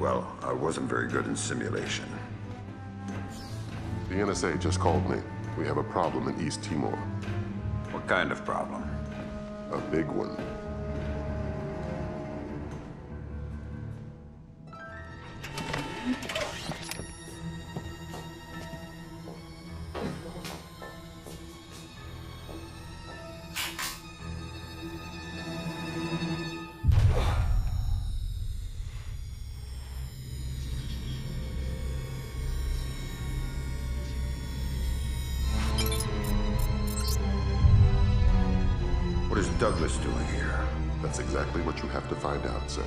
Well, I wasn't very good in simulation. The NSA just called me. We have a problem in East Timor. What kind of problem? A big one. What is Douglas doing here? That's exactly what you have to find out, sir.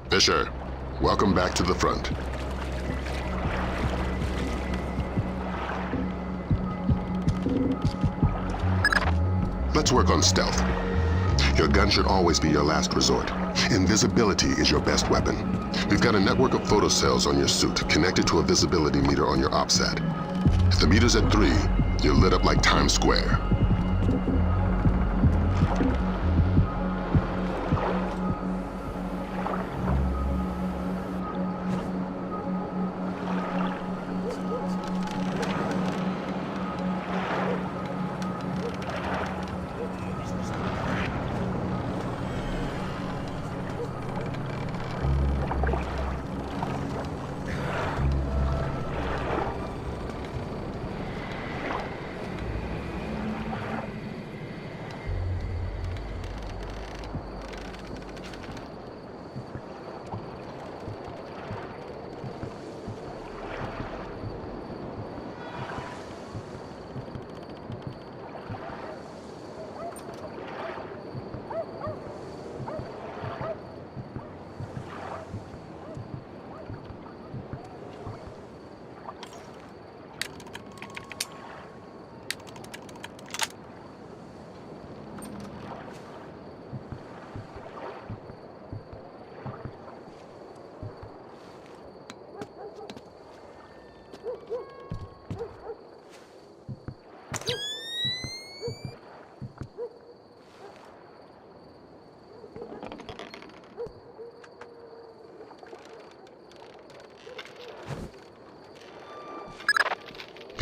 Fisher, welcome back to the front. Let's work on stealth. Your gun should always be your last resort. Invisibility is your best weapon. We've got a network of photocells on your suit connected to a visibility meter on your OPSAT. If the meter's at 3, you're lit up like Times Square.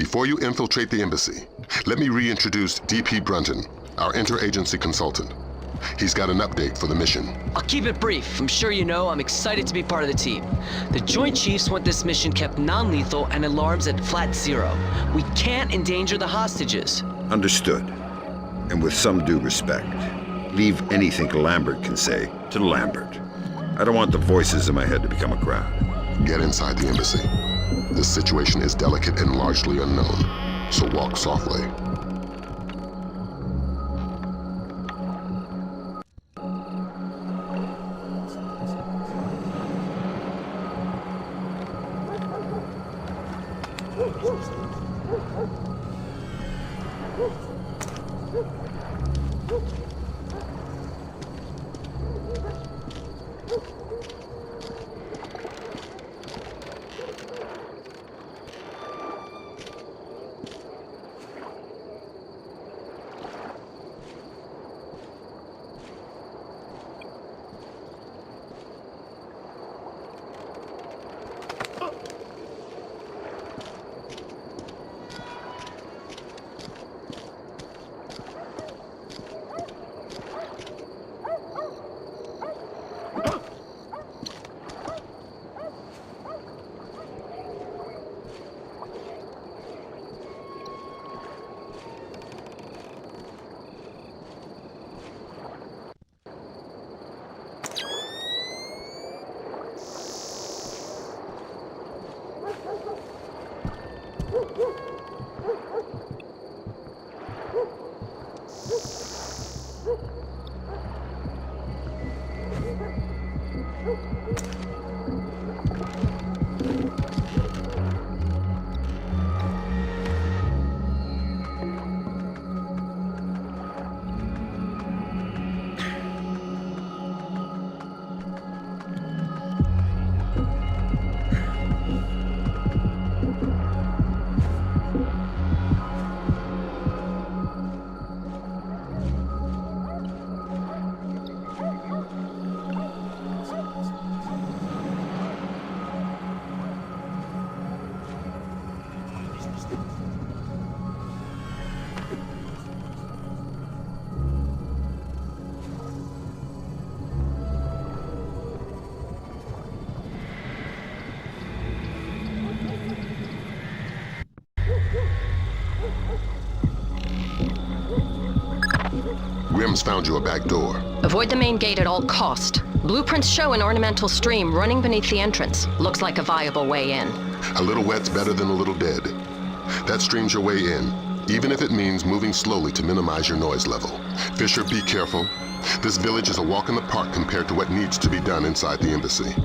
Before you infiltrate the embassy, let me reintroduce DP Brunton, our interagency consultant. He's got an update for the mission. I'll keep it brief. I'm sure you know I'm excited to be part of the team. The Joint Chiefs want this mission kept non-lethal and alarms at flat 0. We can't endanger the hostages. Understood. And with some due respect, leave anything Lambert can say to Lambert. I don't want the voices in my head to become a crowd. Get inside the embassy. This situation is delicate and largely unknown, so walk softly. Graham's found you a back door. Avoid the main gate at all cost. Blueprints show an ornamental stream running beneath the entrance. Looks like a viable way in. A little wet's better than a little dead. That stream's your way in, even if it means moving slowly to minimize your noise level. Fisher, be careful. This village is a walk in the park compared to what needs to be done inside the embassy.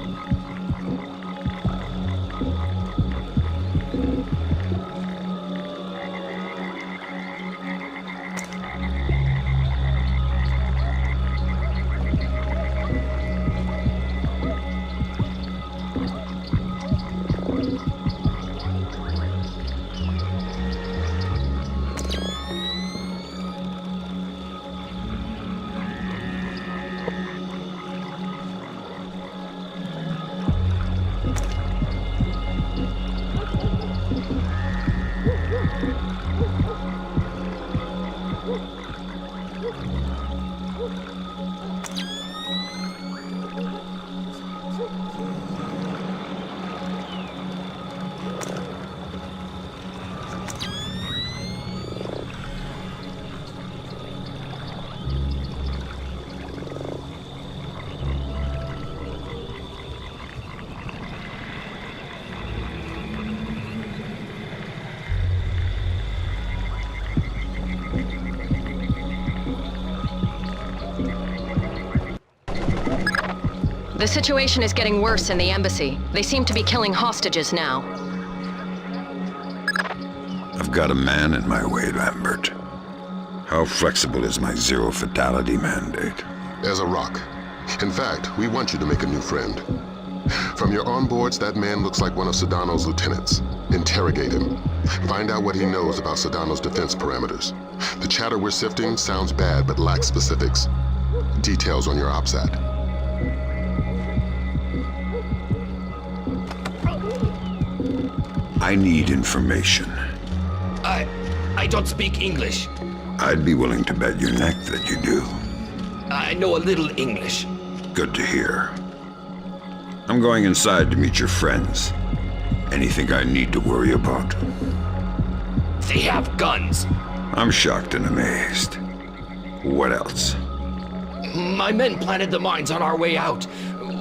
The situation is getting worse in the embassy. They seem to be killing hostages now. I've got a man in my way, Lambert. How flexible is my zero fatality mandate? As a rock. In fact, we want you to make a new friend. From your onboards, that man looks like one of Sedano's lieutenants. Interrogate him. Find out what he knows about Sedano's defense parameters. The chatter we're sifting sounds bad but lacks specifics. Details on your OPSAT. I need information. I don't speak English. I'd be willing to bet your neck that you do. I know a little English. Good to hear. I'm going inside to meet your friends. Anything I need to worry about? They have guns. I'm shocked and amazed. What else? My men planted the mines on our way out.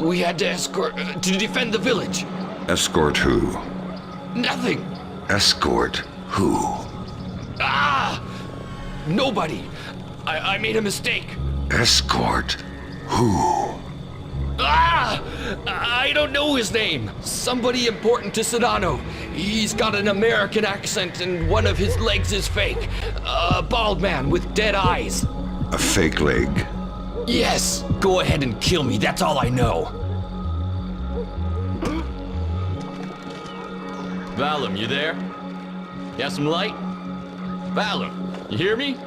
We had to escort to defend the village. Escort who? Nothing. Escort who? Nobody. I made a mistake. Escort who? I don't know his name. Somebody important to Sedano. He's got an American accent and one of his legs is fake. A bald man with dead eyes. A fake leg? Yes. Go ahead and kill me. That's all I know. Valum, you there? You have some light? Valum, you hear me?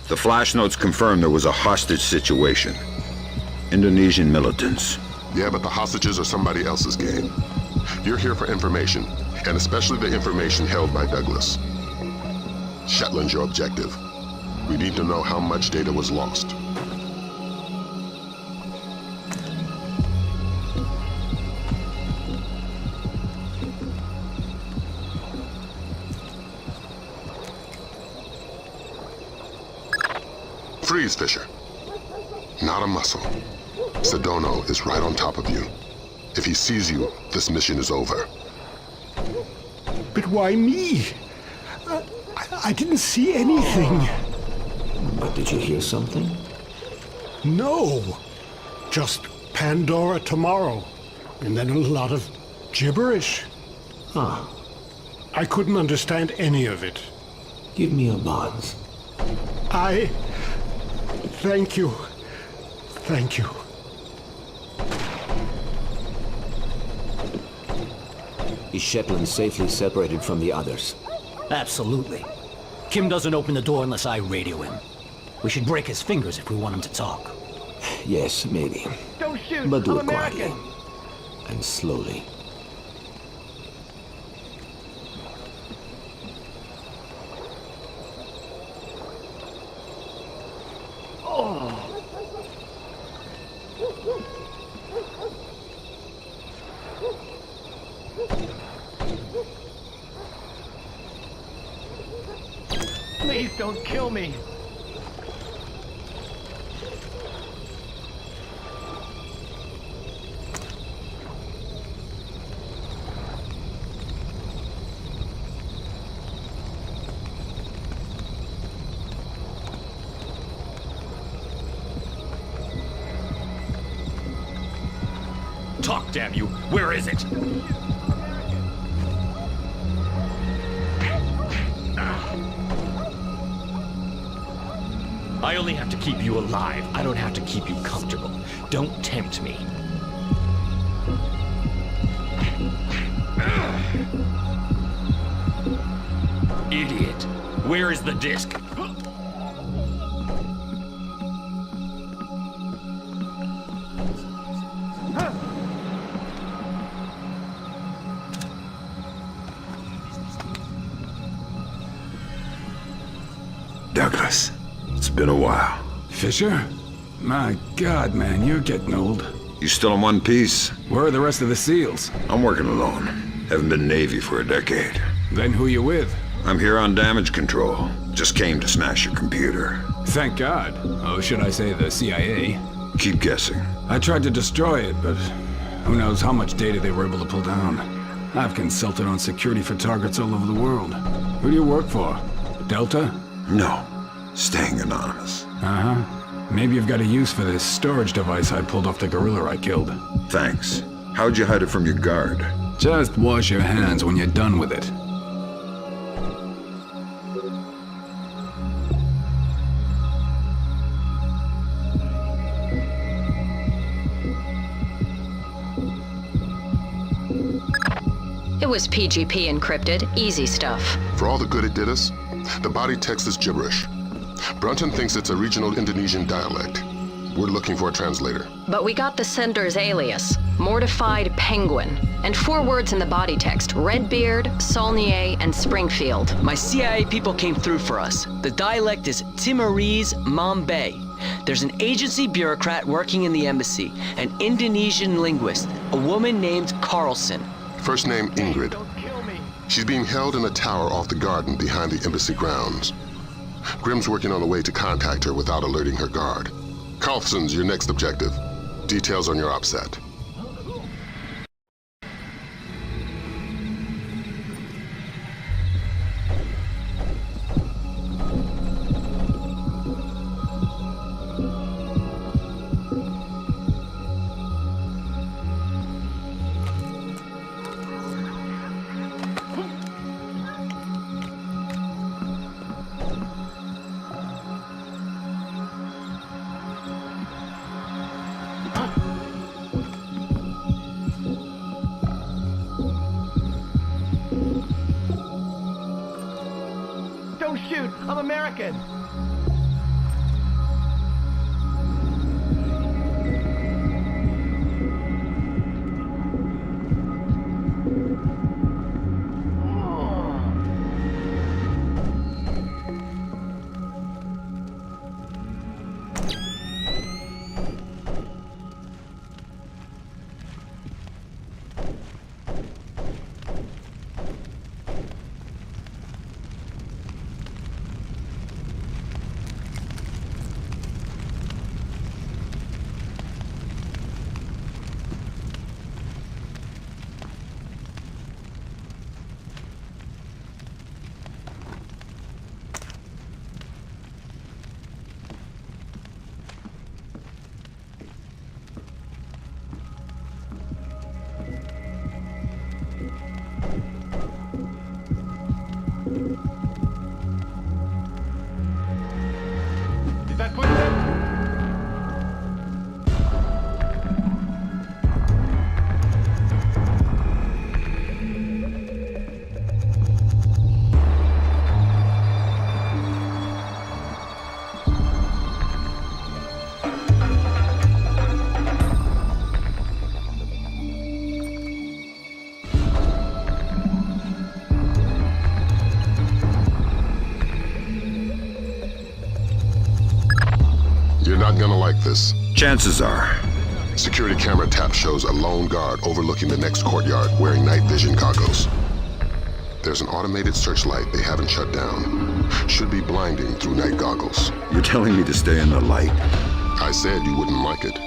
The flash notes confirm there was a hostage situation. Indonesian militants. Yeah, but the hostages are somebody else's game. You're here for information, and especially the information held by Douglas. Shetland's your objective. We need to know how much data was lost. Freeze, Fisher. Not a muscle. Sedano is right on top of you. If he sees you, this mission is over. But why me? I didn't see anything. But did you hear something? No. Just Pandora tomorrow, and then a lot of gibberish. I couldn't understand any of it. Give me a bonds. Thank you. Thank you. Is Shetland safely separated from the others? Absolutely. Kim doesn't open the door unless I radio him. We should break his fingers if we want him to talk. Yes, maybe. Don't shoot! But do I'm it quietly. American! And slowly. Please don't kill me! Talk, damn you! Where is it? I only have to keep you alive. I don't have to keep you comfortable. Don't tempt me. Idiot. Where is the disc? Douglas, it's been a while. Fisher? My God, man, you're getting old. You still in one piece? Where are the rest of the SEALs? I'm working alone. Haven't been Navy for a decade. Then who you with? I'm here on damage control. Just came to smash your computer. Thank God. Oh, should I say the CIA? Keep guessing. I tried to destroy it, but who knows how much data they were able to pull down. I've consulted on security for targets all over the world. Who do you work for? Delta? No. Staying anonymous. Uh-huh. Maybe you've got a use for this storage device I pulled off the gorilla I killed. Thanks. How'd you hide it from your guard? Just wash your hands when you're done with it. It was PGP encrypted, easy stuff. For all the good it did us, the body text is gibberish. Brunton thinks it's a regional Indonesian dialect. We're looking for a translator. But we got the sender's alias, Mortified Penguin, and 4 words in the body text, Redbeard, Saulnier, and Springfield. My CIA people came through for us. The dialect is Timorese Mambay. There's an agency bureaucrat working in the embassy, an Indonesian linguist, a woman named Carlson. First name Ingrid. Don't kill me! She's being held in a tower off the garden behind the embassy grounds. Grimm's working on a way to contact her without alerting her guard. Carlson's your next objective. Details on your OPSAT. Don't shoot! I'm American! not gonna like this. Chances are. Security camera tap shows a lone guard overlooking the next courtyard wearing night vision goggles. There's an automated searchlight they haven't shut down. Should be blinding through night goggles. You're telling me to stay in the light? I said you wouldn't like it.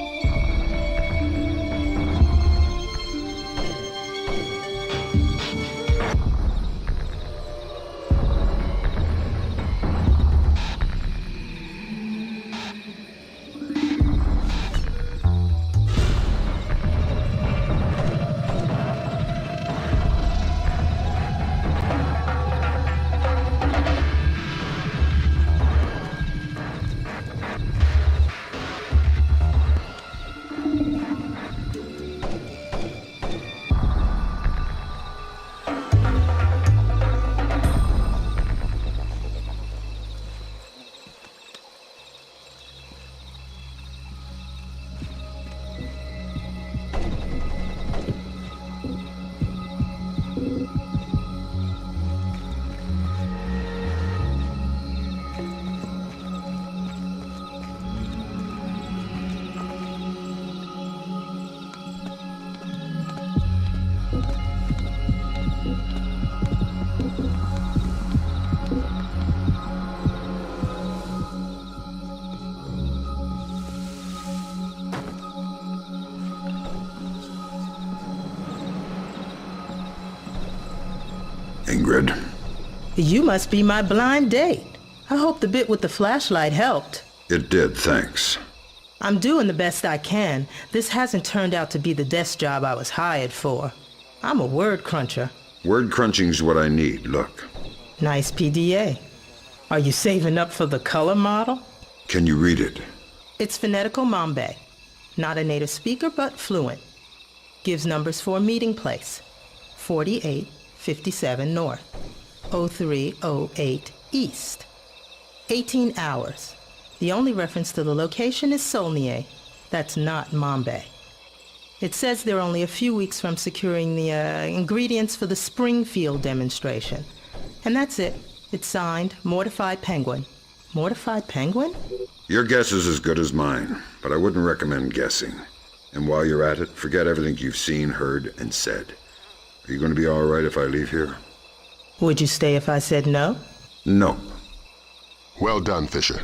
Ingrid. You must be my blind date. I hope the bit with the flashlight helped. It did, thanks. I'm doing the best I can. This hasn't turned out to be the desk job I was hired for. I'm a word cruncher. Word crunching's what I need, look. Nice PDA. Are you saving up for the color model? Can you read it? It's phonetical Mambe. Not a native speaker, but fluent. Gives numbers for a meeting place. 4857 North, 0308 East. 18 hours. The only reference to the location is Solnier. That's not Mambe. It says they're only a few weeks from securing the ingredients for the Springfield demonstration. And that's it. It's signed, Mortified Penguin. Mortified Penguin? Your guess is as good as mine, but I wouldn't recommend guessing. And while you're at it, forget everything you've seen, heard, and said. Are you going to be all right if I leave here? Would you stay if I said no? No. Well done, Fisher.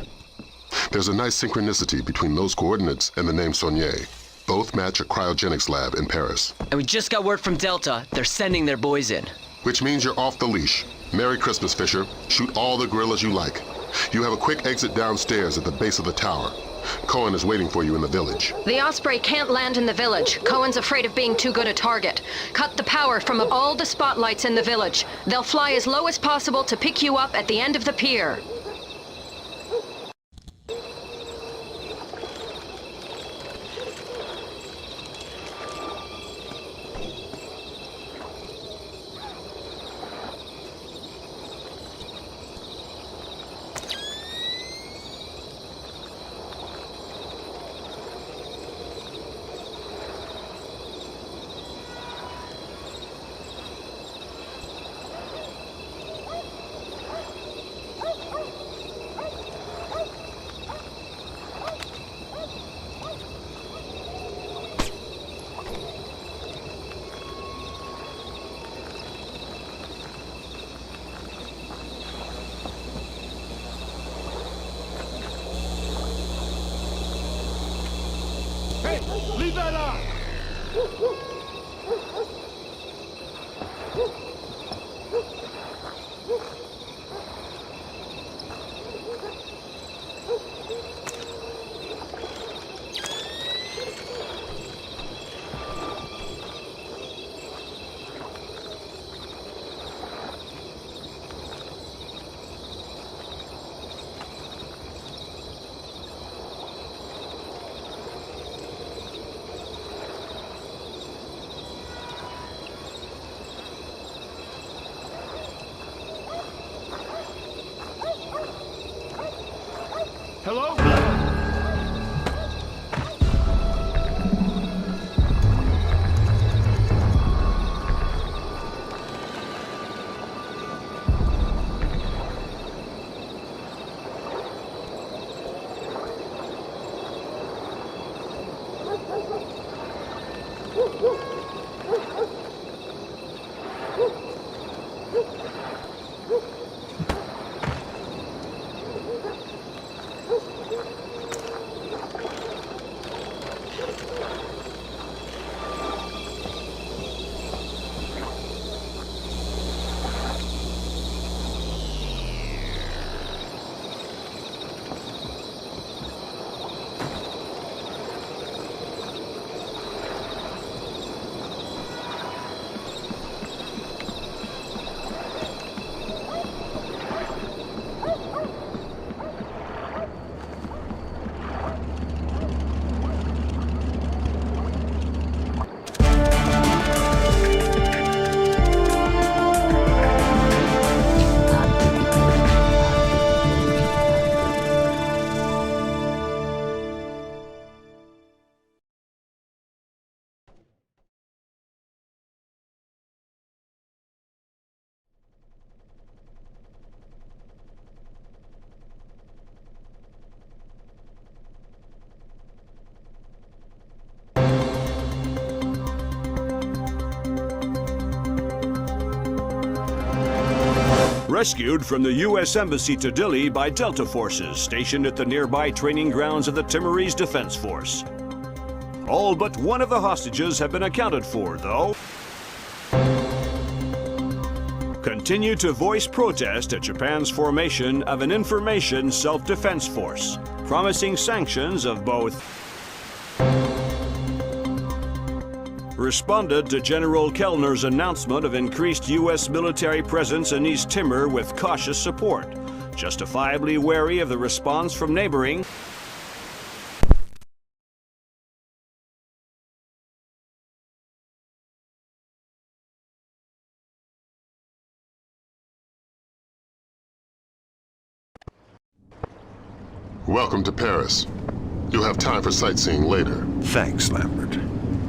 There's a nice synchronicity between those coordinates and the name Saulnier. Both match a cryogenics lab in Paris. And we just got word from Delta. They're sending their boys in. Which means you're off the leash. Merry Christmas, Fisher. Shoot all the gorillas you like. You have a quick exit downstairs at the base of the tower. Cohen is waiting for you in the village. The Osprey can't land in the village. Cohen's afraid of being too good a target. Cut the power from all the spotlights in the village. They'll fly as low as possible to pick you up at the end of the pier. Leave that out! Hello? Rescued from the U.S. Embassy to Dili by Delta forces stationed at the nearby training grounds of the Timorese Defense Force. All but one of the hostages have been accounted for, though. Continue to voice protest at Japan's formation of an information self-defense force, promising sanctions of both. Responded to General Kellner's announcement of increased U.S. military presence in East Timor with cautious support, justifiably wary of the response from neighboring. Welcome to Paris. You'll have time for sightseeing later. Thanks, Lambert.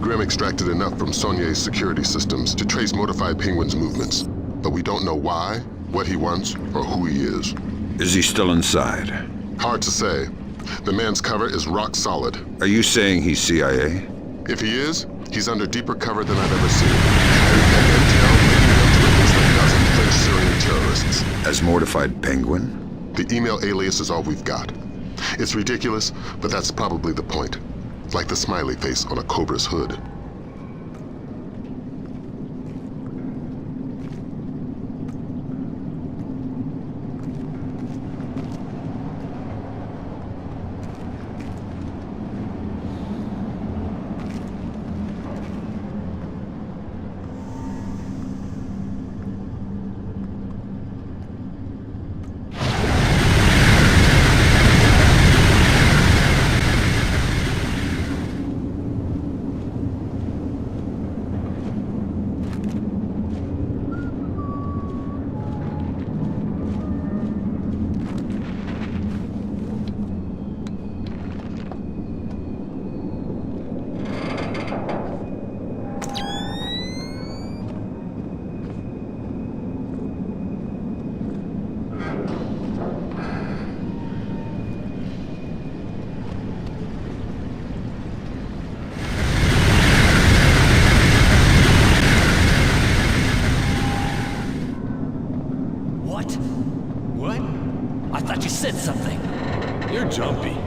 Grimm extracted enough from Saulnier's security systems to trace Mortified Penguin's movements, but we don't know why, what he wants, or who he is. Is he still inside? Hard to say. The man's cover is rock solid. Are you saying he's CIA? If he is, he's under deeper cover than I've ever seen. And we have intel linking him to at least a dozen French Syrian terrorists. As Mortified Penguin? The email alias is all we've got. It's ridiculous, but that's probably the point. Like the smiley face on a cobra's hood.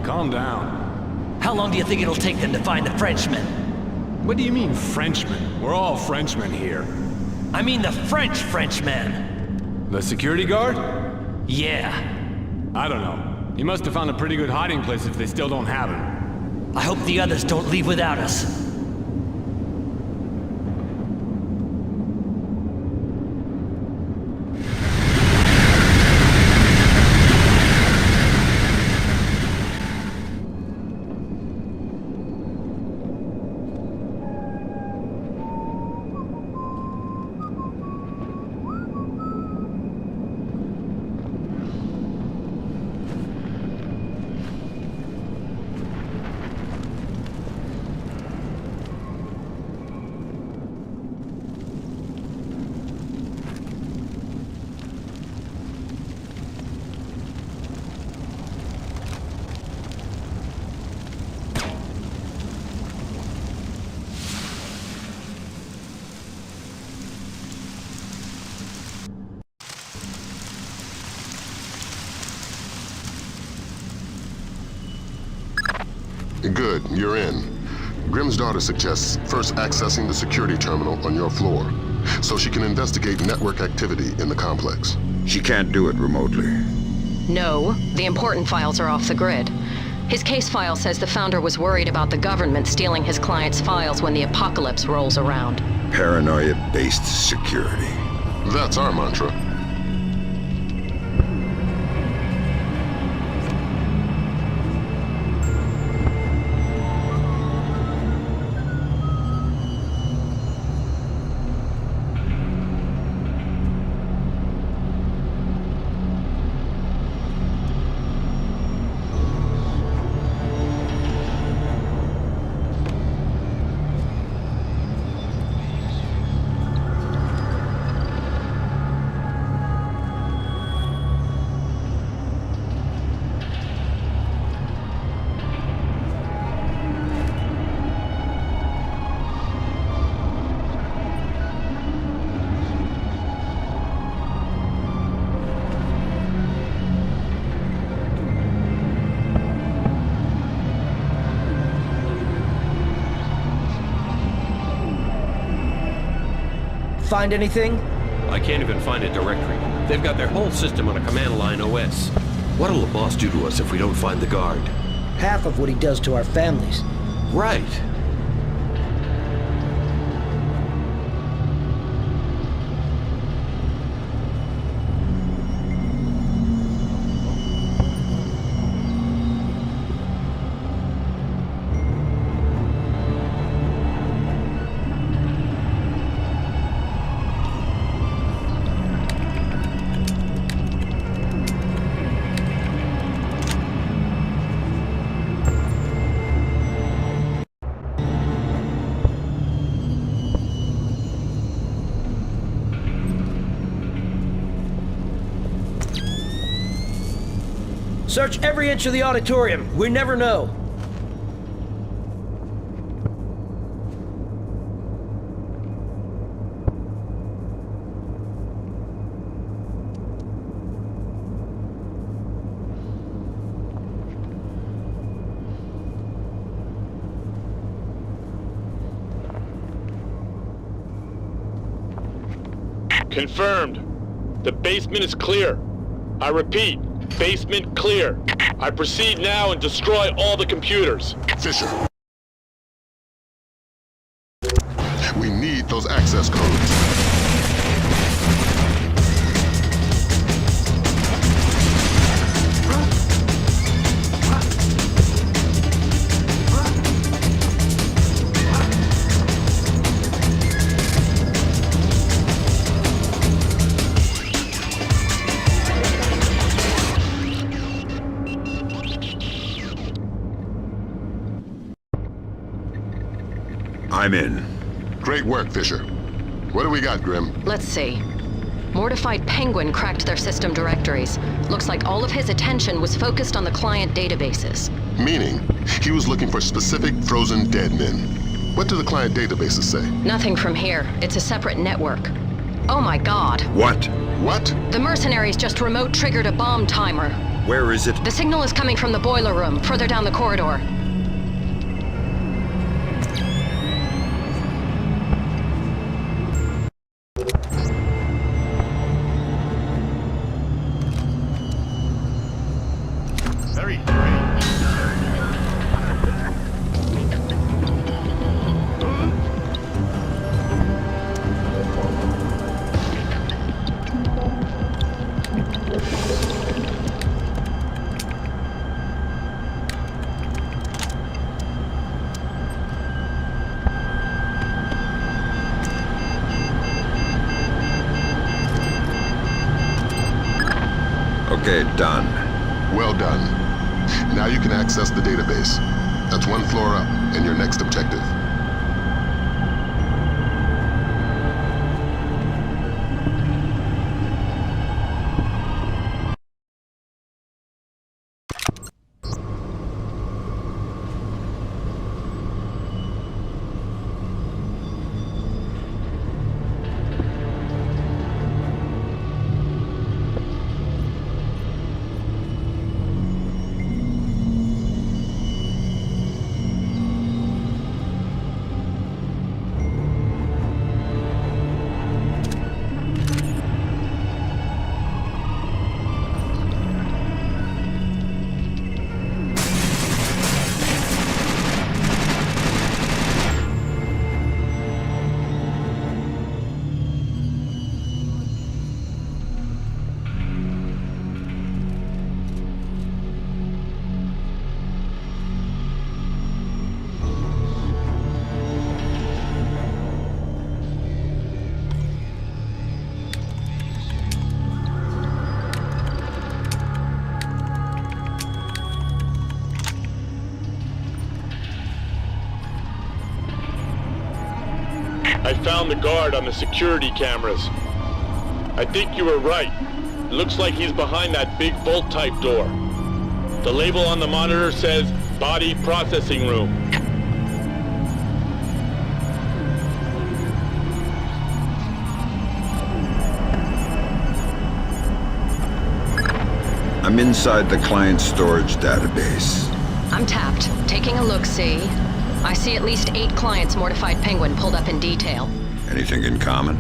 Calm down. How long do you think it'll take them to find the Frenchmen? What do you mean, Frenchmen? We're all Frenchmen here. I mean the Frenchmen. The security guard? Yeah. I don't know. He must have found a pretty good hiding place if they still don't have him. I hope the others don't leave without us. Good, you're in. Grimm's daughter suggests first accessing the security terminal on your floor, so she can investigate network activity in the complex. She can't do it remotely. No, the important files are off the grid. His case file says the founder was worried about the government stealing his client's files when the apocalypse rolls around. Paranoia-based security. That's our mantra. find anything? I can't even find a directory. They've got their whole system on a command line OS. What'll the boss do to us if we don't find the guard? Half of what he does to our families. Right. Search every inch of the auditorium. We never know. Confirmed. The basement is clear. I repeat, basement clear. I proceed now and destroy all the computers. Fisher. We need those access codes. I'm in. Great work, Fisher. What do we got, Grim? Let's see. Mortified Penguin cracked their system directories. Looks like all of his attention was focused on the client databases. Meaning, he was looking for specific frozen dead men. What do the client databases say? Nothing from here. It's a separate network. Oh my god. What? What? The mercenaries just remote triggered a bomb timer. Where is it? The signal is coming from the boiler room, further down the corridor. Very strange. Okay, done. Well done. Now you can access the database. That's one floor up, and your next objective. I found the guard on the security cameras. I think you were right. It looks like he's behind that big bolt-type door. The label on the monitor says Body Processing Room. I'm inside the client storage database. I'm tapped. Taking a look-see. I see at least 8 clients Mortified Penguin pulled up in detail. Anything in common?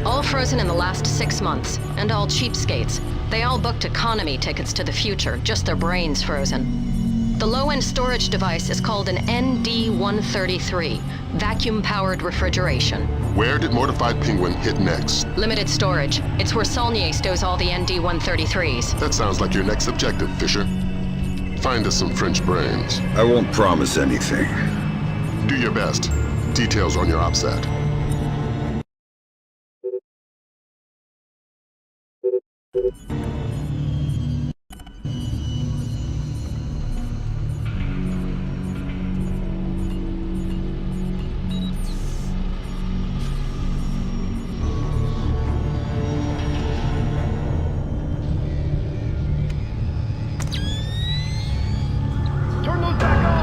All frozen in the last 6 months, and all cheapskates. They all booked economy tickets to the future, just their brains frozen. The low-end storage device is called an ND-133, vacuum-powered refrigeration. Where did Mortified Penguin hit next? Limited storage. It's where Saulnier stores all the ND-133s. That sounds like your next objective, Fisher. Find us some French brains. I won't promise anything. Do your best. Details on your OPSAT. Turn those back on!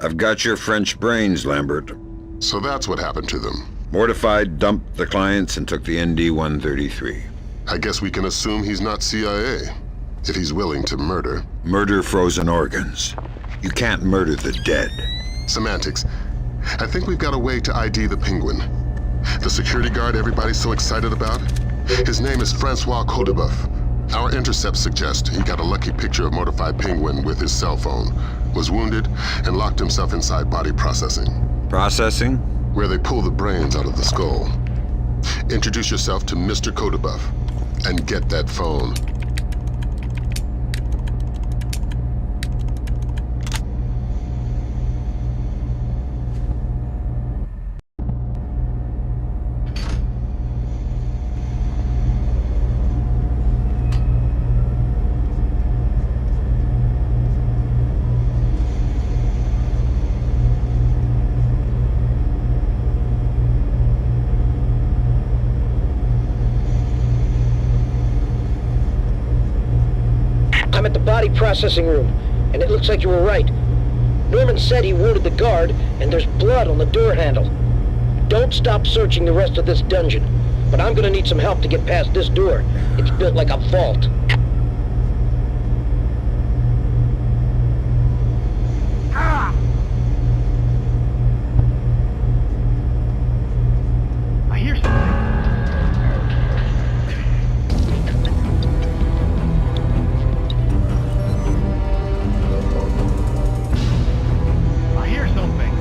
I've got your French brains, Lambert. So that's what happened to them. Mortified dumped the clients and took the ND-133. I guess we can assume he's not CIA, if he's willing to murder. Murder frozen organs. You can't murder the dead. Semantics. I think we've got a way to ID the Penguin. The security guard everybody's so excited about? His name is Francois Codeboeuf. Our intercepts suggest he got a lucky picture of Mortified Penguin with his cell phone, was wounded, and locked himself inside body processing. Processing? Where they pull the brains out of the skull. Introduce yourself to Mr. Codeboeuf, and get that phone. I'm at the body processing room, and it looks like you were right. Norman said he wounded the guard, and there's blood on the door handle. Don't stop searching the rest of this dungeon, but I'm gonna need some help to get past this door. It's built like a vault. I hear something. I hear something.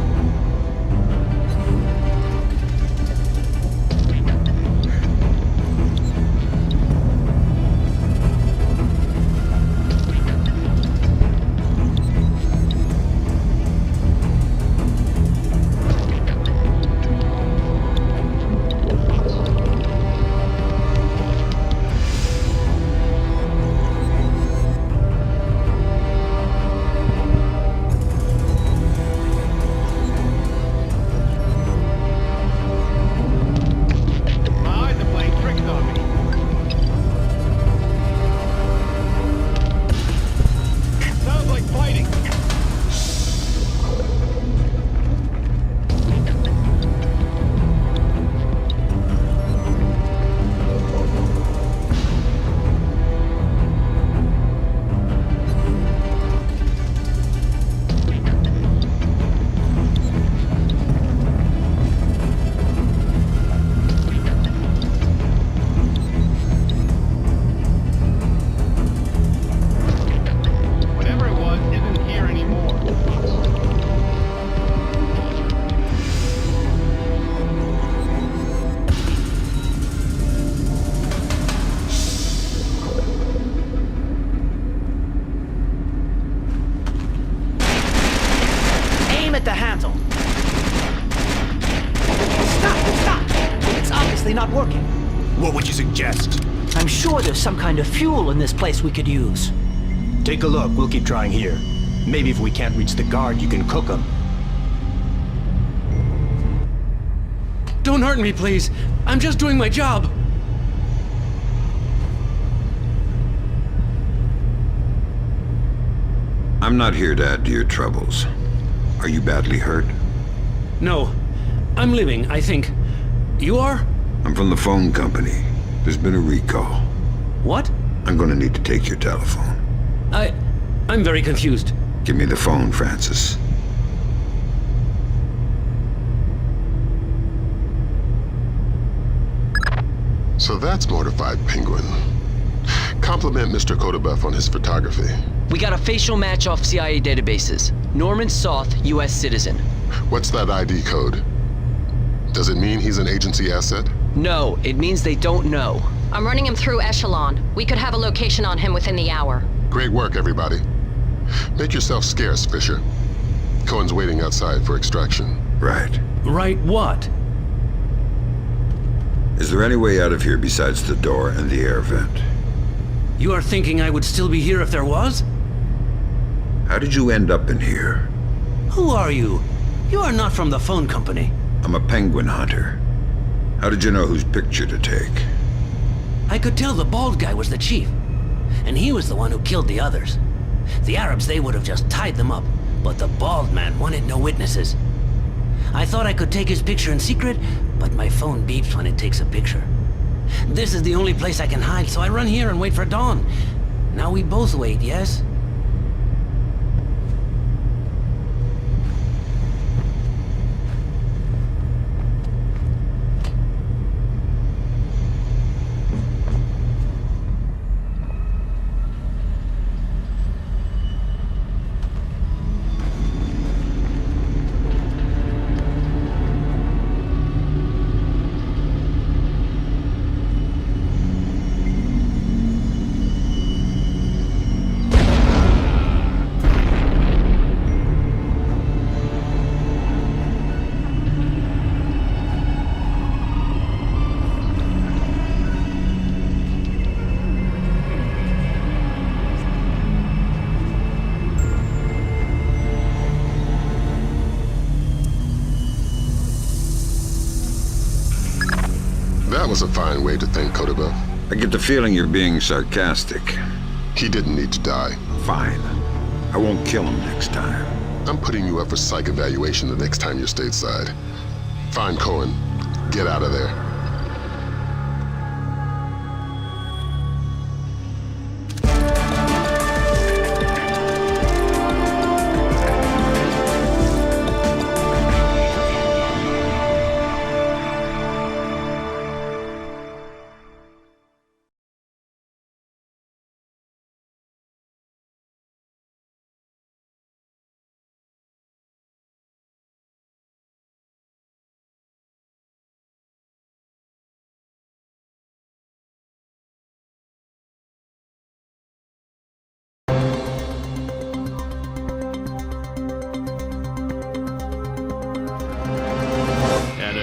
At the handle. Stop! It's obviously not working. What would you suggest? I'm sure there's some kind of fuel in this place we could use. Take a look. We'll keep trying here. Maybe if we can't reach the guard, you can cook them. Don't hurt me, please. I'm just doing my job. I'm not here to add to your troubles. Are you badly hurt? No. I'm living, I think. You are? I'm from the phone company. There's been a recall. What? I'm gonna need to take your telephone. I'm very confused. Give me the phone, Francis. So that's Mortified Penguin. Compliment Mr. Kodabuff on his photography. We got a facial match off CIA databases. Norman Soth, U.S. citizen. What's that ID code? Does it mean he's an agency asset? No, it means they don't know. I'm running him through Echelon. We could have a location on him within the hour. Great work, everybody. Make yourself scarce, Fisher. Cohen's waiting outside for extraction. Right. Right what? Is there any way out of here besides the door and the air vent? You are thinking I would still be here if there was? How did you end up in here? Who are you? You are not from the phone company. I'm a penguin hunter. How did you know whose picture to take? I could tell the bald guy was the chief. And he was the one who killed the others. The Arabs, they would have just tied them up. But the bald man wanted no witnesses. I thought I could take his picture in secret, but my phone beeps when it takes a picture. This is the only place I can hide, so I run here and wait for dawn. Now we both wait, yes? That was a fine way to thank Kodabuff. I get the feeling you're being sarcastic. He didn't need to die. Fine. I won't kill him next time. I'm putting you up for psych evaluation the next time you're stateside. Find Cohen. Get out of there.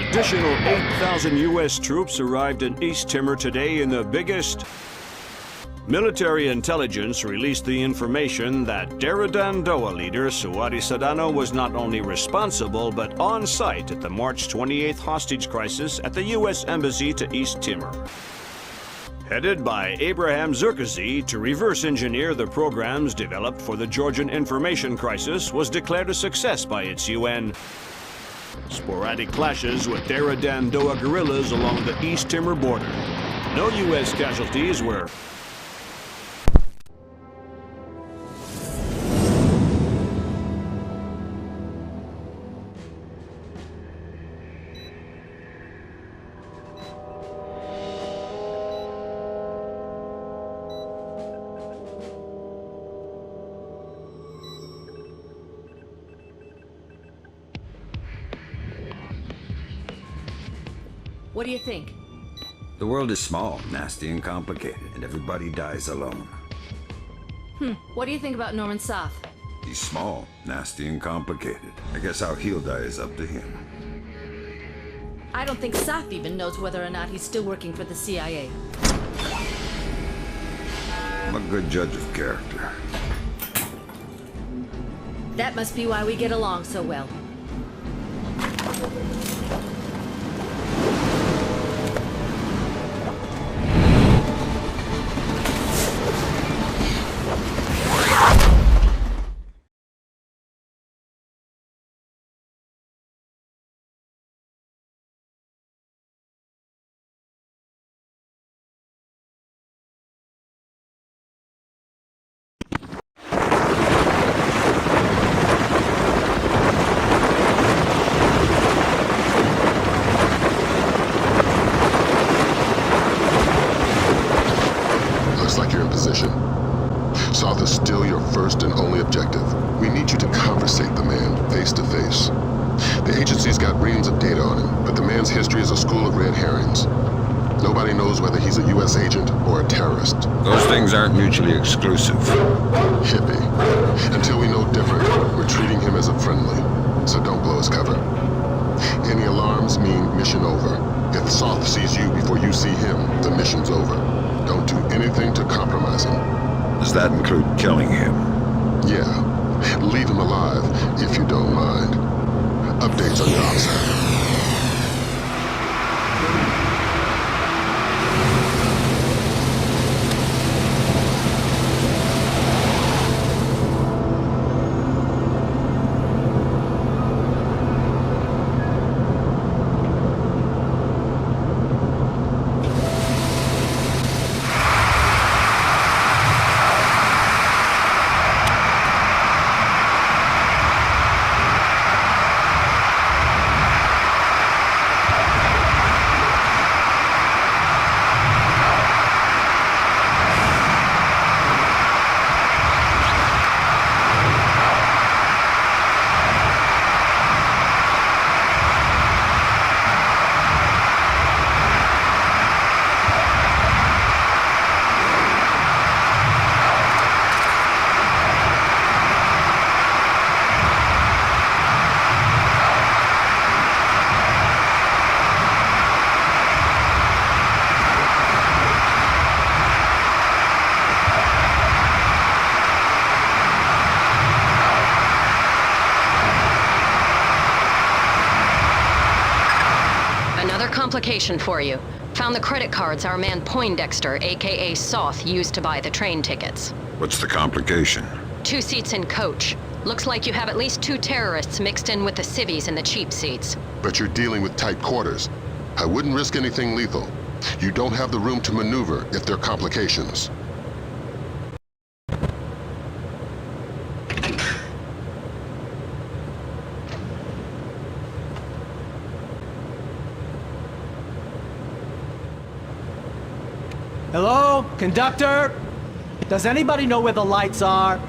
Additional 8,000 U.S. troops arrived in East Timor today in the biggest... Military intelligence released the information that Daradandoa leader Suadi Sadano was not only responsible but on site at the March 28th hostage crisis at the U.S. Embassy to East Timor. Headed by Abraham Zerkazi to reverse engineer the programs developed for the Georgian information crisis was declared a success by its UN. Sporadic clashes with Daradandoa guerrillas along the East Timor border. No U.S. casualties were... What do you think? The world is small, nasty, and complicated, and everybody dies alone. What do you think about Norman Soth? He's small, nasty, and complicated. I guess how he'll die is up to him. I don't think Soth even knows whether or not he's still working for the CIA. I'm a good judge of character. That must be why we get along so well. Soth is still your first and only objective. We need you to conversate the man face to face. The agency's got reams of data on him, but the man's history is a school of red herrings. Nobody knows whether he's a U.S. agent or a terrorist. Those things aren't mutually exclusive. Hippie. Until we know different, we're treating him as a friendly. So don't blow his cover. Any alarms mean mission over. If Soth sees you before you see him, the mission's over. Don't do anything to compromise him. Does that include killing him? Yeah. Leave him alive, if you don't mind. Updates on your ops. Complication for you. Found the credit cards our man Poindexter, aka Soth, used to buy the train tickets. What's the complication? 2 seats in coach. Looks like you have at least 2 terrorists mixed in with the civvies and the cheap seats. But you're dealing with tight quarters. I wouldn't risk anything lethal. You don't have the room to maneuver if there are complications. Hello? Conductor? Does anybody know where the lights are?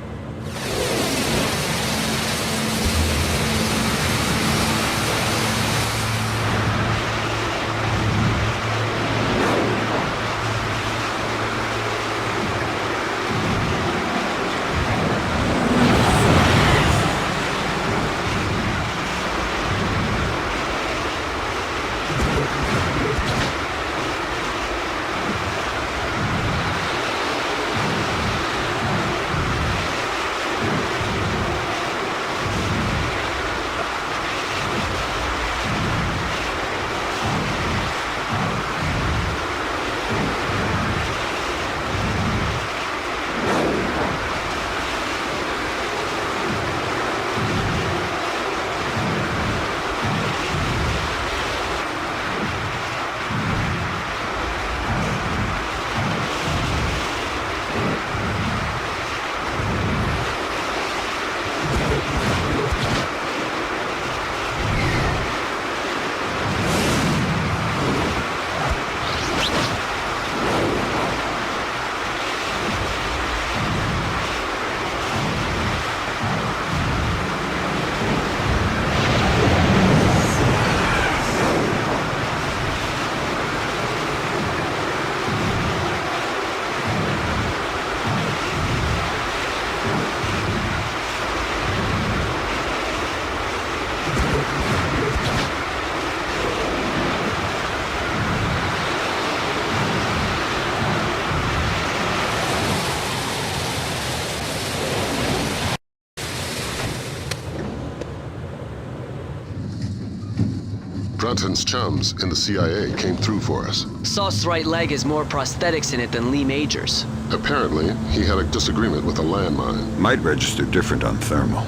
Brunton's chums in the CIA came through for us. Sauce's right leg has more prosthetics in it than Lee Major's. Apparently, he had a disagreement with a landmine. Might register different on thermal.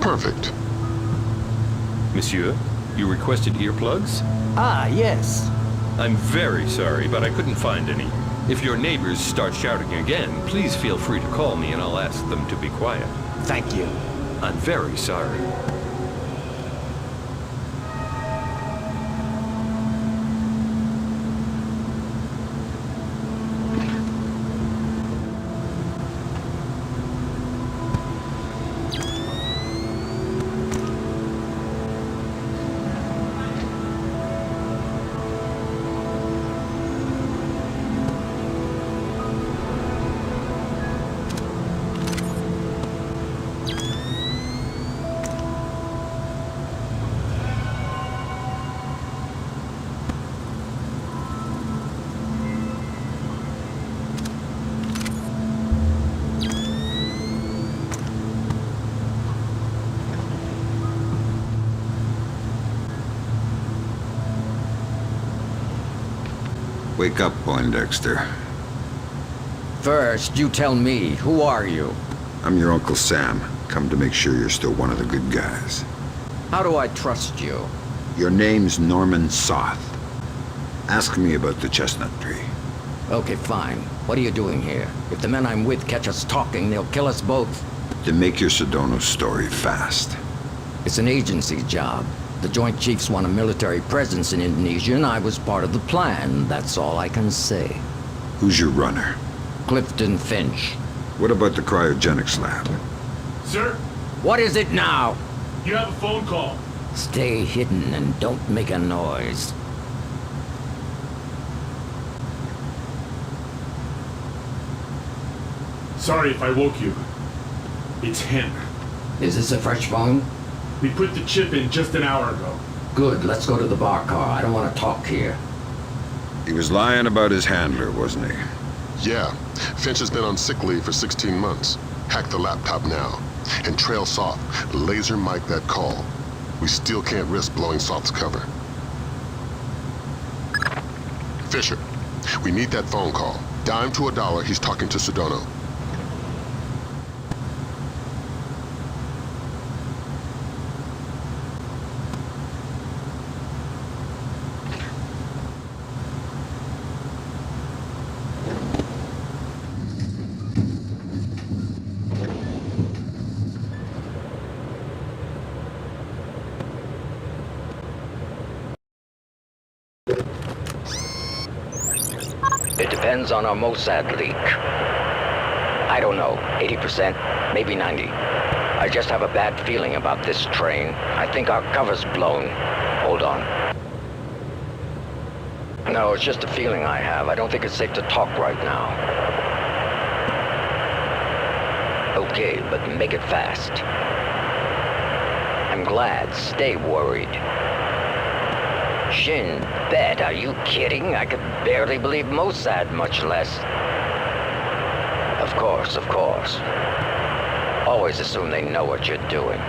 Perfect. Monsieur, you requested earplugs? Ah, yes. I'm very sorry, but I couldn't find any. If your neighbors start shouting again, please feel free to call me and I'll ask them to be quiet. Thank you. I'm very sorry. Wake up, Poindexter. First, you tell me, who are you? I'm your Uncle Sam, come to make sure you're still one of the good guys. How do I trust you? Your name's Norman Soth. Ask me about the chestnut tree. Okay, fine. What are you doing here? If the men I'm with catch us talking, they'll kill us both. Then make your Sedona story fast. It's an agency job. The Joint Chiefs want a military presence in Indonesia, and I was part of the plan. That's all I can say. Who's your runner? Clifton Finch. What about the cryogenics lab? Sir? What is it now? You have a phone call. Stay hidden and don't make a noise. Sorry if I woke you. It's him. Is this a fresh phone? We put the chip in just an hour ago. Good, let's go to the bar car. I don't want to talk here. He was lying about his handler, wasn't he? Yeah. Finch has been on sick leave for 16 months. Hack the laptop now. And trail Soth. Laser mic that call. We still can't risk blowing Soth's cover. Fisher, we need that phone call. Dime to $1, he's talking to Sedona. It depends on our Mossad leak. I don't know, 80%, maybe 90. I just have a bad feeling about this train. I think our cover's blown. Hold on. No, it's just a feeling I have. I don't think it's safe to talk right now. Okay, but make it fast. I'm glad. Stay worried. Shin Bet, are you kidding? I could barely believe Mossad, much less. Of course, of course. Always assume they know what you're doing.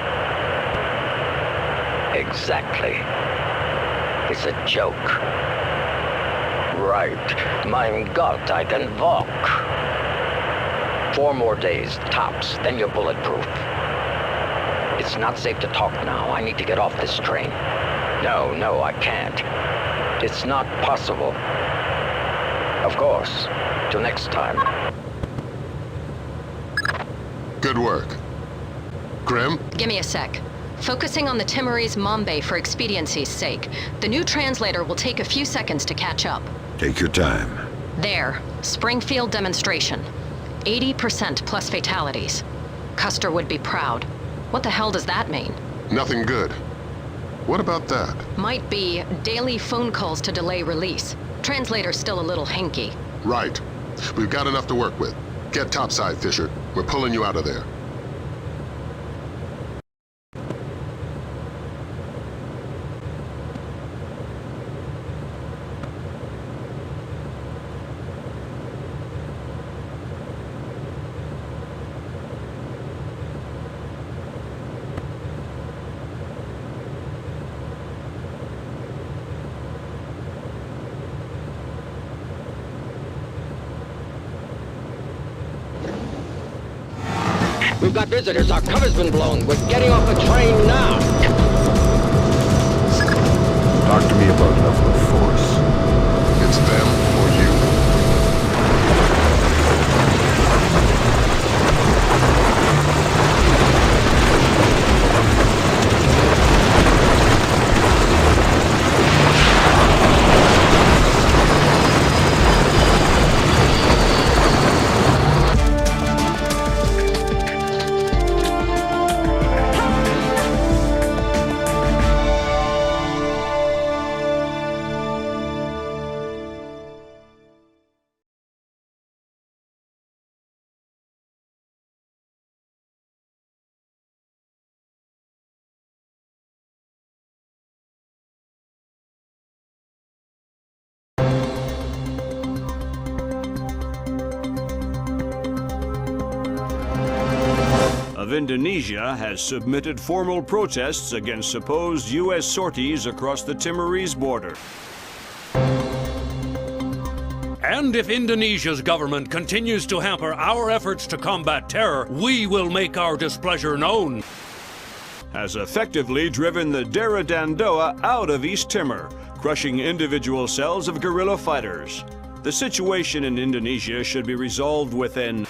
Exactly. It's a joke. Right. Mein Gott, I can walk. 4 more days, tops, then you're bulletproof. It's not safe to talk now. I need to get off this train. No, I can't. It's not possible. Of course. Till next time. Good work. Grim? Give me a sec. Focusing on the Timorese Mambe for expediency's sake. The new translator will take a few seconds to catch up. Take your time. There. Springfield demonstration. 80% plus fatalities. Custer would be proud. What the hell does that mean? Nothing good. What about that? Might be daily phone calls to delay release. Translator's still a little hinky. Right. We've got enough to work with. Get topside, Fisher. We're pulling you out of there. We've got visitors. Our cover's been blown. We're getting off the train now. Talk to me about level of force. It's them or you. Of Indonesia has submitted formal protests against supposed U.S. sorties across the Timorese border. And if Indonesia's government continues to hamper our efforts to combat terror, we will make our displeasure known. Has effectively driven the Daradandoa out of East Timor, crushing individual cells of guerrilla fighters. The situation in Indonesia should be resolved within.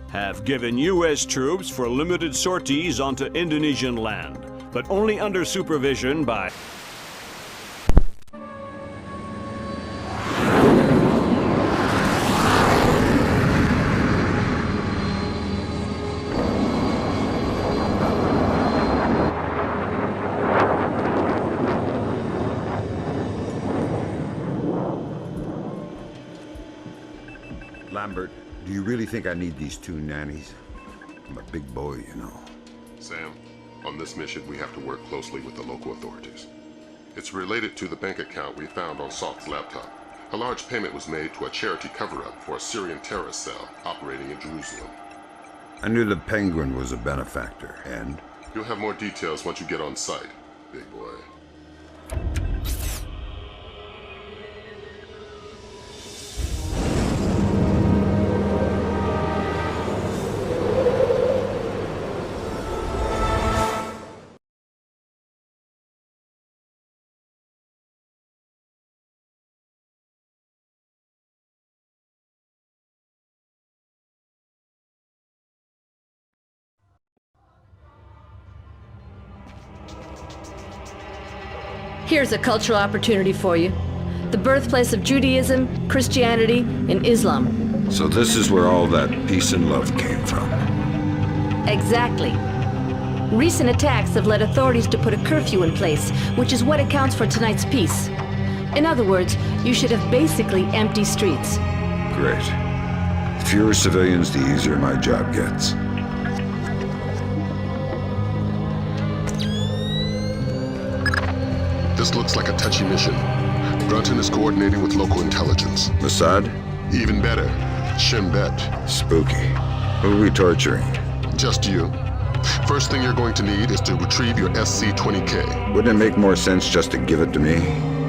Have given U.S. troops for limited sorties onto Indonesian land, but only under supervision by. Lambert, do you really think I need these 2 nannies? I'm a big boy, you know. Sam, on this mission we have to work closely with the local authorities. It's related to the bank account we found on Salt's laptop. A large payment was made to a charity cover-up for a Syrian terrorist cell operating in Jerusalem. I knew the Penguin was a benefactor, and? You'll have more details once you get on site, big boy. Here's a cultural opportunity for you. The birthplace of Judaism, Christianity, and Islam. So this is where all that peace and love came from. Exactly. Recent attacks have led authorities to put a curfew in place, which is what accounts for tonight's peace. In other words, you should have basically empty streets. Great. The fewer civilians, the easier my job gets. This looks like a touchy mission. Brunton is coordinating with local intelligence. Mossad? Even better, Shin Bet. Spooky. Who are we torturing? Just you. First thing you're going to need is to retrieve your SC-20K. Wouldn't it make more sense just to give it to me?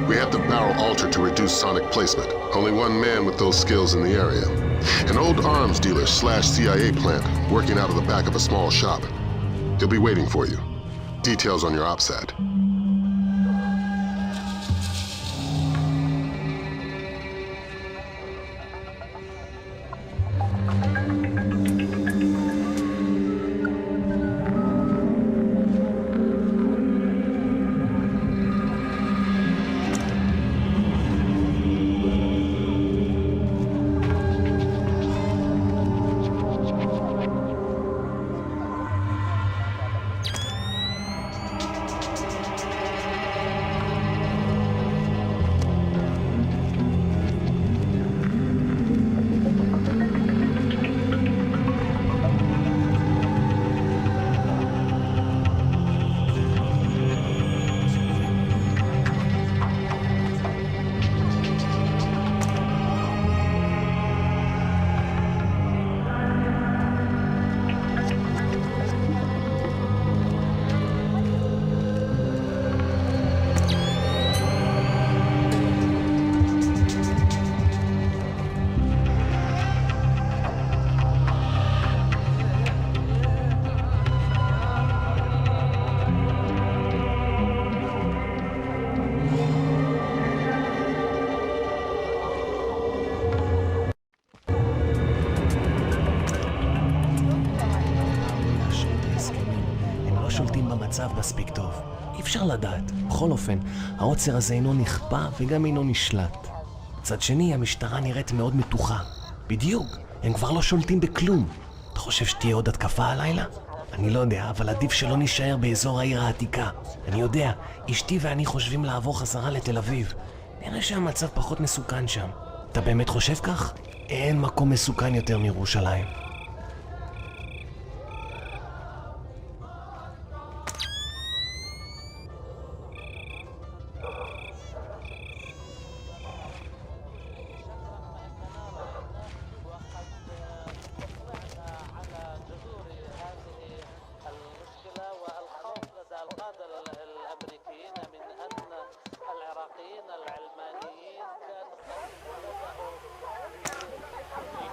We have the barrel altered to reduce sonic placement. Only one man with those skills in the area. An old arms dealer / CIA plant working out of the back of a small shop. He'll be waiting for you. Details on your OPSAT. שולטים במצב מספיק טוב. אי אפשר לדעת. בכל אופן, העוצר הזה אינו נכפה וגם אינו נשלט. מצד שני, המשטרה נראית מאוד מתוחה. בדיוק, הם כבר לא שולטים בכלום. אתה חושב שתהיה עוד התקפה הלילה? אני לא יודע, אבל עדיף שלא נשאר באזור העיר העתיקה. אני יודע, אשתי ואני חושבים לעבור חזרה לתל אביב. נראה שהמצב פחות מסוכן שם. אתה באמת חושב כך? אין מקום מסוכן יותר מירושלים.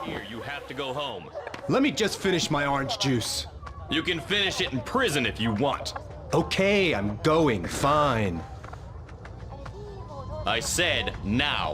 Here, you have to go home. Let me just finish my orange juice. You can finish it in prison if you want. Okay, I'm going. Fine. I said now.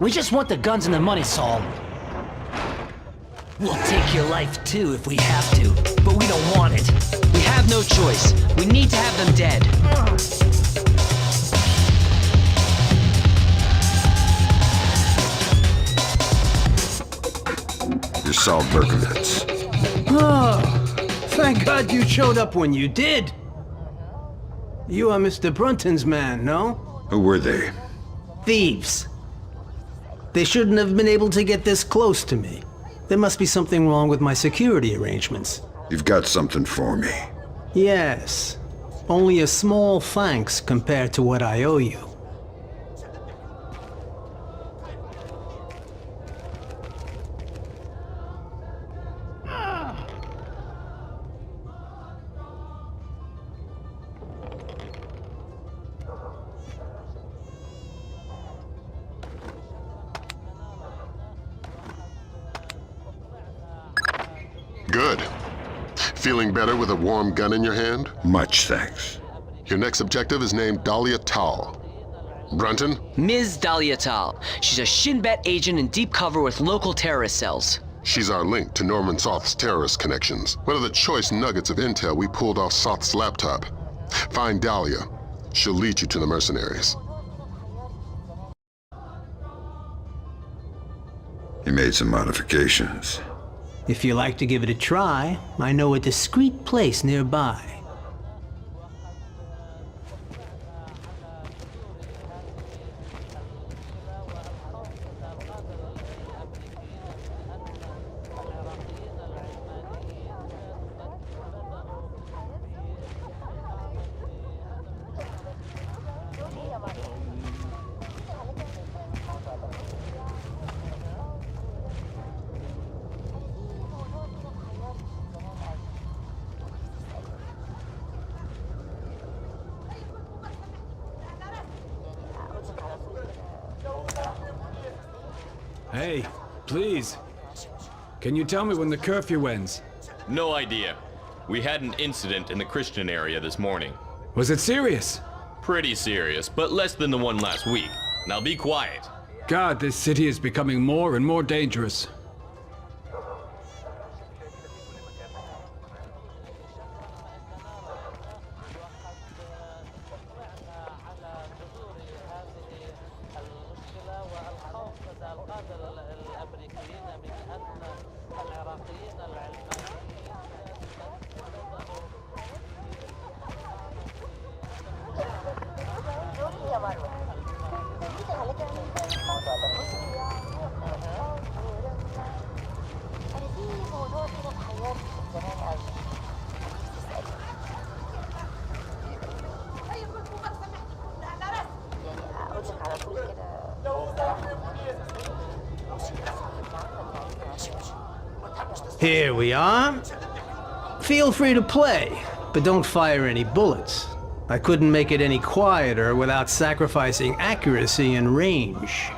We just want the guns and the money, Saul. We'll take your life too if we have to, but we don't want it. We have no choice. We need to have them dead. You're Saul Berkowitz. Oh, thank God you showed up when you did. You are Mr. Brunton's man, no? Who were they? Thieves. They shouldn't have been able to get this close to me. There must be something wrong with my security arrangements. You've got something for me. Yes. Only a small thanks compared to what I owe you. Good. Feeling better with a warm gun in your hand? Much thanks. Your next objective is named Dahlia Tal. Brunton? Ms. Dahlia Tal. She's a Shin Bet agent in deep cover with local terrorist cells. She's our link to Norman Soth's terrorist connections. One of the choice nuggets of intel we pulled off Soth's laptop. Find Dahlia. She'll lead you to the mercenaries. You made some modifications. If you like to give it a try, I know a discreet place nearby. Hey, please. Can you tell me when the curfew ends? No idea. We had an incident in the Christian area this morning. Was it serious? Pretty serious, but less than the one last week. Now be quiet. God, this city is becoming more and more dangerous. Here we are. Feel free to play, but don't fire any bullets. I couldn't make it any quieter without sacrificing accuracy and range.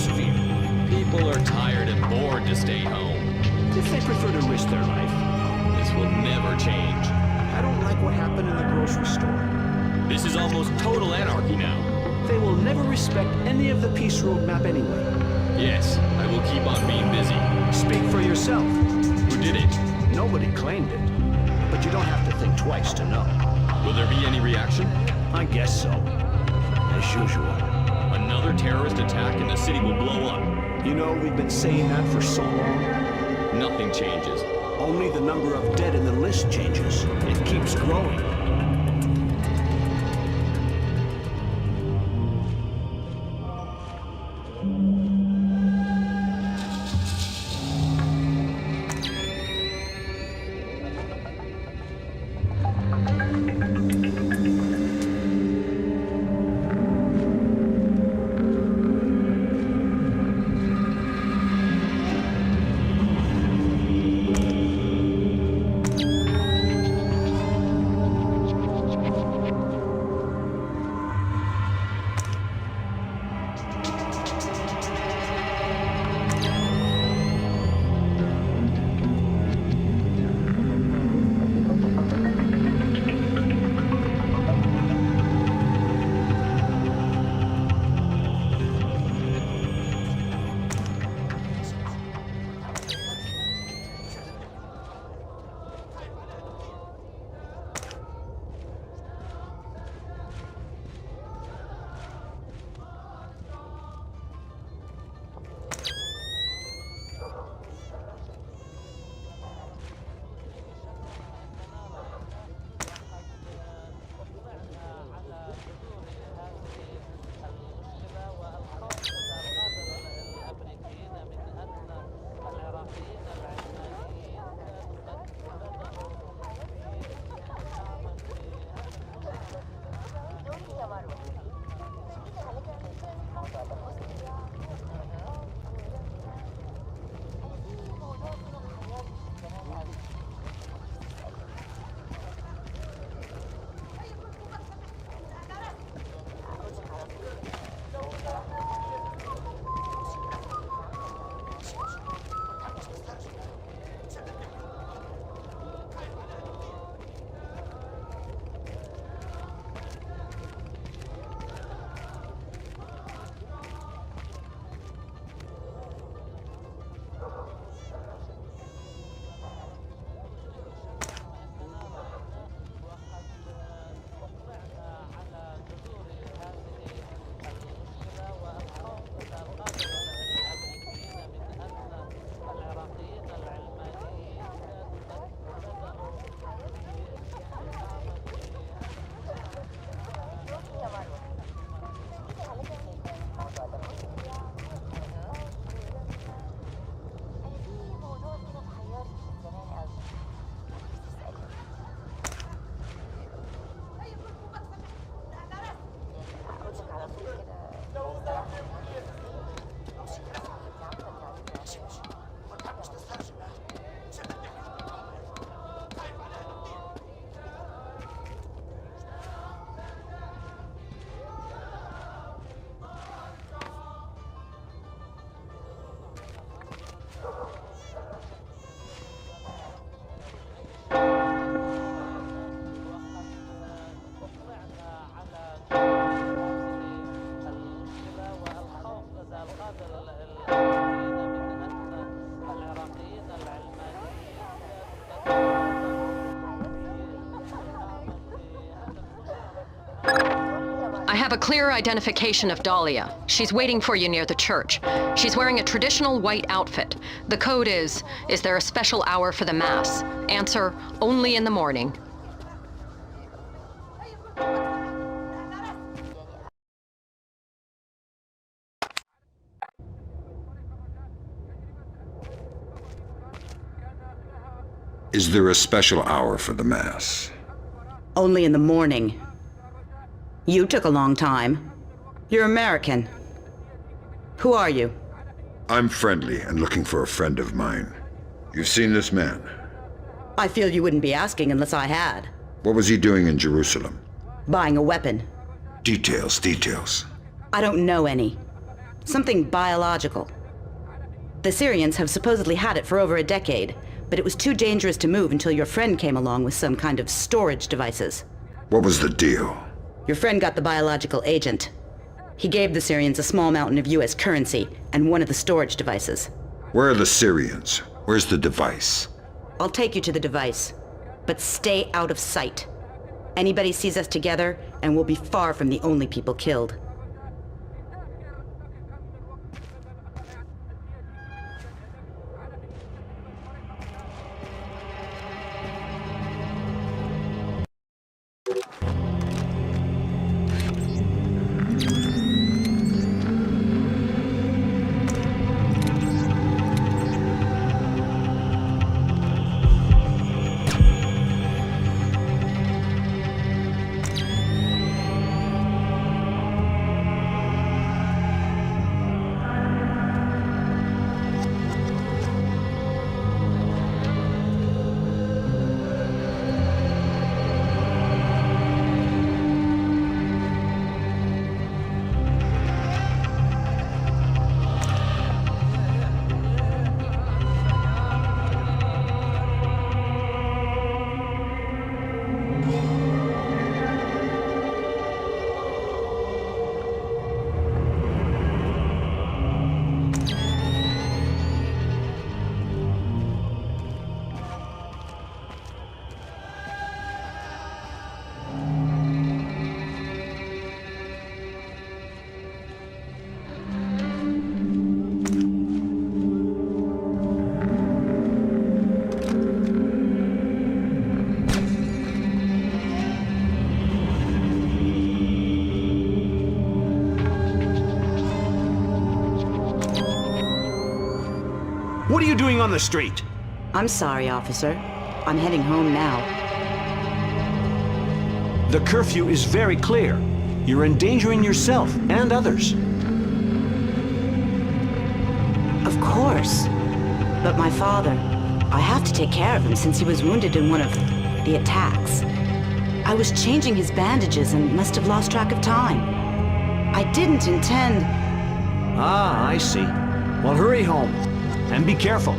severe. People are tired and bored to stay home. If they prefer to risk their life. This will never change. I don't like what happened in the grocery store. This is almost total anarchy now. They will never respect any of the peace roadmap anyway. Yes, I will keep on being busy. Speak for yourself. Who did it? Nobody claimed it. But you don't have to think twice to know. Will there be any reaction? I guess so. As usual. Another terrorist attack and the city will blow up. You know, we've been saying that for so long. Nothing changes. Only the number of dead in the list changes. It keeps growing. I have a clear identification of Dahlia. She's waiting for you near the church. She's wearing a traditional white outfit. The code is there a special hour for the Mass? Answer, only in the morning. Is there a special hour for the Mass? Only in the morning. You took a long time. You're American. Who are you? I'm friendly and looking for a friend of mine. You've seen this man? I feel you wouldn't be asking unless I had. What was he doing in Jerusalem? Buying a weapon. Details. I don't know any. Something biological. The Syrians have supposedly had it for over a decade, but it was too dangerous to move until your friend came along with some kind of storage devices. What was the deal? Your friend got the biological agent. He gave the Syrians a small mountain of US currency and one of the storage devices. Where are the Syrians? Where's the device? I'll take you to the device, but stay out of sight. Anybody sees us together, and we'll be far from the only people killed. What are you doing on the street? I'm sorry, officer. I'm heading home now. The curfew is very clear. You're endangering yourself and others. Of course. But my father, I have to take care of him since he was wounded in one of the attacks. I was changing his bandages and must have lost track of time. I didn't intend... Ah, I see. Well, hurry home. And be careful.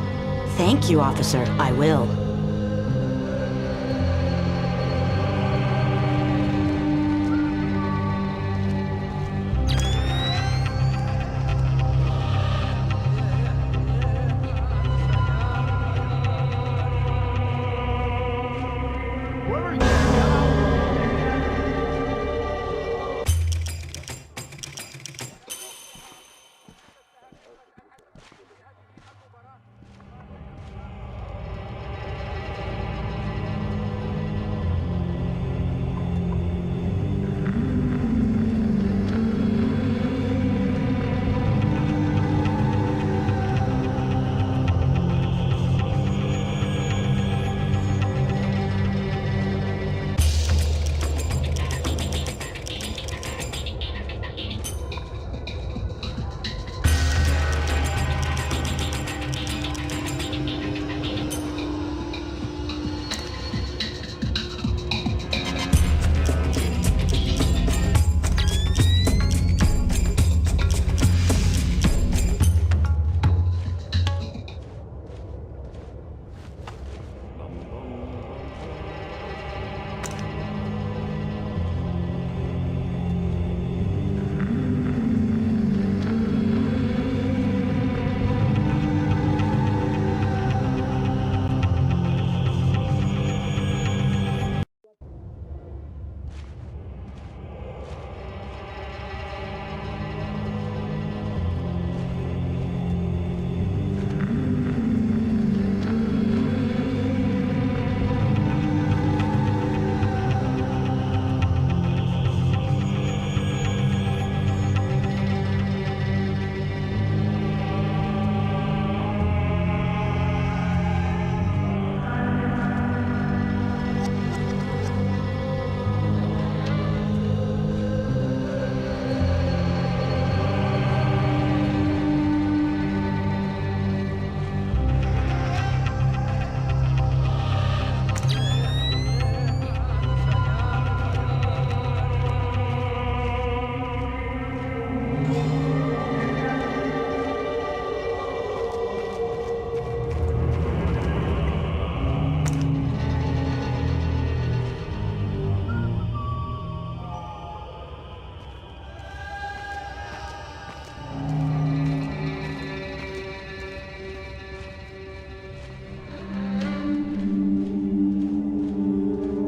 Thank you, officer. I will.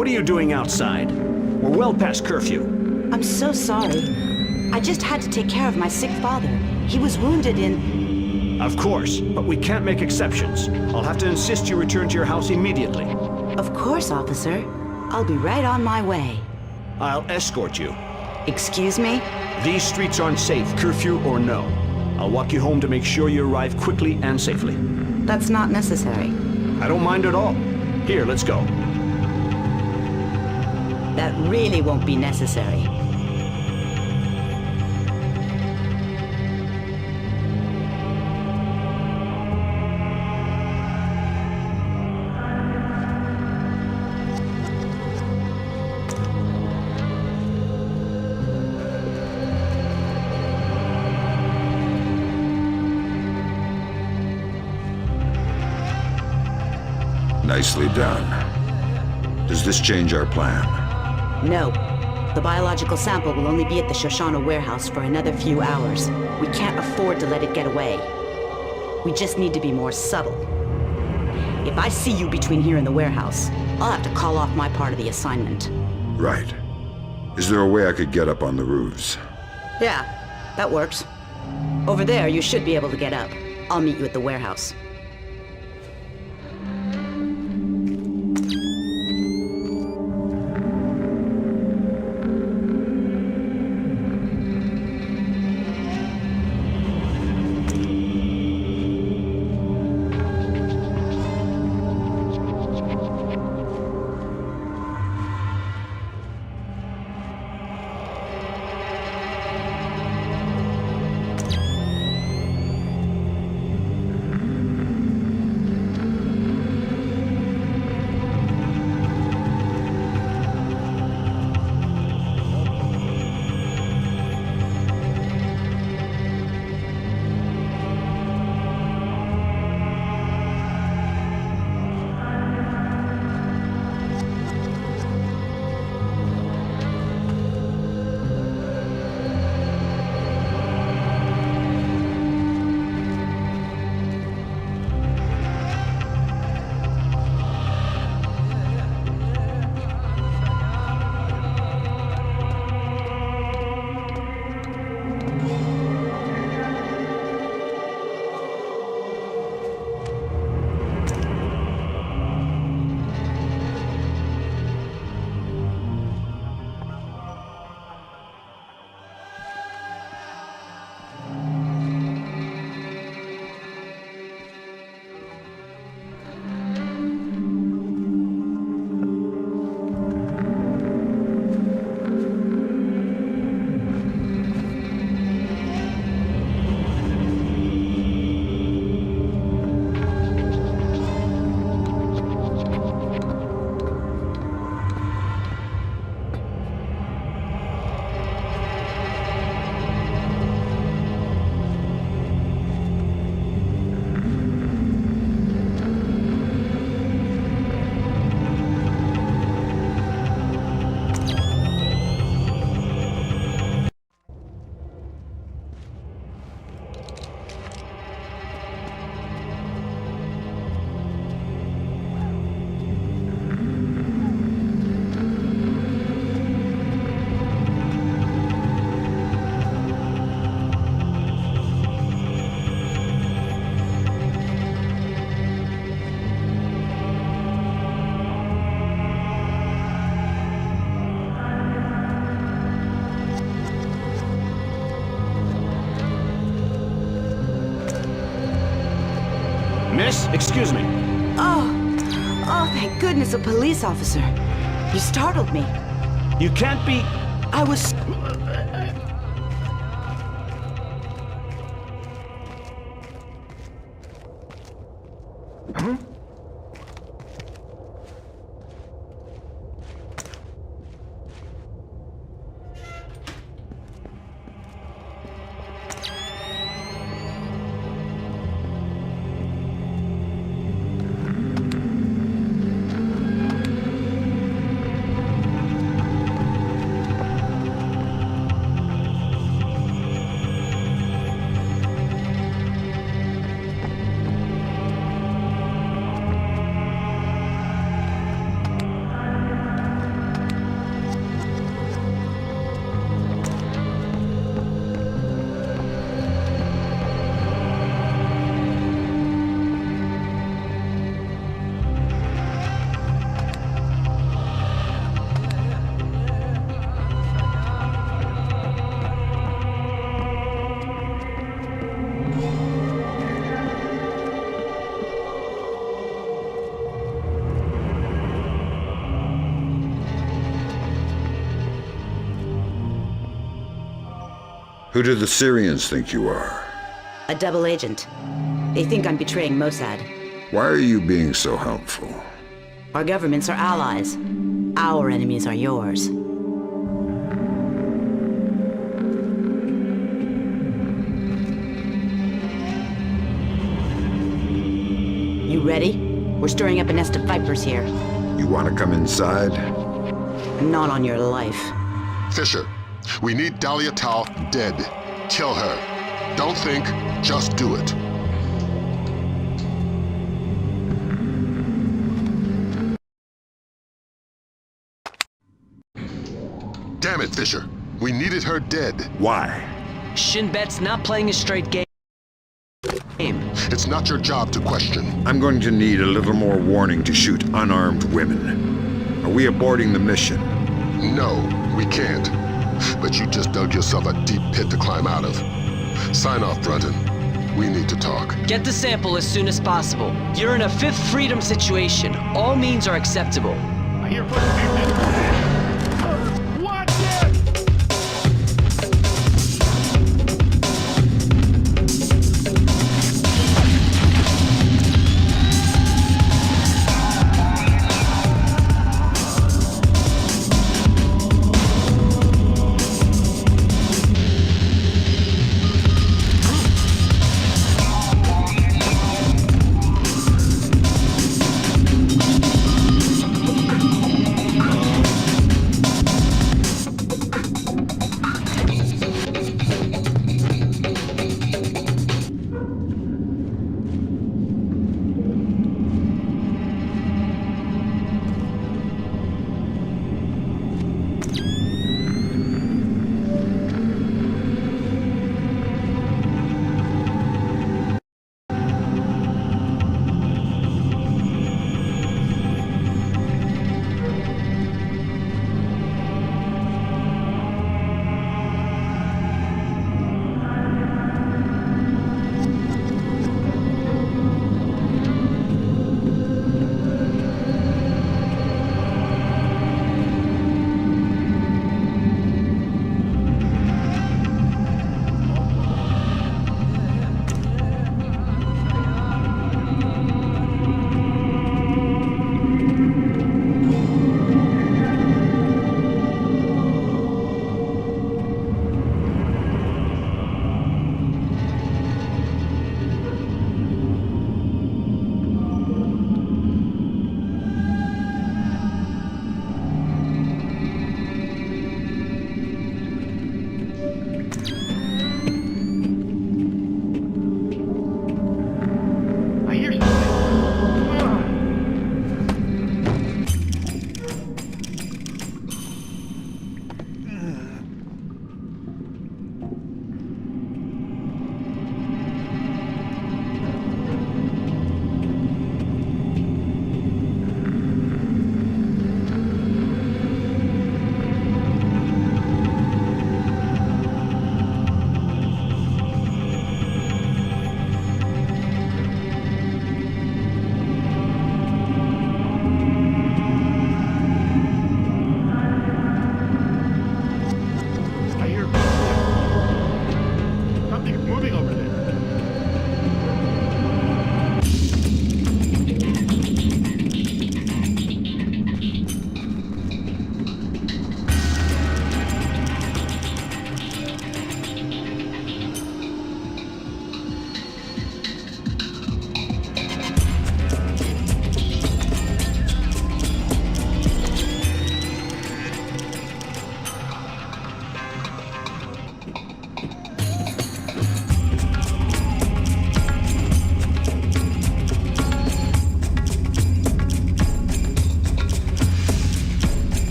What are you doing outside? We're well past curfew. I'm so sorry. I just had to take care of my sick father. He was wounded in... Of course, but we can't make exceptions. I'll have to insist you return to your house immediately. Of course, officer. I'll be right on my way. I'll escort you. Excuse me? These streets aren't safe, curfew or no. I'll walk you home to make sure you arrive quickly and safely. That's not necessary. I don't mind at all. Here, let's go. That really won't be necessary. Nicely done. Does this change our plan? No. The biological sample will only be at the Shoshana warehouse for another few hours. We can't afford to let it get away. We just need to be more subtle. If I see you between here and the warehouse, I'll have to call off my part of the assignment. Right. Is there a way I could get up on the roofs? Yeah, that works. Over there, you should be able to get up. I'll meet you at the warehouse. Miss, excuse me. Oh, thank goodness, a police officer. You startled me. You can't be... I was... Huh? Who do the Syrians think you are? A double agent. They think I'm betraying Mossad. Why are you being so helpful? Our governments are allies. Our enemies are yours. You ready? We're stirring up a nest of vipers here. You want to come inside? Not on your life. Fisher, we need Dahlia Tal dead. Kill her. Don't think, just do it. Damn it, Fisher. We needed her dead. Why? Shin Bet's not playing a straight game. It's not your job to question. I'm going to need a little more warning to shoot unarmed women. Are we aborting the mission? No, we can't. But you just dug yourself a deep pit to climb out of. Sign off, Brunton. We need to talk. Get the sample as soon as possible. You're in a Fifth Freedom situation. All means are acceptable. I hear footsteps. Watch it!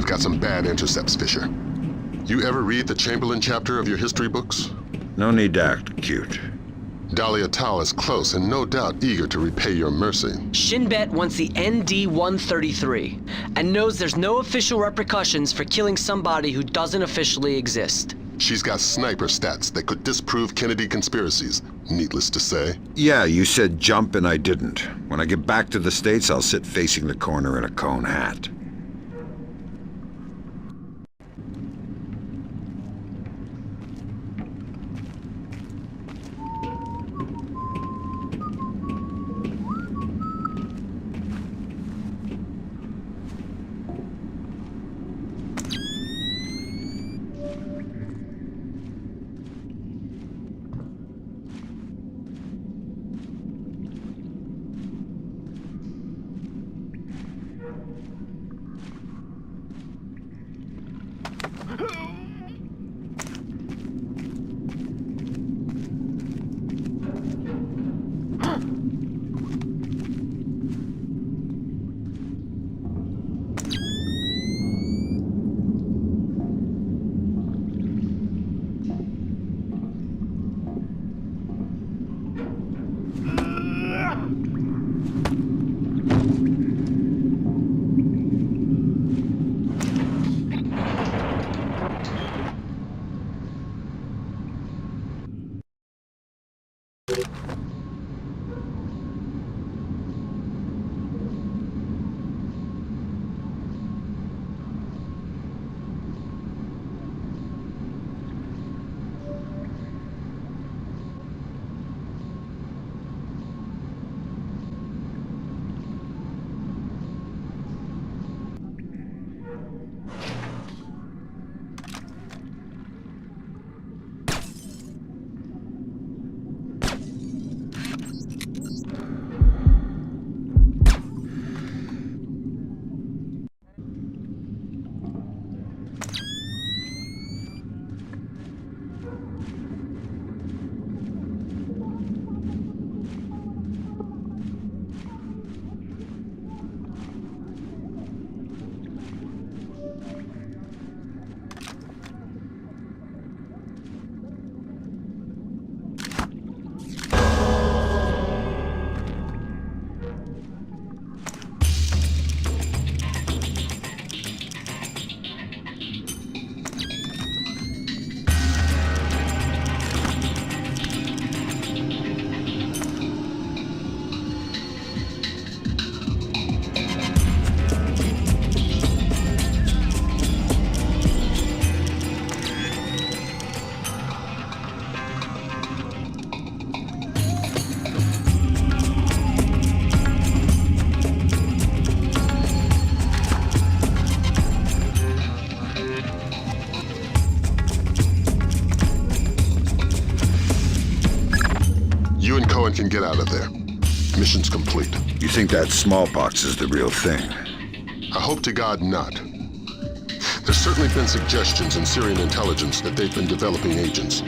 Got some bad intercepts, Fisher. You ever read the Chamberlain chapter of your history books? No need to act cute. Dahlia Tal is close and no doubt eager to repay your mercy. Shin Bet wants the ND-133 and knows there's no official repercussions for killing somebody who doesn't officially exist. She's got sniper stats that could disprove Kennedy conspiracies, needless to say. Yeah, you said jump and I didn't. When I get back to the States, I'll sit facing the corner in a cone hat. You and Cohen can get out of there. Mission's complete. You think that smallpox is the real thing? I hope to God not. There's certainly been suggestions in Syrian intelligence that they've been developing agents.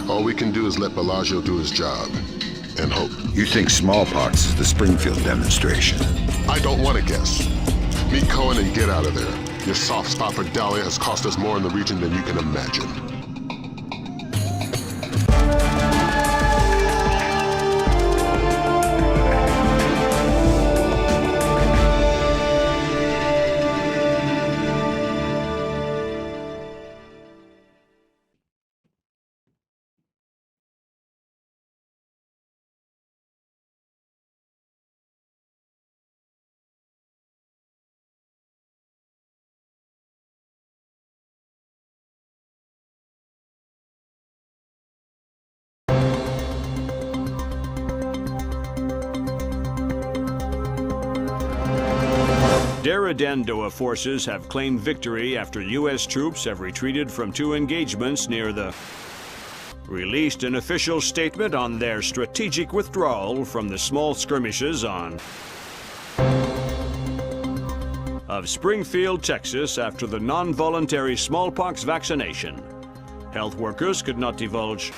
All we can do is let Bellagio do his job, and hope. You think smallpox is the Springfield demonstration? I don't want to guess. Meet Cohen and get out of there. Your soft spot for Dahlia has cost us more in the region than you can imagine. Daradandoa forces have claimed victory after U.S. troops have retreated from 2 engagements near the... released an official statement on their strategic withdrawal from the small skirmishes on... of Springfield, Texas after the non-voluntary smallpox vaccination. Health workers could not divulge...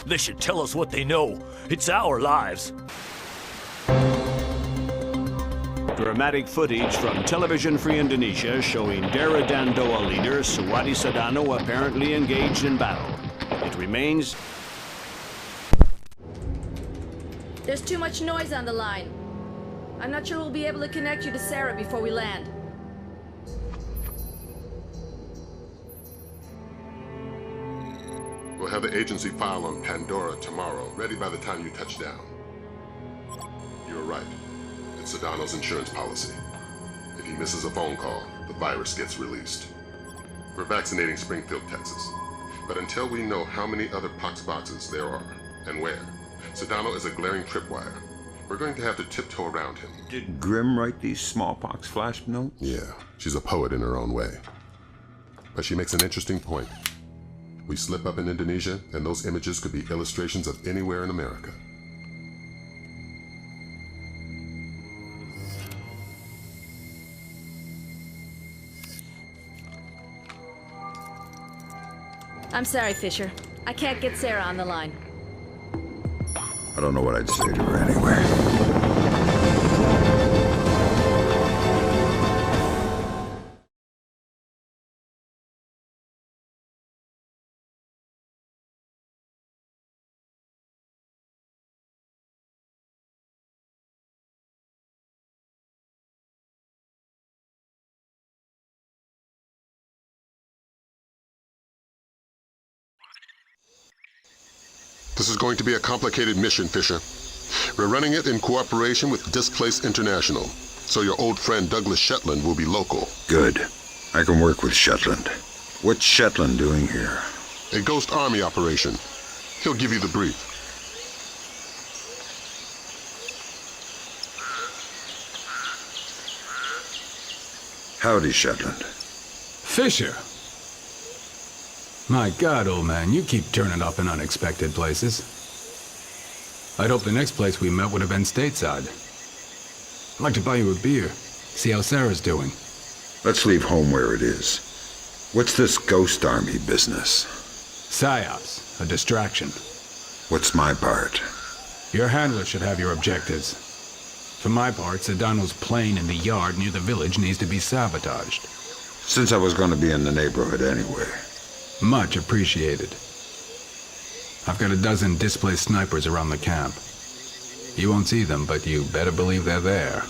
They should tell us what they know. It's our lives. Dramatic footage from Television Free Indonesia showing Daradandoa leader Suwadi Sadano apparently engaged in battle. It remains... There's too much noise on the line. I'm not sure we'll be able to connect you to Sarah before we land. the agency file on Pandora tomorrow, ready by the time you touch down. You're right. It's Sedano's insurance policy. If he misses a phone call, the virus gets released. We're vaccinating Springfield, Texas. But until we know how many other poxboxes there are, and where, Sedano is a glaring tripwire. We're going to have to tiptoe around him. Did Grimm write these smallpox flash notes? Yeah, she's a poet in her own way. But she makes an interesting point. We slip up in Indonesia, and those images could be illustrations of anywhere in America. I'm sorry, Fisher. I can't get Sarah on the line. I don't know what I'd say to her anyway. This is going to be a complicated mission, Fisher. We're running it in cooperation with Displaced International, so your old friend Douglas Shetland will be local. Good. I can work with Shetland. What's Shetland doing here? A Ghost Army operation. He'll give you the brief. Howdy, Shetland. Fisher! My God, old man, you keep turning up in unexpected places. I'd hoped the next place we met would have been stateside. I'd like to buy you a beer, see how Sarah's doing. Let's leave home where it is. What's this Ghost Army business? PSYOPs, a distraction. What's my part? Your handler should have your objectives. For my part, Sedano's plane in the yard near the village needs to be sabotaged. Since I was going to be in the neighborhood anyway. Much appreciated. I've got a dozen displaced snipers around the camp. You won't see them, but you better believe they're there.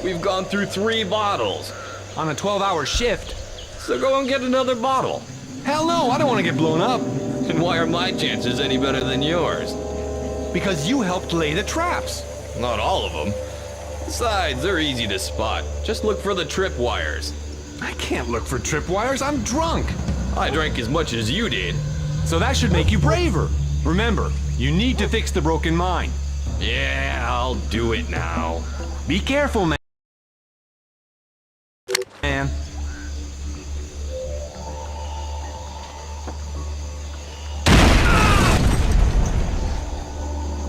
We've gone through 3 bottles. On a 12-hour shift. So go and get another bottle. Hell no, I don't want to get blown up. And why are my chances any better than yours? Because you helped lay the traps. Not all of them. Besides, they're easy to spot. Just look for the tripwires. I can't look for tripwires, I'm drunk. I drank as much as you did. So that should make you braver. Remember, you need to fix the broken mine. Yeah, I'll do it now. Be careful, man.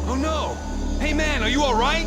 Oh no! Hey man, are you alright?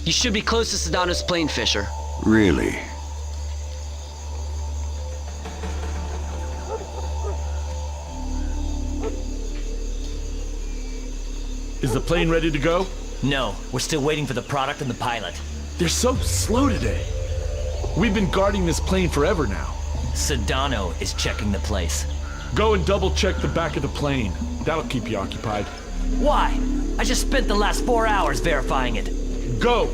You should be close to Sedano's plane, Fisher. Really? Is the plane ready to go? No, we're still waiting for the product and the pilot. They're so slow today. We've been guarding this plane forever now. Sedano is checking the place. Go and double-check the back of the plane. That'll keep you occupied. Why? I just spent the last 4 hours verifying it. Go!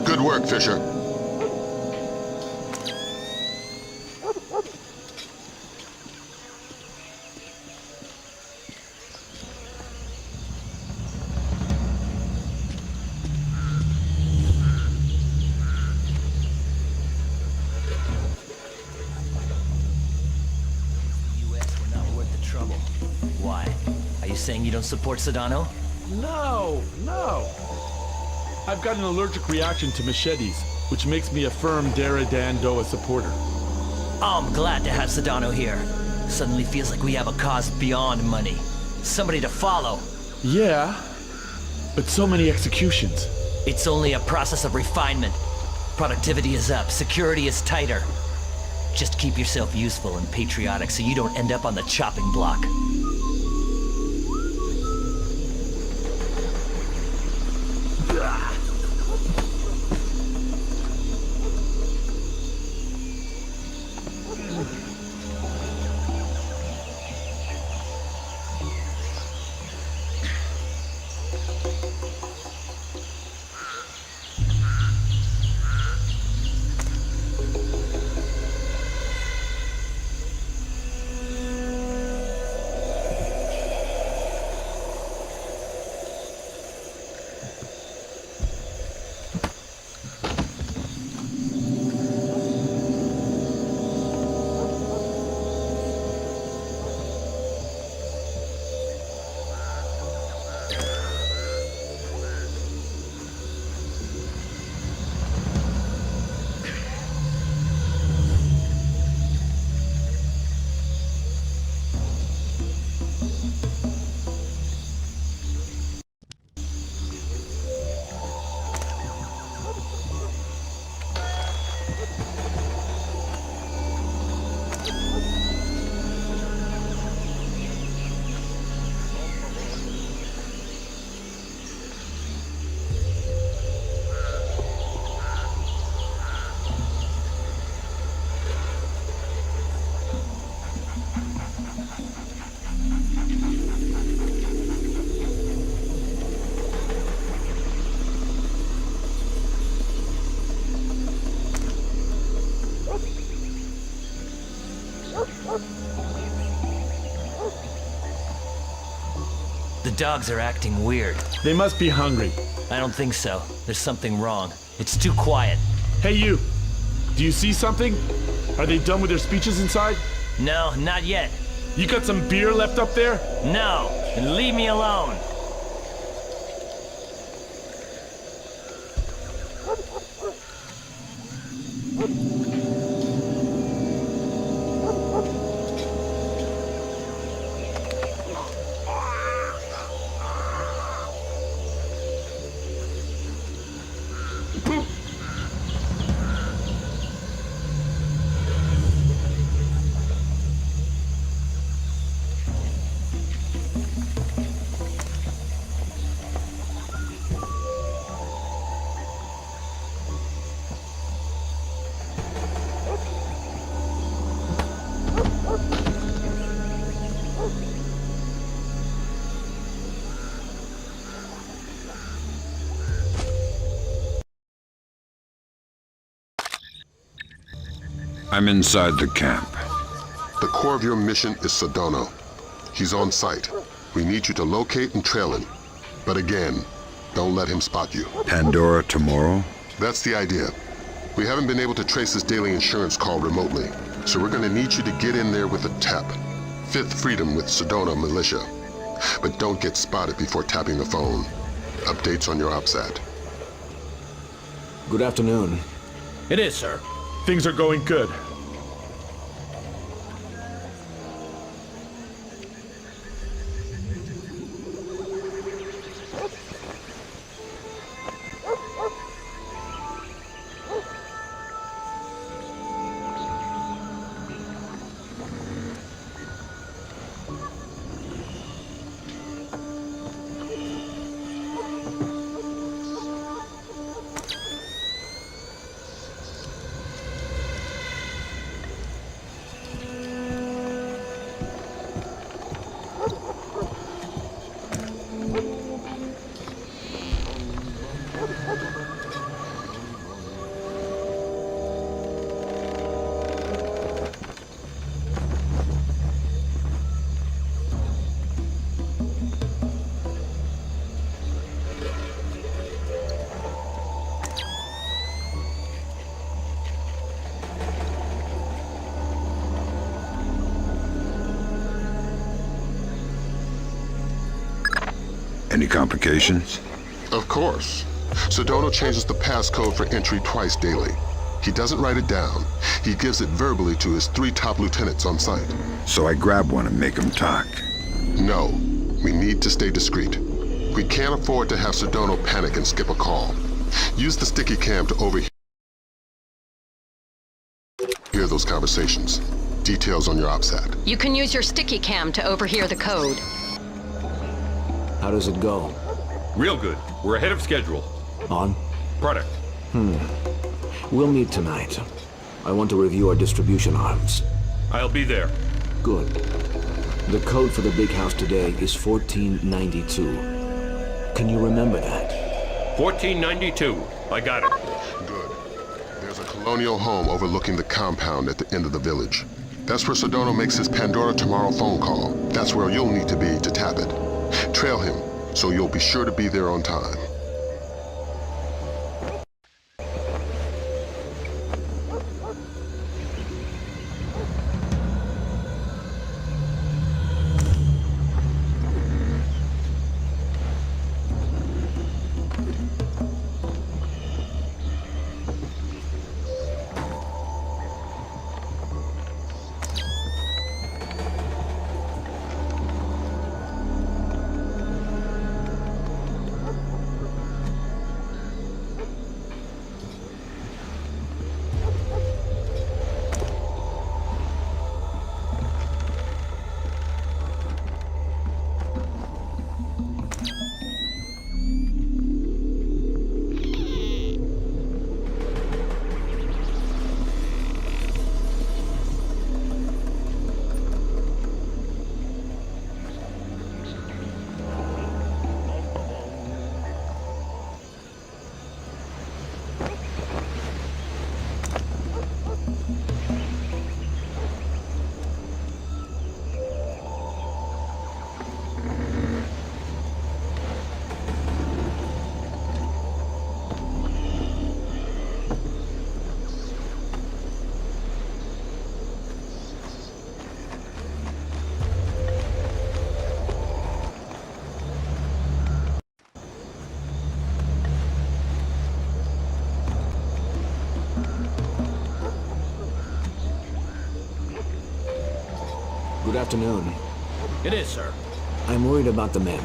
Good work, Fisher. Why? Are you saying you don't support Sedano? No, no. I've got an allergic reaction to machetes, which makes me a firm Daradandoa supporter. I'm glad to have Sedano here. Suddenly feels like we have a cause beyond money. Somebody to follow. Yeah, but so many executions. It's only a process of refinement. Productivity is up, security is tighter. Just keep yourself useful and patriotic so you don't end up on the chopping block. The dogs are acting weird. They must be hungry. I don't think so. There's something wrong. It's too quiet. Hey, you! Do you see something? Are they done with their speeches inside? No, not yet. You got some beer left up there? No, and leave me alone. I'm inside the camp. The core of your mission is Sedano. He's on site. We need you to locate and trail him. But again, don't let him spot you. Pandora tomorrow? That's the idea. We haven't been able to trace this daily insurance call remotely, so we're gonna need you to get in there with a tap. Fifth Freedom with Sedona Militia. But don't get spotted before tapping the phone. Updates on your OPSAT. Good afternoon. It is, sir. Things are going good. Any complications? Of course. Sedona changes the passcode for entry twice daily. He doesn't write it down. He gives it verbally to his 3 top lieutenants on site. So I grab one and make him talk. No. We need to stay discreet. We can't afford to have Sedona panic and skip a call. Use the sticky cam to overhear those conversations. Details on your OPSAT. You can use your sticky cam to overhear the code. How does it go? Real good. We're ahead of schedule. On? Product. We'll meet tonight. I want to review our distribution arms. I'll be there. Good. The code for the big house today is 1492. Can you remember that? 1492. I got it. Good. There's a colonial home overlooking the compound at the end of the village. That's where Sedona makes his Pandora tomorrow phone call. That's where you'll need to be to tap it. Trail him, so you'll be sure to be there on time. Good afternoon. It is, sir. I'm worried about the men.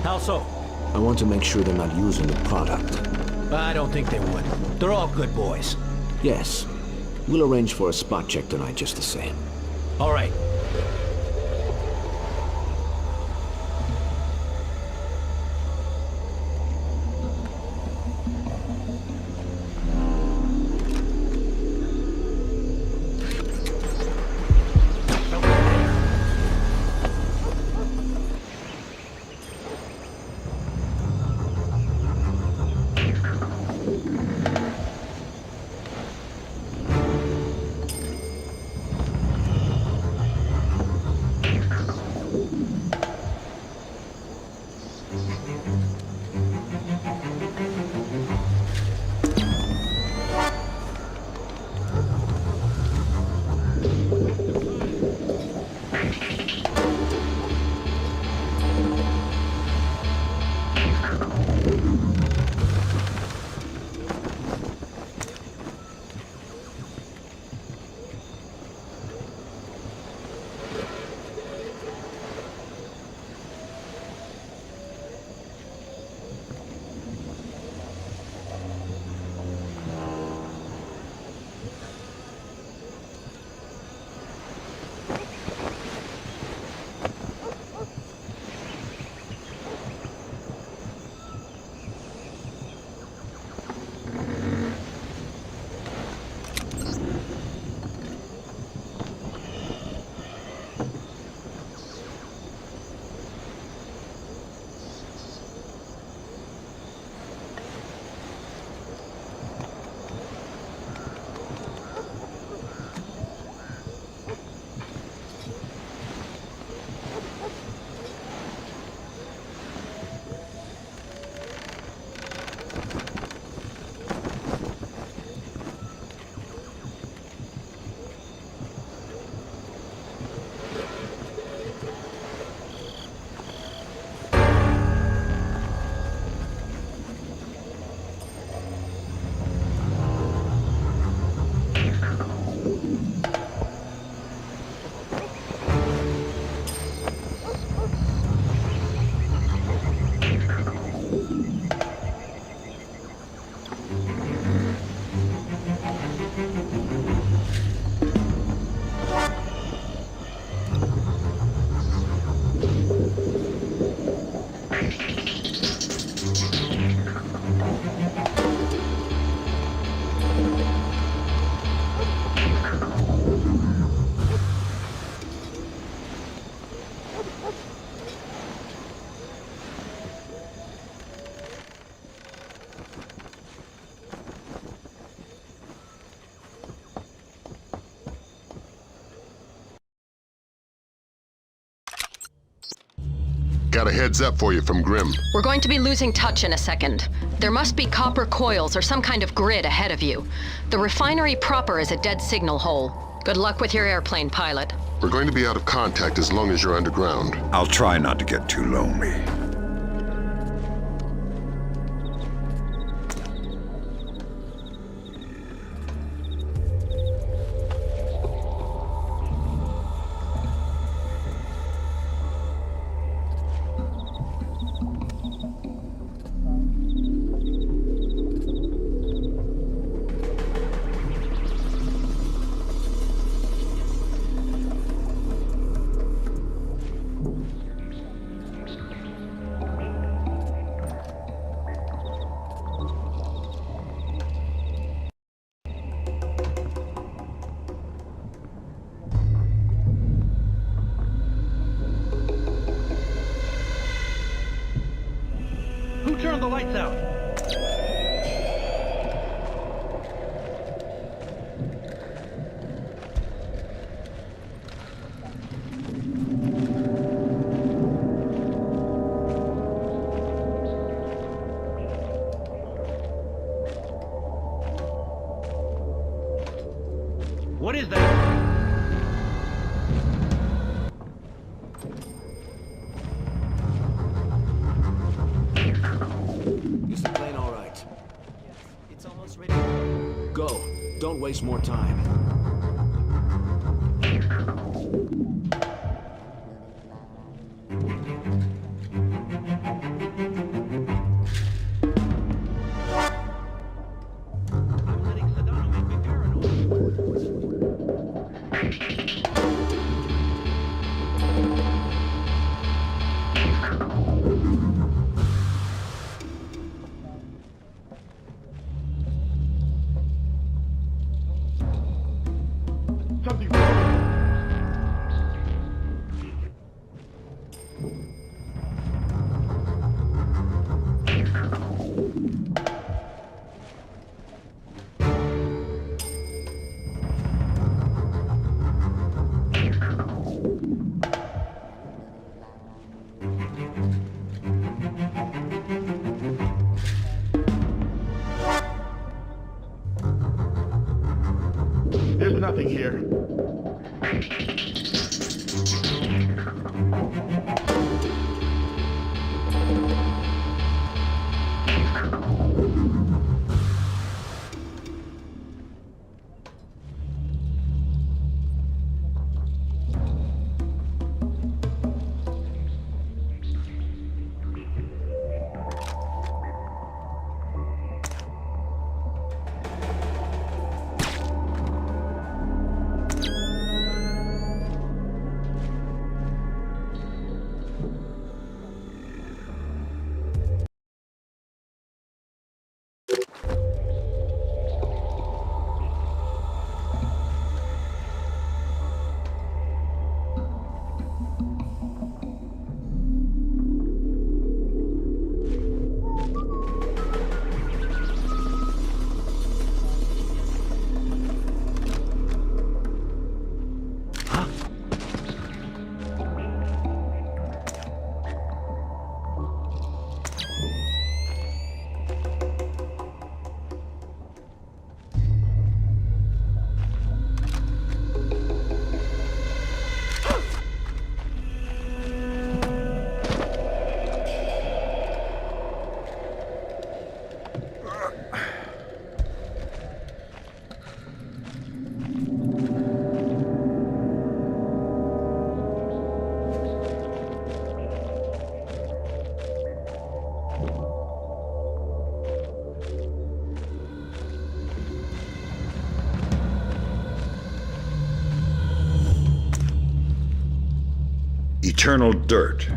How so? I want to make sure they're not using the product. I don't think they would. They're all good boys. Yes. We'll arrange for a spot check tonight just the same. All right. Got a heads up for you from Grim. We're going to be losing touch in a second. There must be copper coils or some kind of grid ahead of you. The refinery proper is a dead signal hole. Good luck with your airplane, pilot. We're going to be out of contact as long as you're underground. I'll try not to get too lonely. Who turned the lights out? What is that? Is the plane all right? It's almost ready. Go. Don't waste more time. I'm letting Sedano make me paranoid. Something wrong. There's nothing here. Eternal dirt.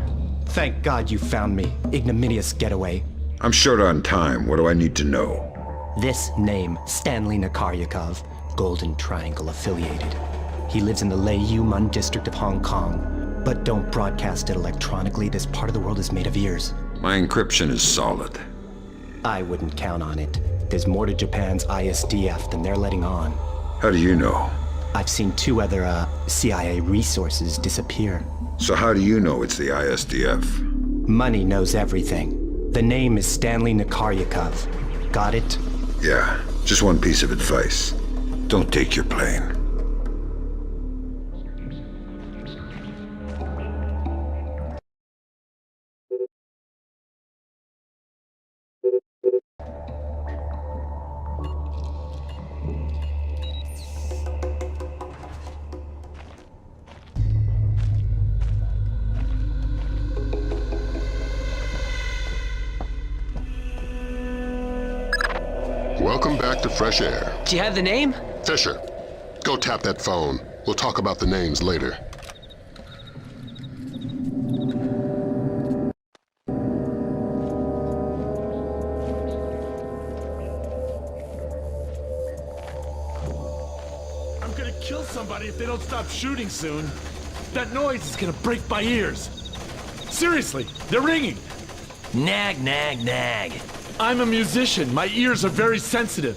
Thank God you found me. Ignominious getaway. I'm short on time. What do I need to know? This name, Stanley Nakaryakov, Golden Triangle affiliated. He lives in the Lei-Yuman district of Hong Kong, but don't broadcast it electronically. This part of the world is made of ears. My encryption is solid. I wouldn't count on it. There's more to Japan's ISDF than they're letting on. How do you know? I've seen 2 other, CIA resources disappear. So how do you know it's the ISDF? Money knows everything. The name is Stanley Nakaryakov. Got it? Yeah, just one piece of advice. Don't take your plane. Welcome back to Fresh Air. Do you have the name? Fisher, go tap that phone. We'll talk about the names later. I'm gonna kill somebody if they don't stop shooting soon. That noise is gonna break my ears. Seriously, they're ringing. Nag, nag, nag. I'm a musician. My ears are very sensitive.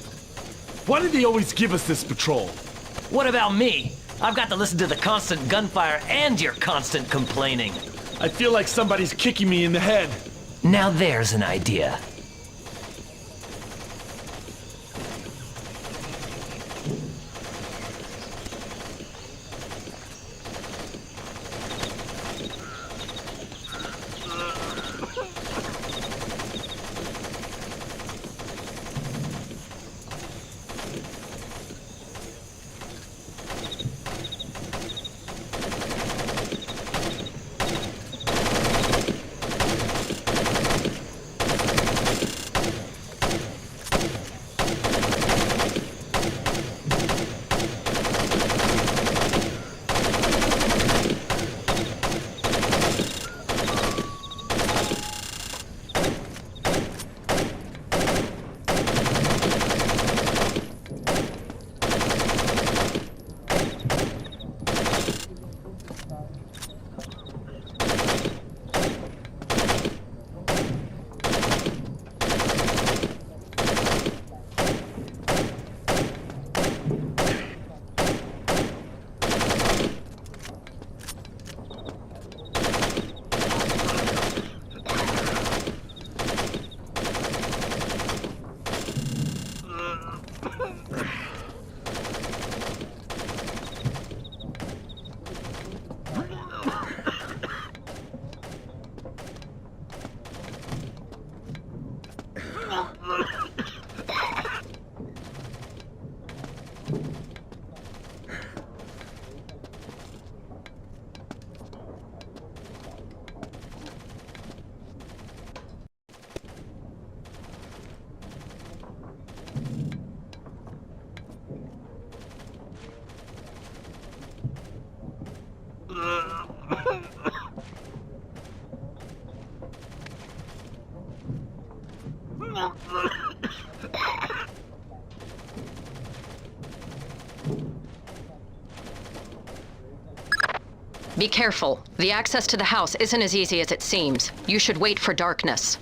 Why do they always give us this patrol? What about me? I've got to listen to the constant gunfire and your constant complaining. I feel like somebody's kicking me in the head. Now there's an idea. Be careful. The access to the house isn't as easy as it seems. You should wait for darkness.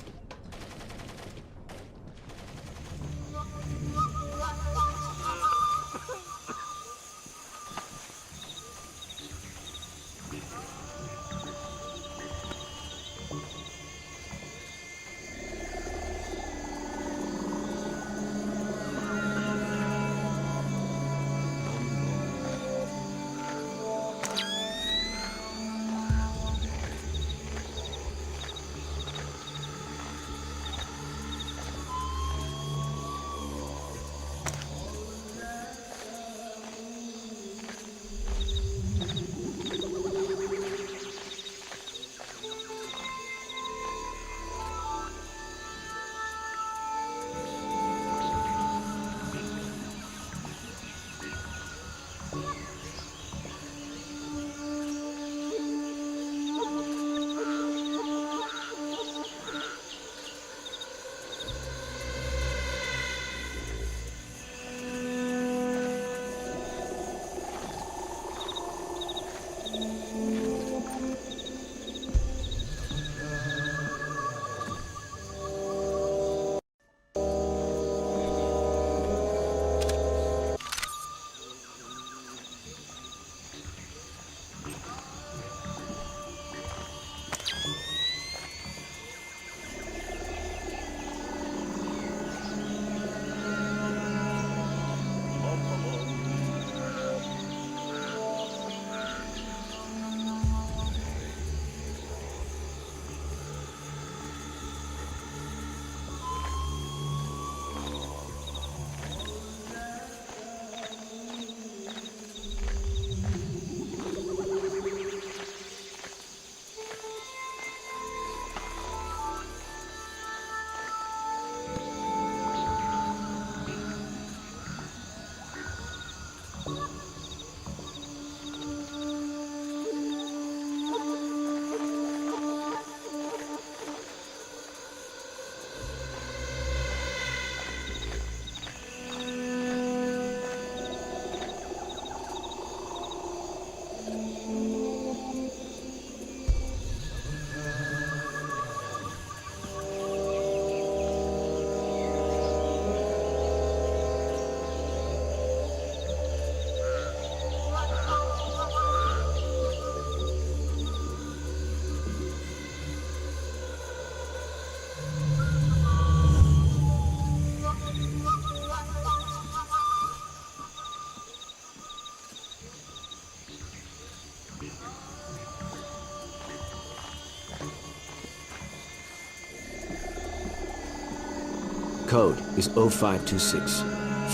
code is 0526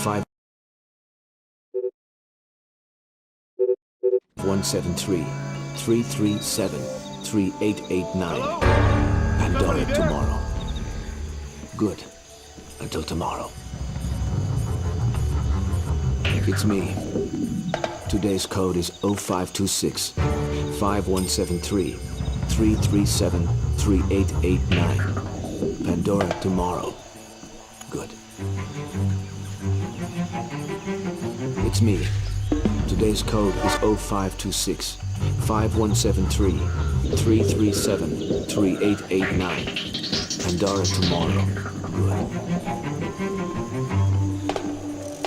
5173 337 3889. Pandora tomorrow. Good. Until tomorrow. It's me. Today's code is 0526 5173 337 3889. Pandora tomorrow. Good. It's me. Today's code is 0526 5173 337 3889. Pandora tomorrow. Good.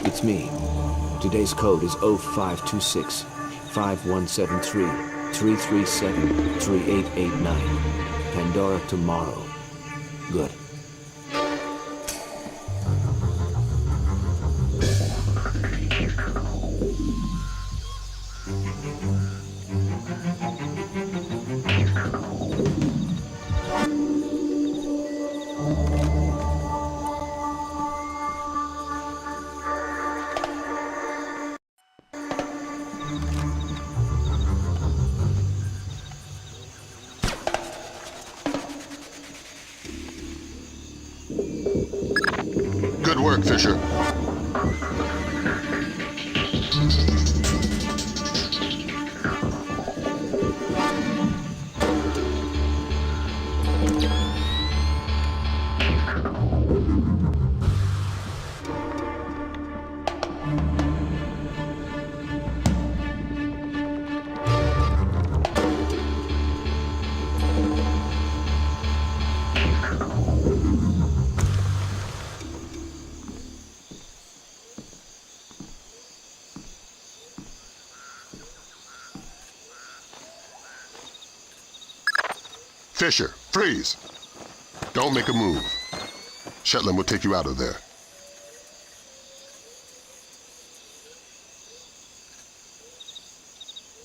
It's me. Today's code is 0526 5173 337 3889. Pandora tomorrow. Good. Good work, Fisher. Fisher, freeze! Don't make a move. Shetland will take you out of there.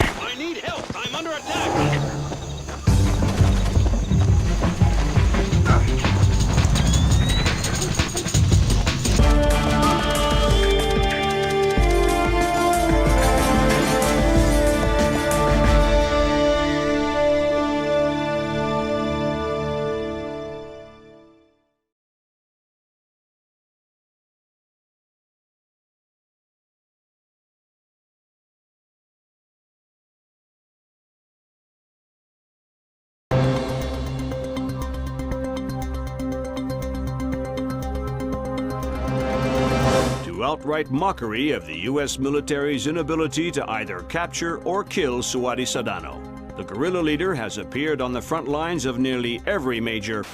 I need help! I'm under attack! Outright mockery of the U.S. military's inability to either capture or kill Suadi Sadano. The guerrilla leader has appeared on the front lines of nearly every major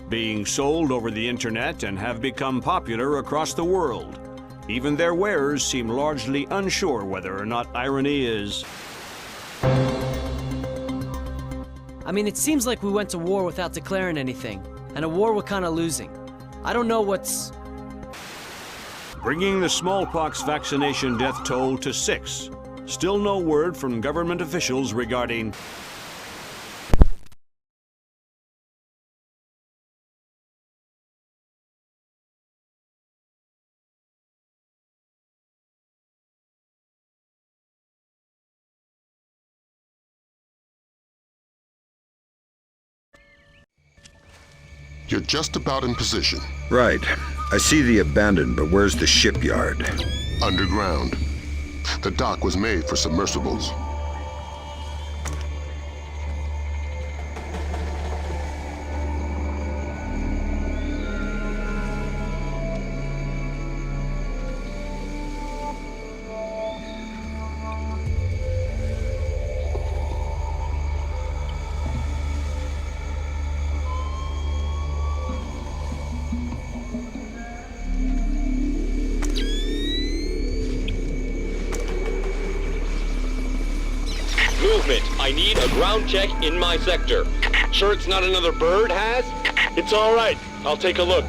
being sold over the internet and have become popular across the world. Even their wearers seem largely unsure whether or not irony is... I mean, it seems like we went to war without declaring anything, and a war we're kind of losing. I don't know what's... bringing the smallpox vaccination death toll to 6. Still no word from government officials regarding... You're just about in position. Right. I see the abandoned, but where's the shipyard? Underground. The dock was made for submersibles. Movement. I need a ground check in my sector. Sure it's not another bird, Has? It's all right. I'll take a look.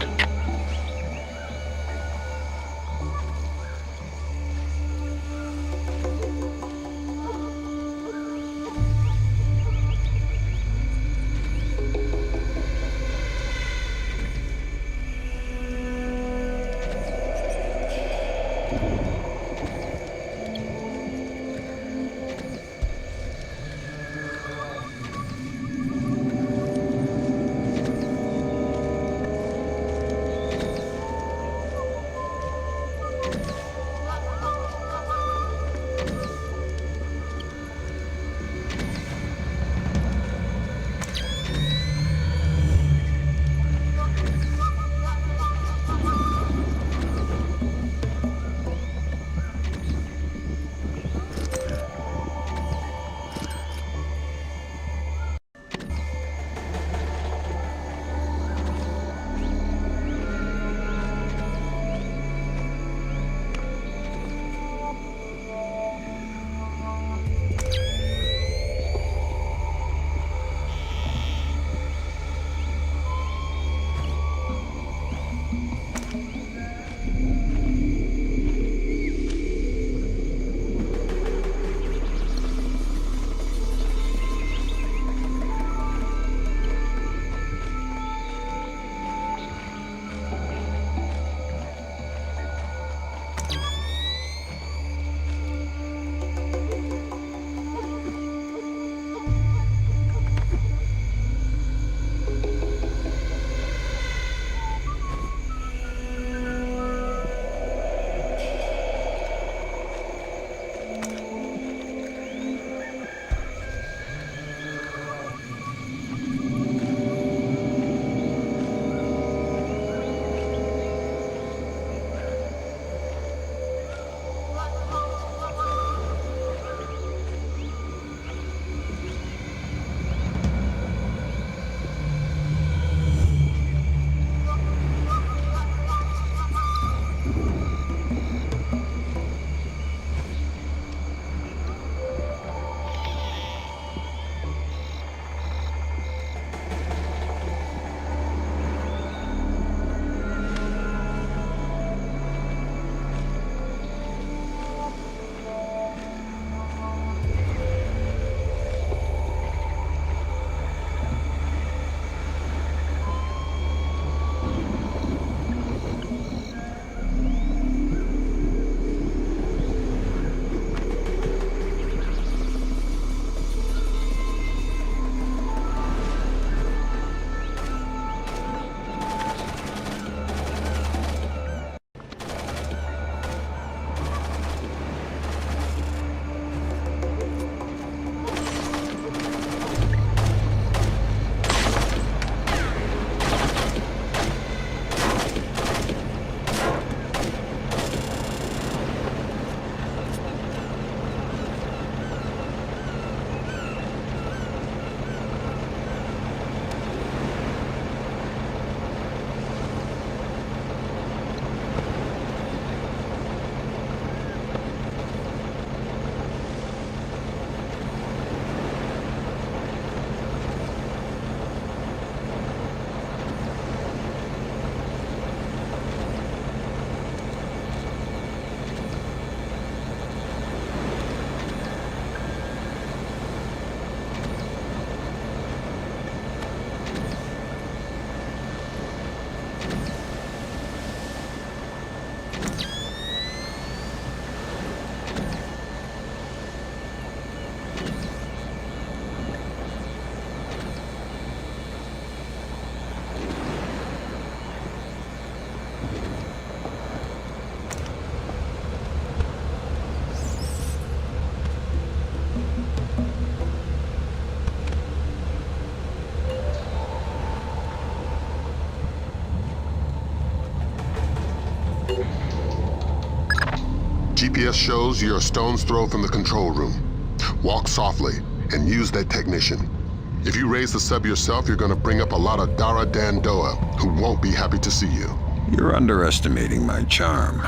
GPS shows you're a stone's throw from the control room. Walk softly and use that technician. If you raise the sub yourself, you're gonna bring up a lot of Dara Dandoa who won't be happy to see you. You're underestimating my charm.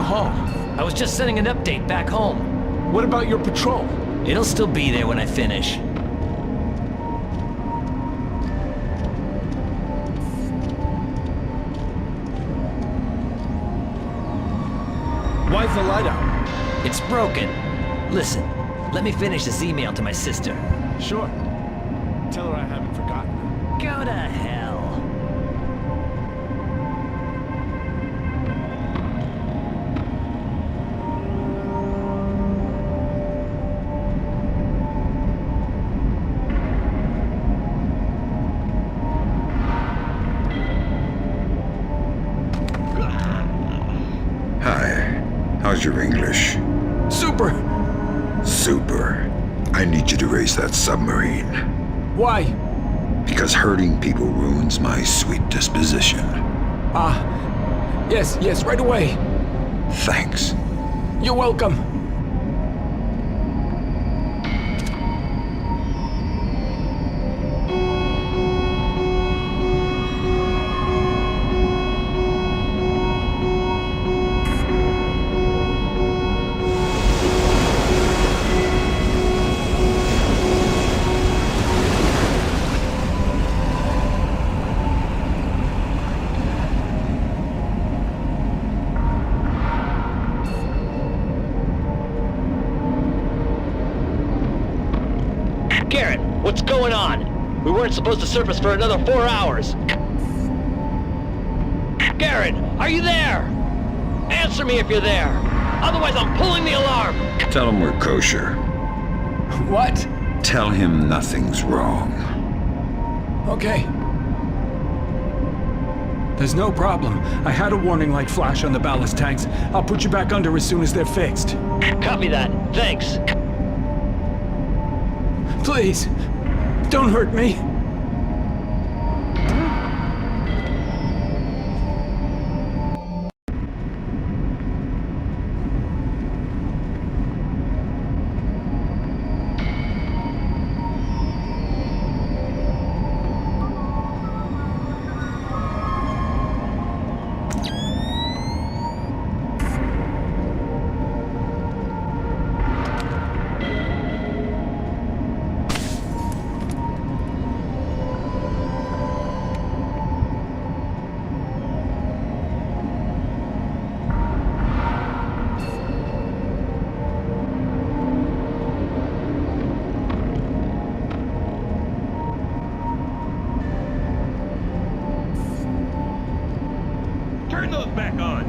hall? I was just sending an update back home. What about your patrol? It'll still be there when I finish. Why's the light out? It's broken. Listen, let me finish this email to my sister. Sure. Tell her I haven't forgotten her. Go to hell. Hi. How's your English? Super! Super. I need you to raise that submarine. Why? Because hurting people ruins my sweet disposition. Yes, right away. Thanks. You're welcome. Garrett, what's going on? We weren't supposed to surface for another 4 hours. Garrett, are you there? Answer me if you're there. Otherwise, I'm pulling the alarm. Tell him we're kosher. What? Tell him nothing's wrong. Okay. There's no problem. I had a warning light flash on the ballast tanks. I'll put you back under as soon as they're fixed. Copy that. Thanks. Please, don't hurt me. Turn those back on.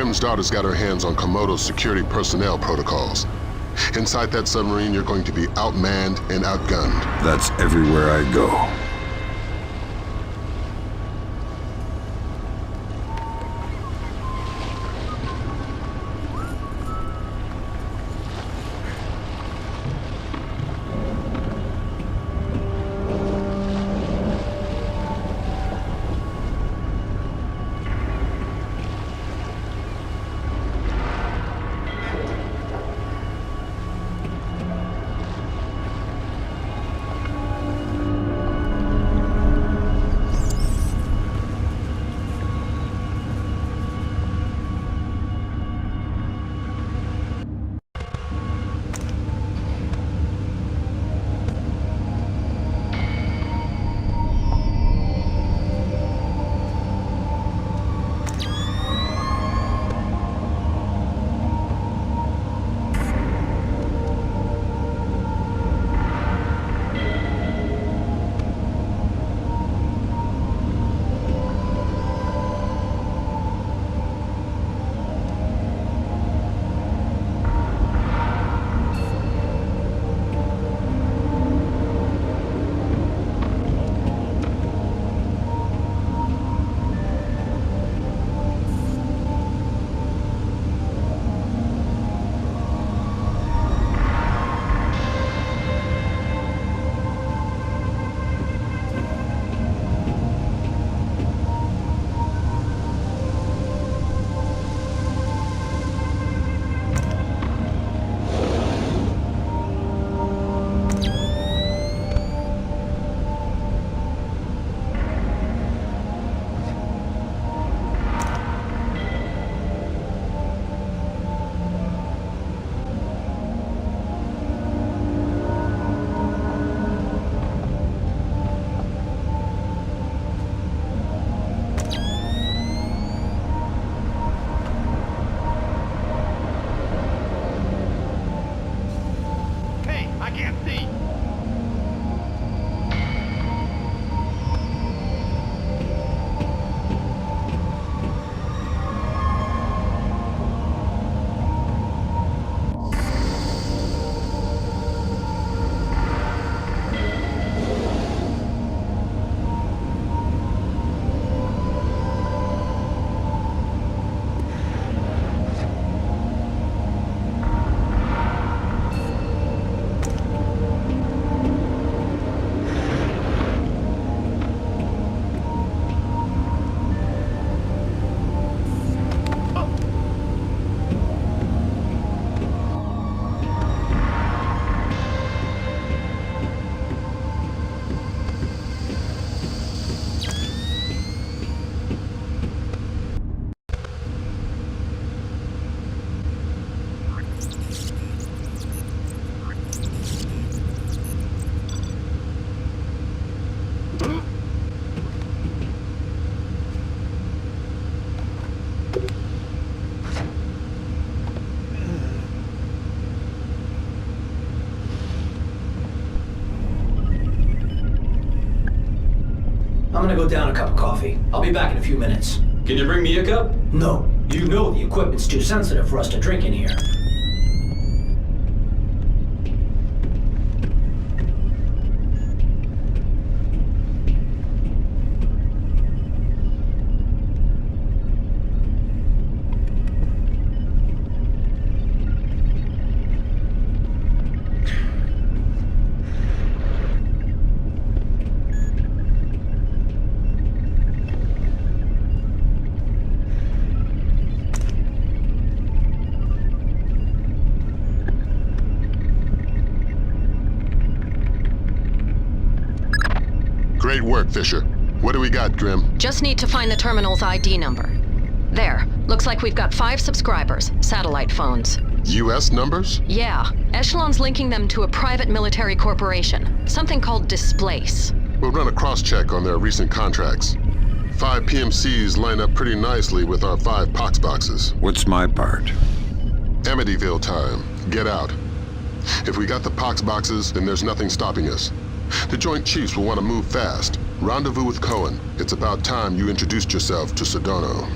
Grim's daughter's got her hands on Komodo's security personnel protocols. Inside that submarine, you're going to be outmanned and outgunned. That's everywhere I go. I'm gonna go down a cup of coffee. I'll be back in a few minutes. Can you bring me a cup? No. You know the equipment's too sensitive for us to drink in here. Great work, Fisher. What do we got, Grim? Just need to find the terminal's ID number. There. Looks like we've got 5 subscribers, satellite phones. U.S. numbers? Yeah. Echelon's linking them to a private military corporation. Something called Displace. We'll run a cross-check on their recent contracts. 5 PMCs line up pretty nicely with our 5 pox boxes. What's my part? Amityville time. Get out. If we got the pox boxes, then there's nothing stopping us. The Joint Chiefs will want to move fast. Rendezvous with Cohen. It's about time you introduced yourself to Sedano.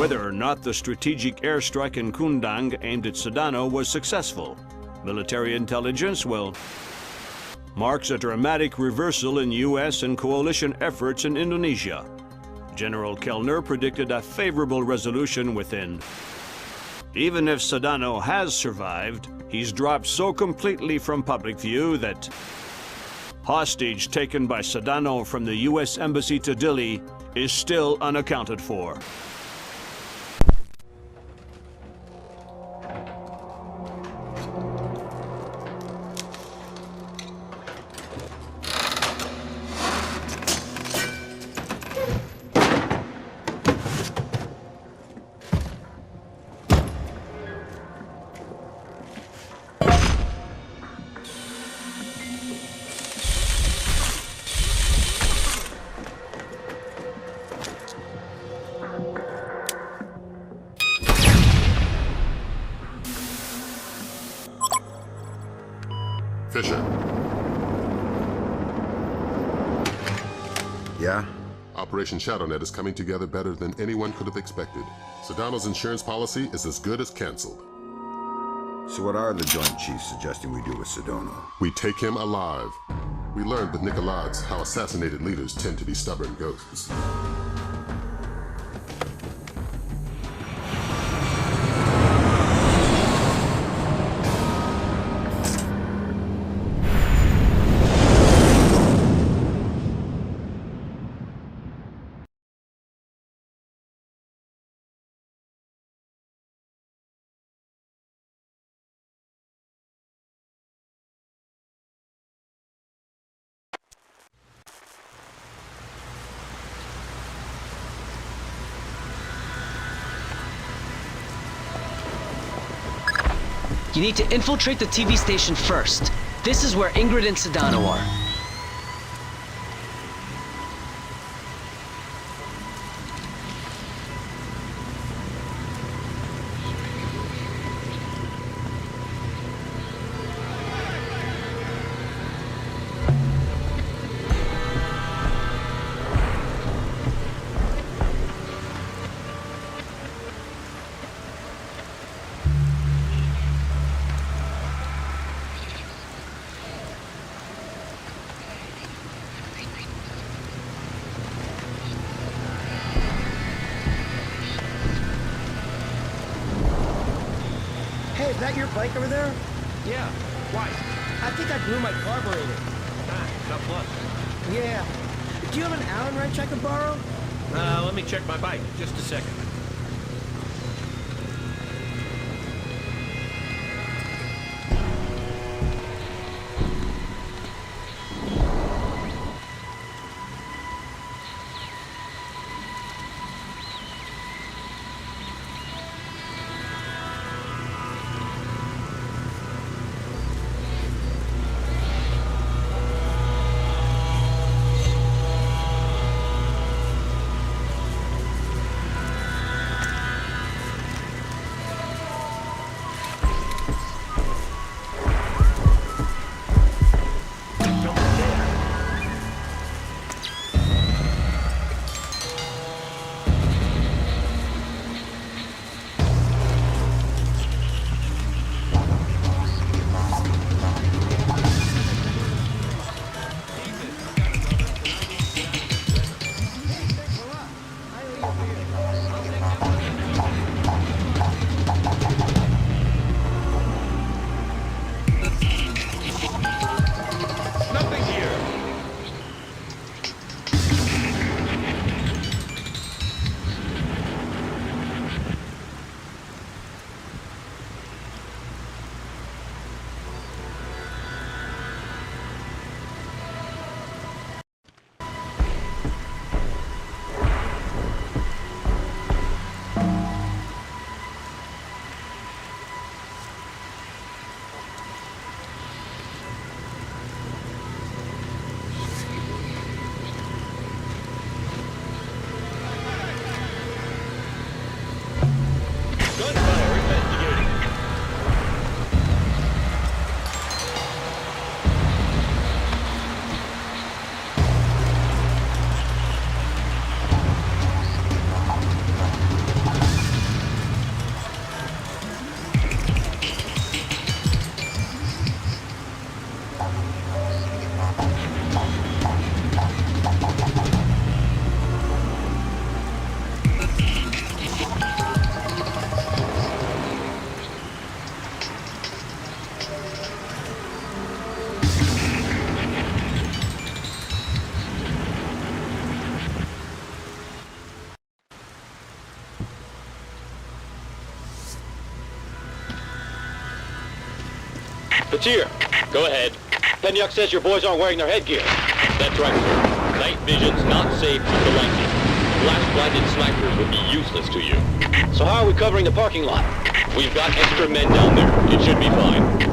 whether or not the strategic airstrike in Kundang aimed at Sedano was successful. Military intelligence, well, marks a dramatic reversal in U.S. and coalition efforts in Indonesia. General Kellner predicted a favorable resolution within. Even if Sedano has survived, he's dropped so completely from public view that hostage taken by Sedano from the U.S. Embassy to Dili is still unaccounted for. Fisher. Yeah? Operation ShadowNet is coming together better than anyone could have expected. Sedano's insurance policy is as good as canceled. So what are the Joint Chiefs suggesting we do with Sedano? We take him alive. We learned with Nicolaides how assassinated leaders tend to be stubborn ghosts. You need to infiltrate the TV station first. This is where Ingrid and Sedano are. Is that your bike over there? Yeah. Why? I think I blew my carburetor. Ah, tough luck. Yeah. Do you have an Allen wrench I could borrow? Let me check my bike. Just a second. Batir, go ahead. Penyuk says your boys aren't wearing their headgear. That's right, sir. Night vision's not safe due to lightning. Flash-blinded snipers would be useless to you. So how are we covering the parking lot? We've got extra men down there. It should be fine.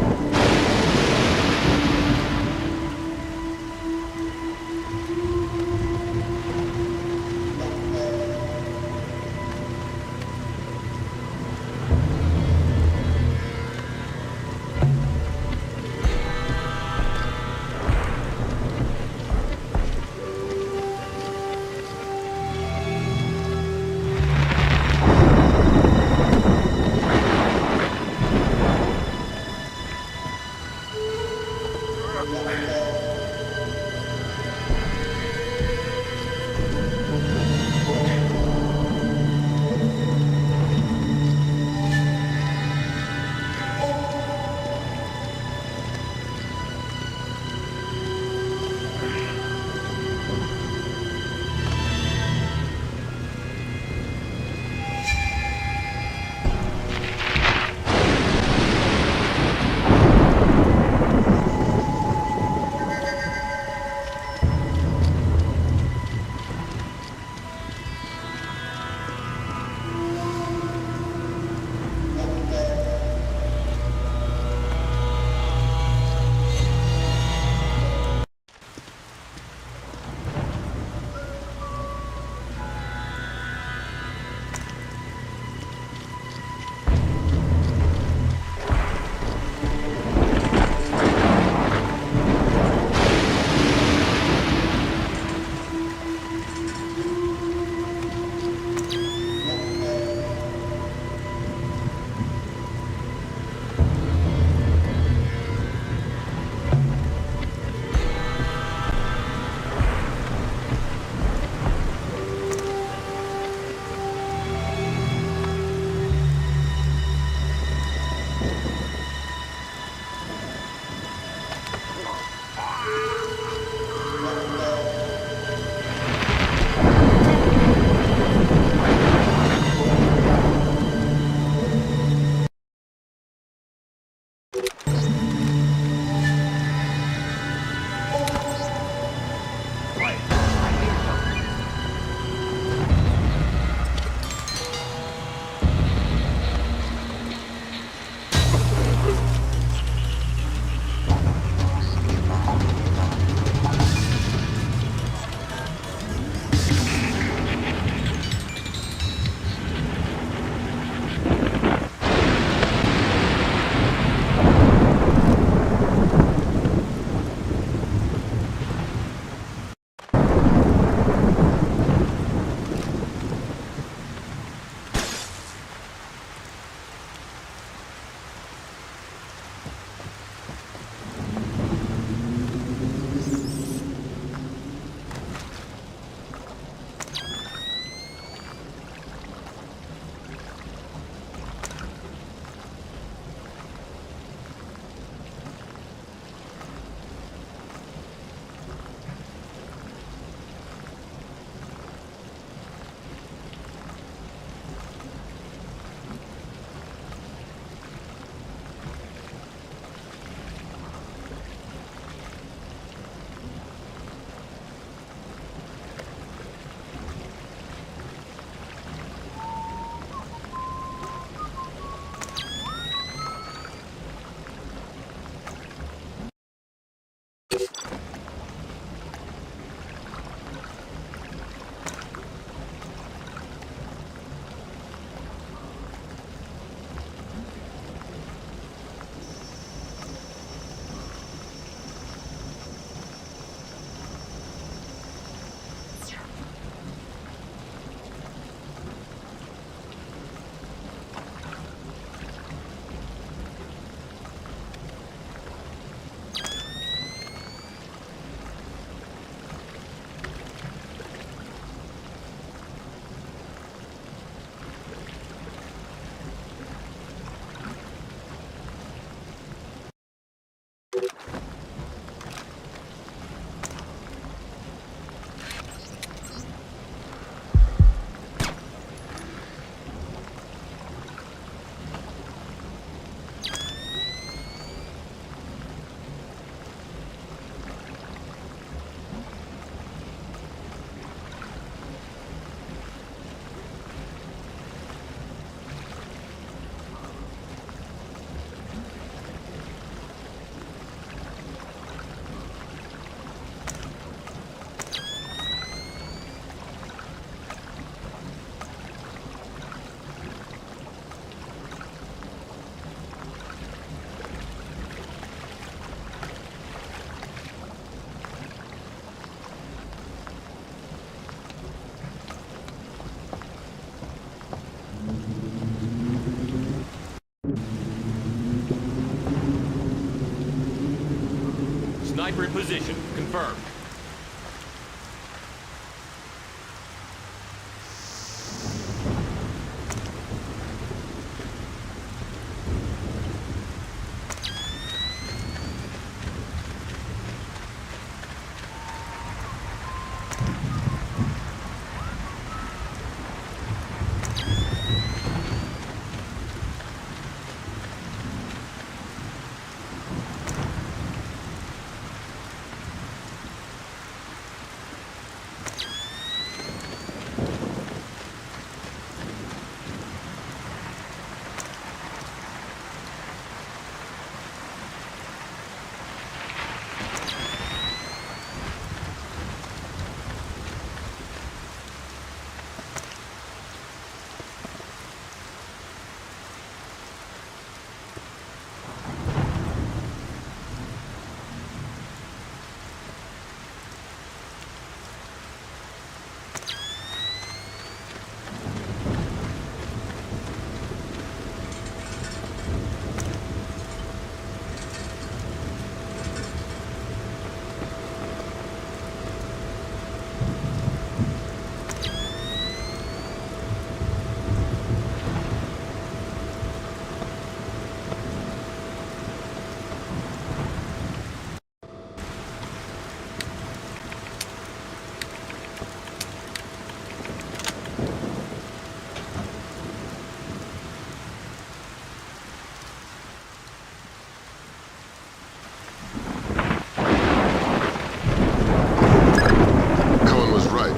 accurate position. Confirmed.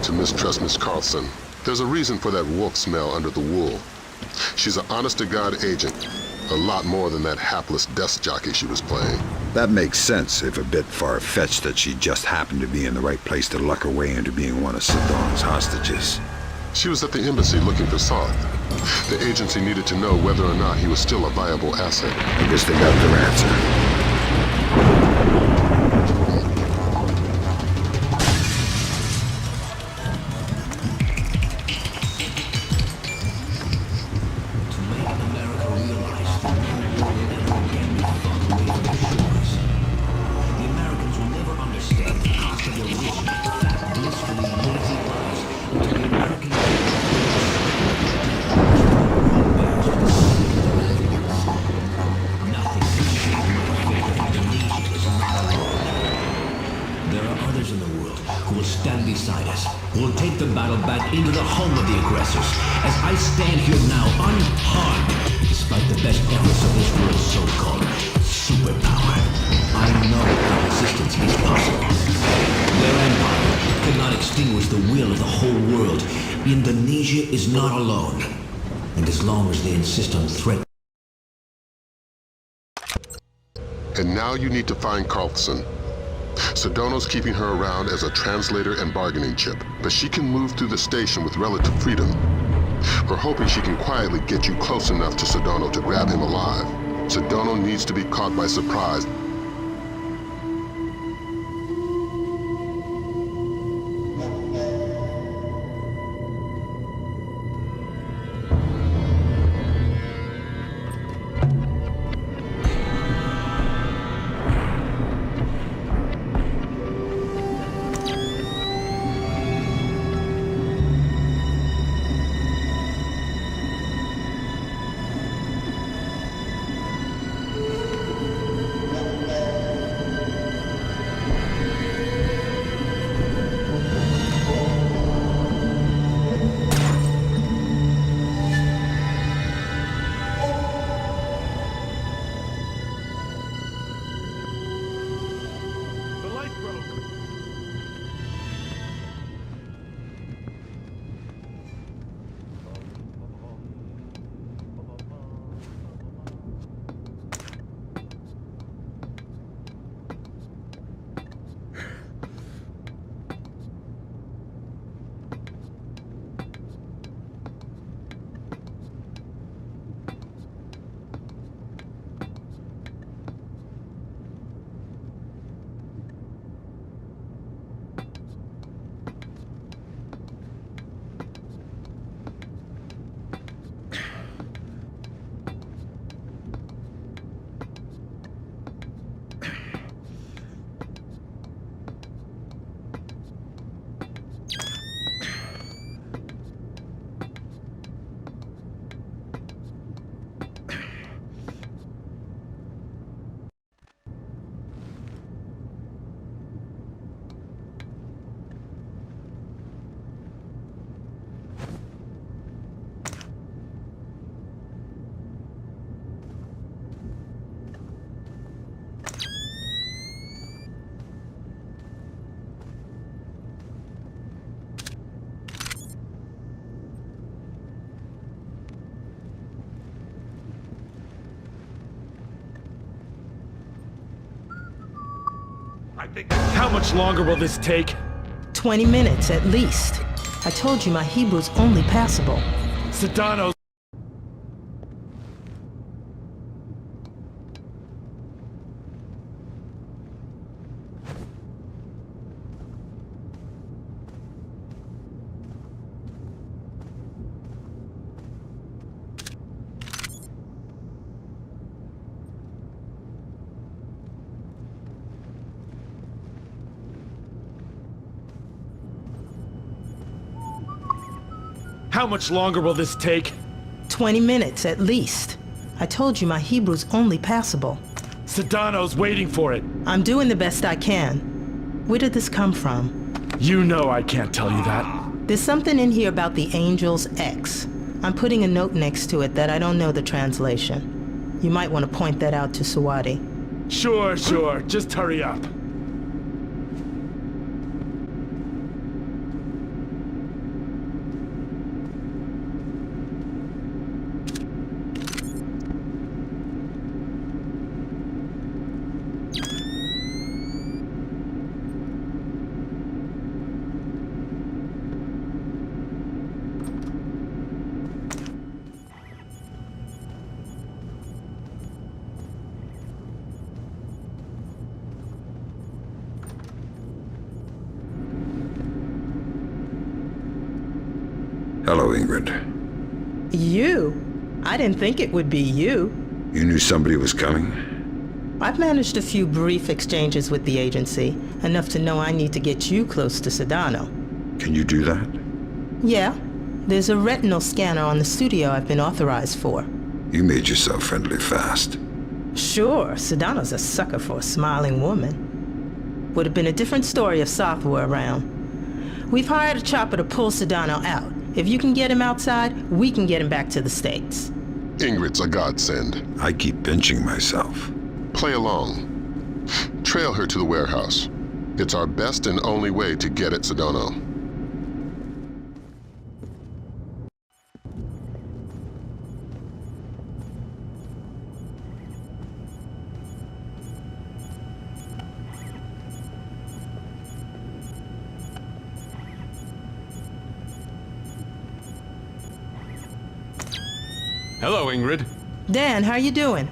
To mistrust Miss Carlson. There's a reason for that wolf smell under the wool. She's an honest-to-God agent. A lot more than that hapless desk jockey she was playing. That makes sense, if a bit far-fetched that she just happened to be in the right place to luck her way into being one of Saddam's hostages. She was at the embassy looking for Saad. The agency needed to know whether or not he was still a viable asset. I guess they got their answer. Indonesia is not alone. And as long as they insist on threat... And now you need to find Carlson. Sedano's keeping her around as a translator and bargaining chip, but she can move through the station with relative freedom. We're hoping she can quietly get you close enough to Sedano to grab him alive. Sedano needs to be caught by surprise. How much longer will this take? 20 minutes at least. I told you my Hebrew's only passable. Sedano's... How much longer will this take? 20 minutes at least. I told you my Hebrew's only passable. Sedano's waiting for it. I'm doing the best I can. Where did this come from? You know I can't tell you that. There's something in here about the Angel's X. I'm putting a note next to it that I don't know the translation. You might want to point that out to Sawadi. Sure. Just hurry up. Hello, Ingrid. You? I didn't think it would be you. You knew somebody was coming? I've managed a few brief exchanges with the agency, enough to know I need to get you close to Sedano. Can you do that? Yeah. There's a retinal scanner on the studio I've been authorized for. You made yourself friendly fast. Sure, Sedano's a sucker for a smiling woman. Would have been a different story if Soth were around. We've hired a chopper to pull Sedano out. If you can get him outside, we can get him back to the States. Ingrid's a godsend. I keep pinching myself. Play along. Trail her to the warehouse. It's our best and only way to get at Sedano. Hello, Ingrid. Dan, how you doing?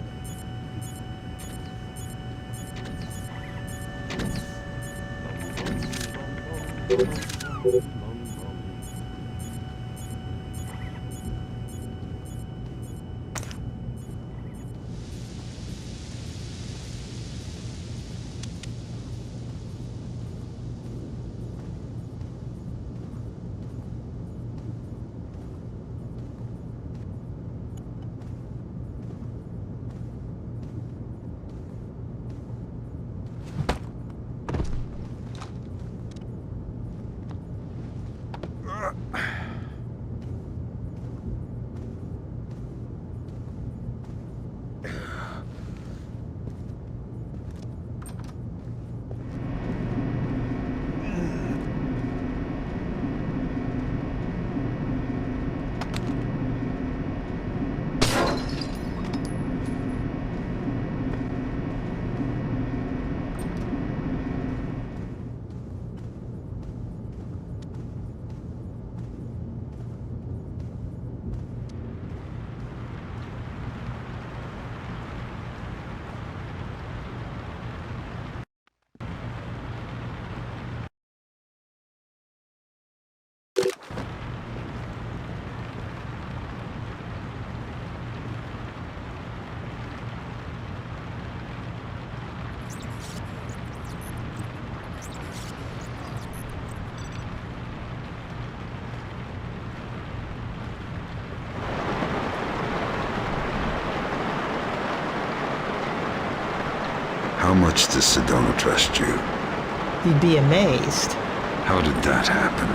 How much does Sedano trust you? You'd be amazed. How did that happen?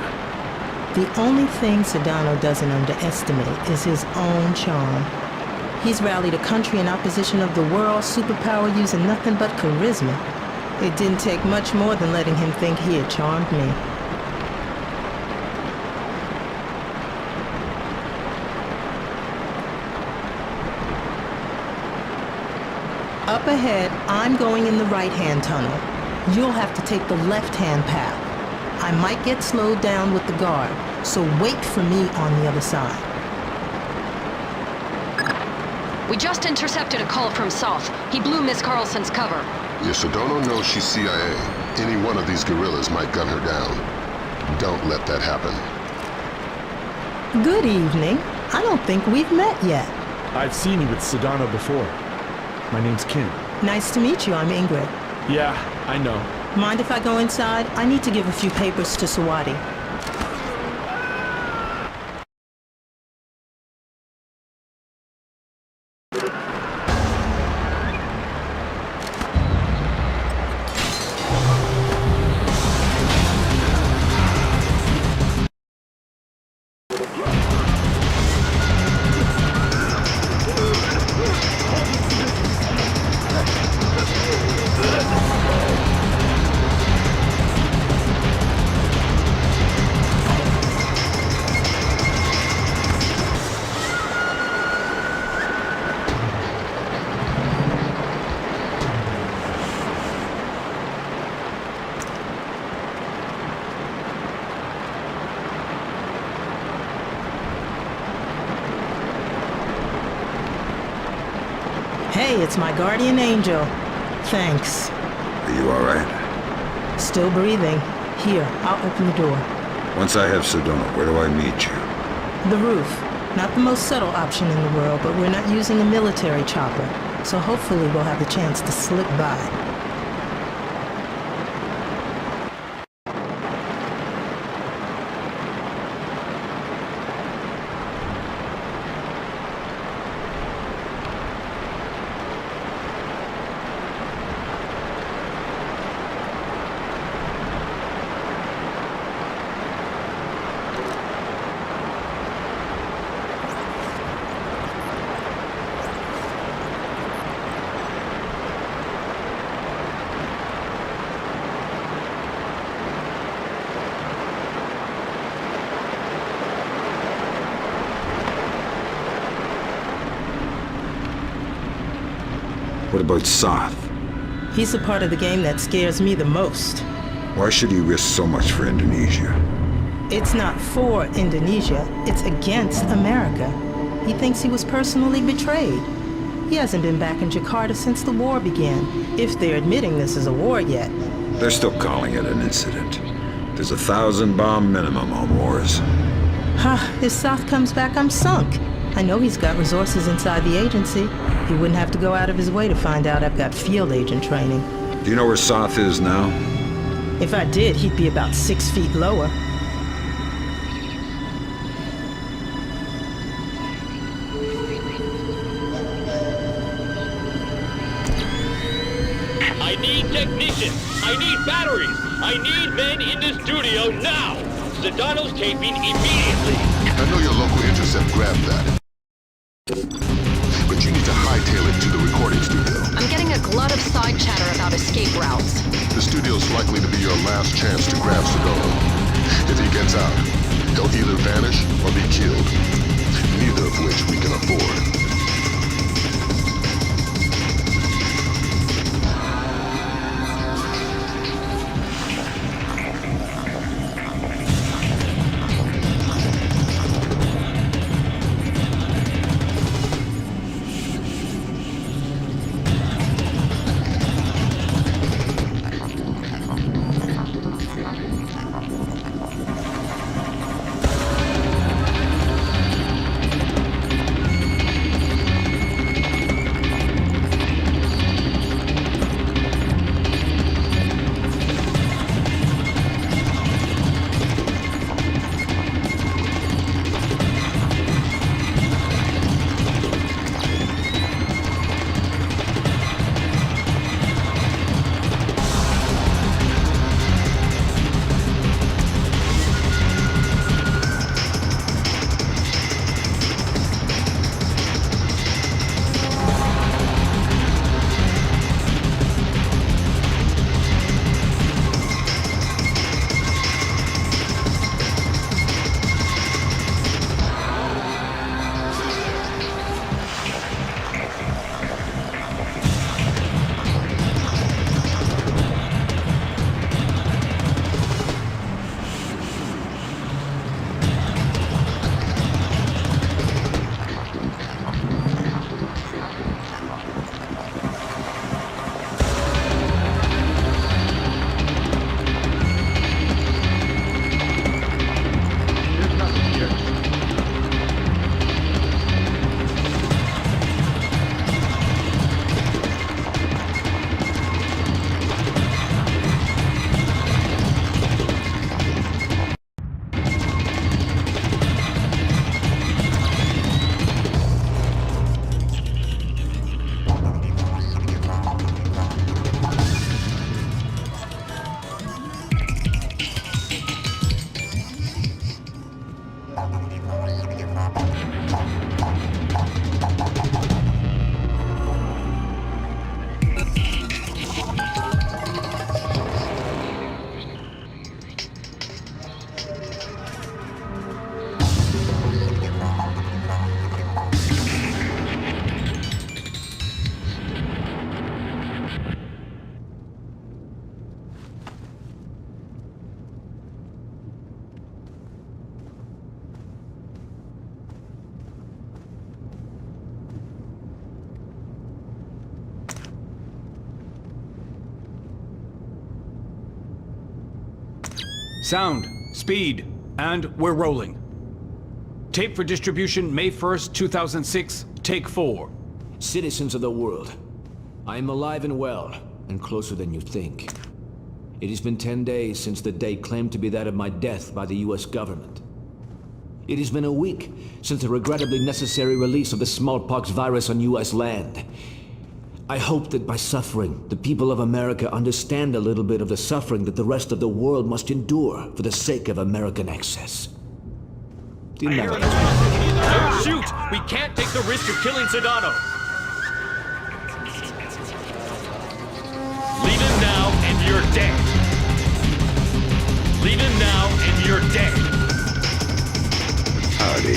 The only thing Sedano doesn't underestimate is his own charm. He's rallied a country in opposition of the world's superpower using nothing but charisma. It didn't take much more than letting him think he had charmed me. Up ahead, I'm going in the right-hand tunnel. You'll have to take the left-hand path. I might get slowed down with the guard, so wait for me on the other side. We just intercepted a call from South. He blew Miss Carlson's cover. If Sedano knows she's CIA, any one of these guerrillas might gun her down. Don't let that happen. Good evening. I don't think we've met yet. I've seen you with Sedano before. My name's Kim. Nice to meet you. I'm Ingrid. Yeah, I know. Mind if I go inside? I need to give a few papers to Sawadi. Hey, it's my guardian angel. Thanks. Are you all right? Still breathing. Here, I'll open the door. Once I have Sedona, where do I meet you? The roof. Not the most subtle option in the world, but we're not using a military chopper, so hopefully we'll have the chance to slip by. What about Soth? He's the part of the game that scares me the most. Why should he risk so much for Indonesia? It's not for Indonesia, it's against America. He thinks he was personally betrayed. He hasn't been back in Jakarta since the war began, if they're admitting this is a war yet. They're still calling it an incident. There's 1,000 bomb minimum on wars. If Soth comes back, I'm sunk. I know he's got resources inside the agency. He wouldn't have to go out of his way to find out I've got field agent training. Do you know where Soth is now? If I did, he'd be about 6 feet lower. I need technicians. I need batteries. I need men in the studio now. Sedano's taping immediately. I know your local intercept grabbed that. But you need to hightail it to the recording studio. I'm getting a glut of side chatter about escape routes. The studio's likely to be your last chance to grab Sedona. If he gets out, he'll either vanish or be killed. Neither of which we can afford. Sound, speed, and we're rolling. Tape for distribution May 1st, 2006, take 4. Citizens of the world, I am alive and well, and closer than you think. It has been 10 days since the date claimed to be that of my death by the US government. It has been a week since the regrettably necessary release of the smallpox virus on US land. I hope that by suffering, the people of America understand a little bit of the suffering that the rest of the world must endure for the sake of American access. Don't shoot! We can't take the risk of killing Sedano! Leave him now and you're dead! Leave him now and you're dead! Howdy.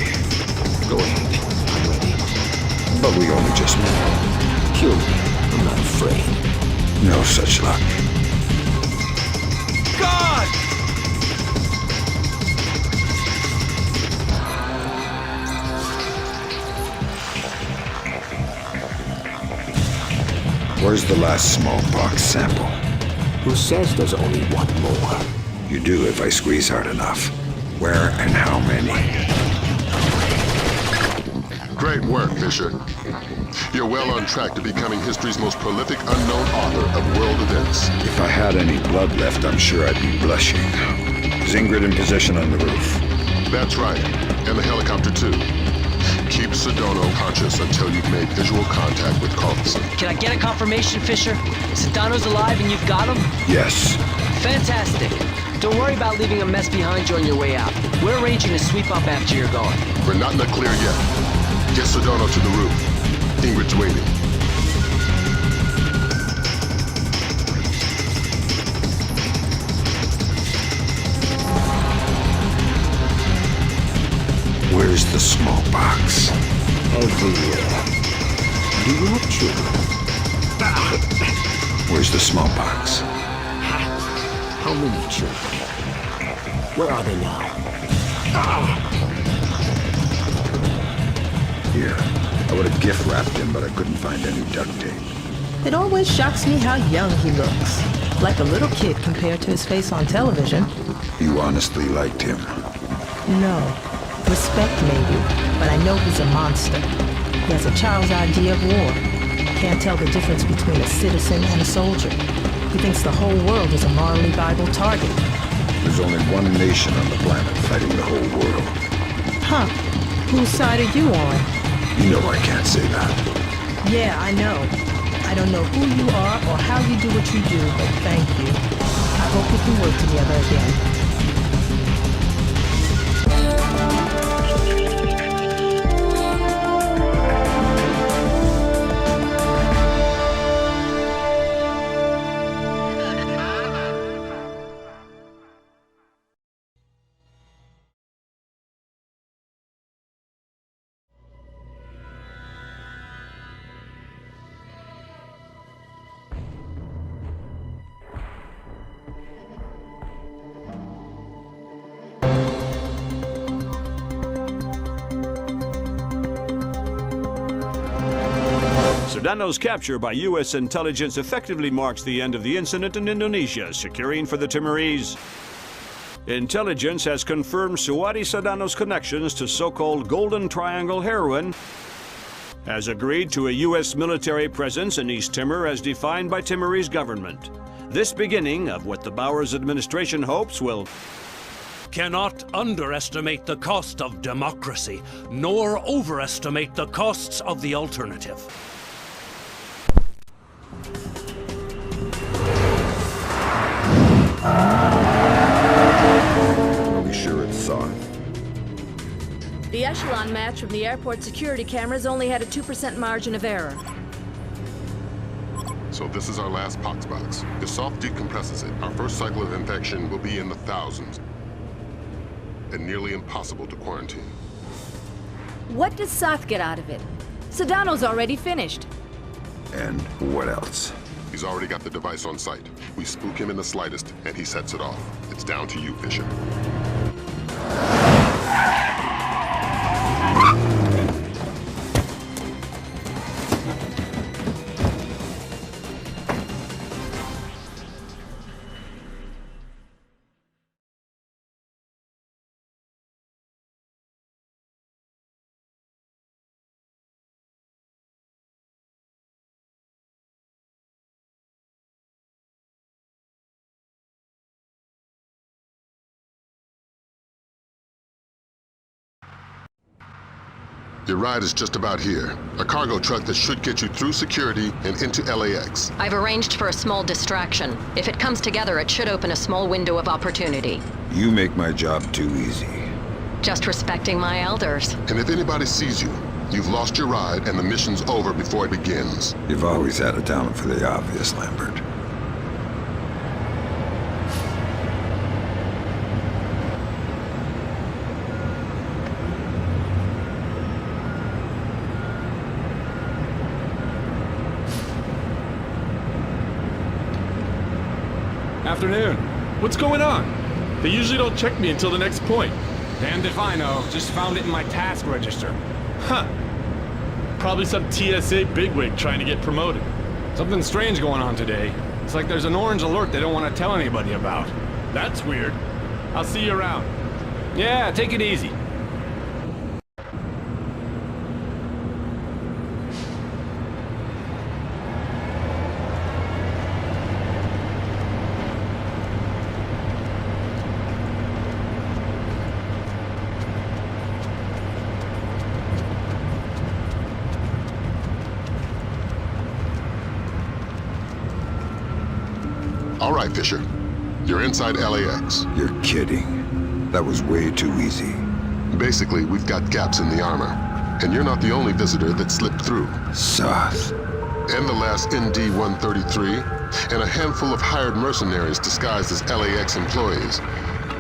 Go ahead. I'm ready. But we only just met. Kill me. I'm not afraid. No such luck. God! Where's the last smallpox sample? Who says there's only one more? You do if I squeeze hard enough. Where and how many? Great work, Fisher. You're well on track to becoming history's most prolific unknown author of world events. If I had any blood left, I'm sure I'd be blushing. Is Ingrid in position on the roof? That's right. And the helicopter, too. Keep Sedano conscious until you've made visual contact with Carlson. Can I get a confirmation, Fisher? Sedano's alive and you've got him? Yes. Fantastic. Don't worry about leaving a mess behind you on your way out. We're arranging to sweep up after you're gone. We're not in the clear yet. Get Sedano to the roof. Ingrid's waiting. Where's the smallpox? Everywhere. Do you have children? Where's the smallpox? How many children? Where are they now? Here. I would have gift wrapped him, but I couldn't find any duct tape. It always shocks me how young he looks. Like a little kid compared to his face on television. You honestly liked him? No. Respect, maybe, but I know he's a monster. He has a child's idea of war. Can't tell the difference between a citizen and a soldier. He thinks the whole world is a morally viable target. There's only one nation on the planet fighting the whole world. Huh. Whose side are you on? You know I can't say that. Yeah, I know. I don't know who you are or how you do what you do, but thank you. I hope we can work together again. Sedano's capture by U.S. intelligence effectively marks the end of the incident in Indonesia, securing for the Timorese. Intelligence has confirmed Suwadi Sedano's connections to so-called Golden Triangle heroin, has agreed to a U.S. military presence in East Timor as defined by Timorese government. This beginning of what the Bowers administration hopes will cannot underestimate the cost of democracy, nor overestimate the costs of the alternative. Are we sure it's Saw? The echelon match from the airport security cameras only had a 2% margin of error. So this is our last pox box. If Soft decompresses it, our first cycle of infection will be in the thousands. And nearly impossible to quarantine. What does Soth get out of it? Sedano's already finished. And what else? He's already got the device on site. We spook him in the slightest, and he sets it off. It's down to you, Fisher. Your ride is just about here. A cargo truck that should get you through security and into LAX. I've arranged for a small distraction. If it comes together, it should open a small window of opportunity. You make my job too easy. Just respecting my elders. And if anybody sees you, you've lost your ride and the mission's over before it begins. You've always had a talent for the obvious, Lambert. Afternoon. What's going on? They usually don't check me until the next point. Damned if I know. Just found it in my task register. Huh. Probably some TSA bigwig trying to get promoted. Something strange going on today. It's like there's an orange alert they don't want to tell anybody about. That's weird. I'll see you around. Yeah, take it easy. All right, Fisher. You're inside LAX. You're kidding. That was way too easy. Basically, we've got gaps in the armor. And you're not the only visitor that slipped through. Soth. And the last ND-133, and a handful of hired mercenaries disguised as LAX employees.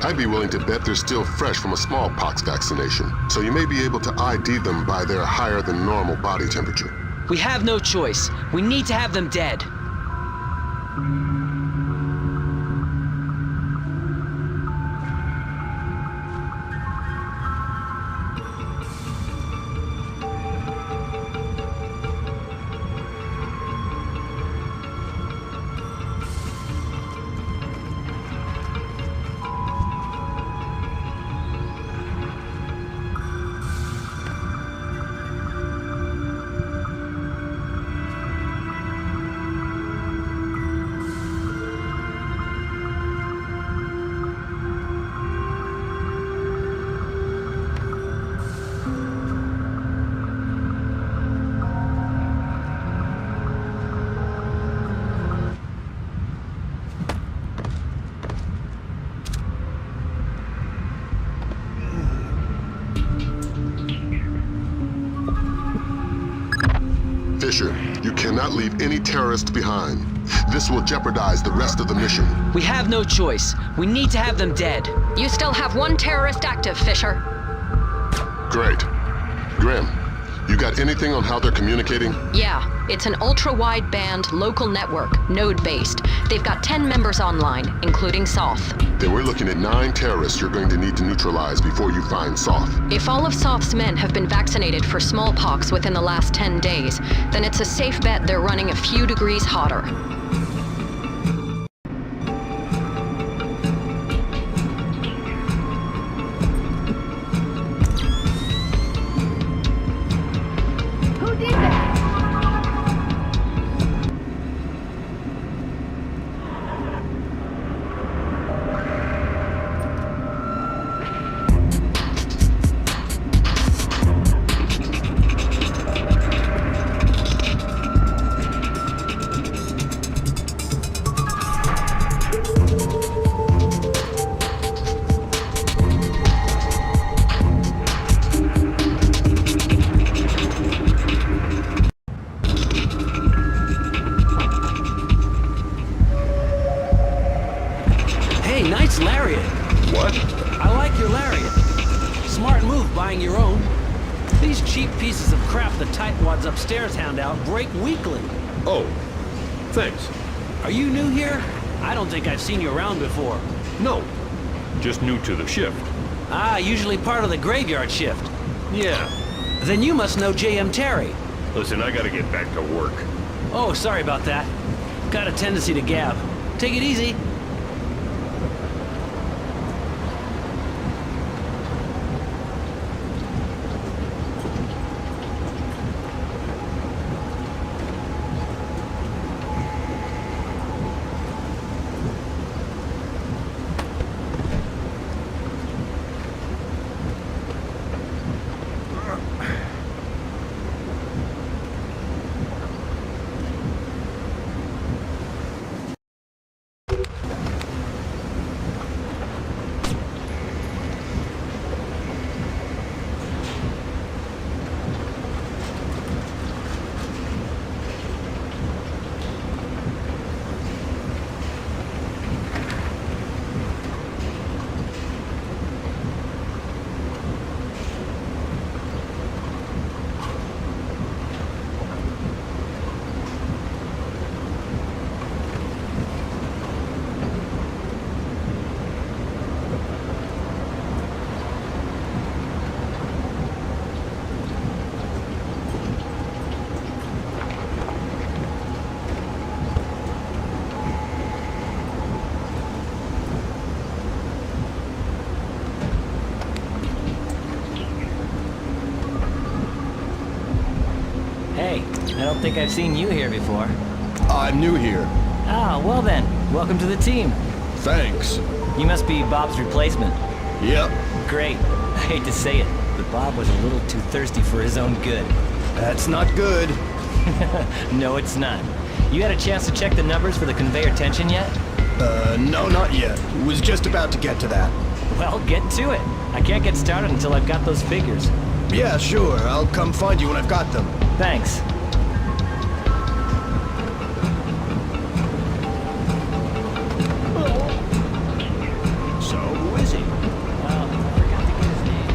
I'd be willing to bet they're still fresh from a smallpox vaccination, so you may be able to ID them by their higher than normal body temperature. We have no choice. We need to have them dead. Fisher, you cannot leave any terrorists behind. This will jeopardize the rest of the mission. We have no choice. We need to have them dead. You still have one terrorist active, Fisher. Great. Grim, you got anything on how they're communicating? Yeah, it's an ultra-wideband local network, node-based. They've got 10 members online, including Soth. Then we're looking at 9 terrorists you're going to need to neutralize before you find Soth. If all of Soth's men have been vaccinated for smallpox within the last 10 days, then it's a safe bet they're running a few degrees hotter. Nice lariat. What? I like your lariat. Smart move buying your own. These cheap pieces of crap the tightwads upstairs hand out break weekly. Oh, thanks. Are you new here? I don't think I've seen you around before. No, just new to the shift. Ah, usually part of the graveyard shift. Yeah. Then you must know J.M. Terry. Listen, I gotta get back to work. Oh, sorry about that. Got a tendency to gab. Take it easy. don't think I've seen you here before. I'm new here. Ah, well then, welcome to the team. Thanks. You must be Bob's replacement. Yep. Great. I hate to say it, but Bob was a little too thirsty for his own good. That's not good. No, it's not. You had a chance to check the numbers for the conveyor tension yet? No, not yet. Was just about to get to that. Well, get to it. I can't get started until I've got those figures. Yeah, sure. I'll come find you when I've got them. Thanks. So, who is he? I forgot to get his name.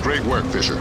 Great work, Fisher.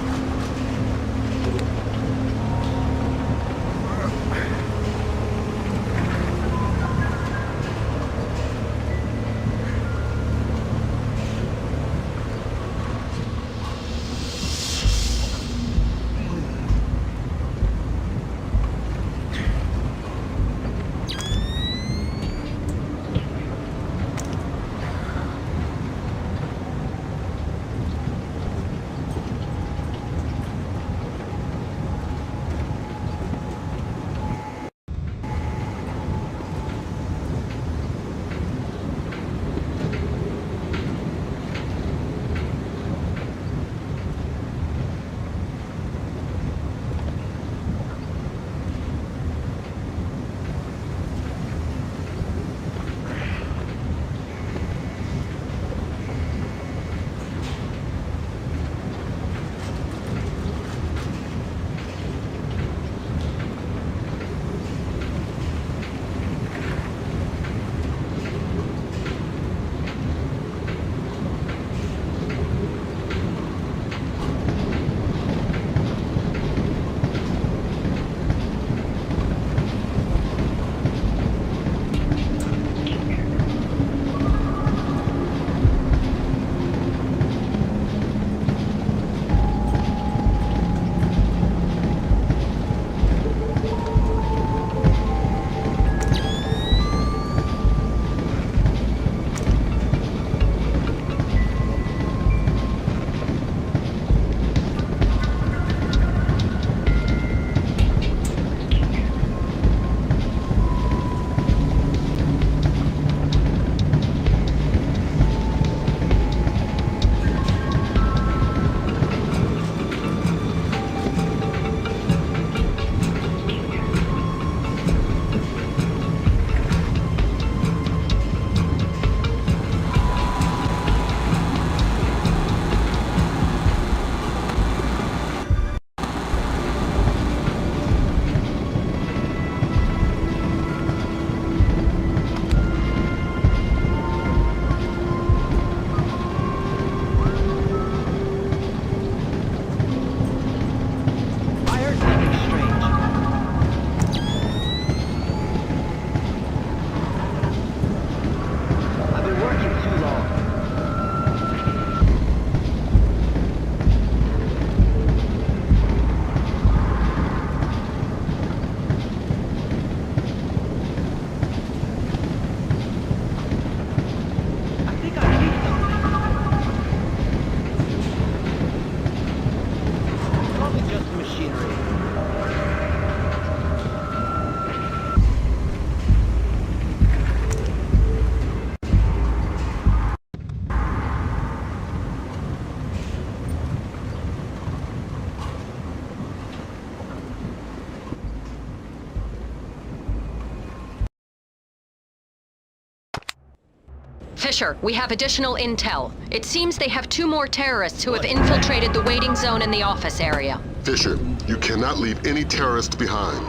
Fisher, we have additional intel. It seems they have 2 more terrorists who have infiltrated the waiting zone in the office area. Fisher, you cannot leave any terrorists behind.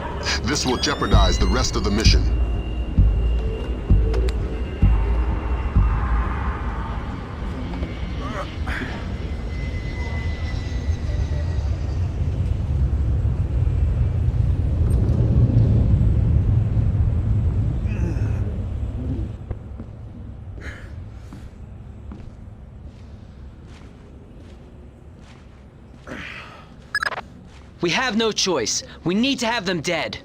This will jeopardize the rest of the mission. We have no choice. We need to have them dead.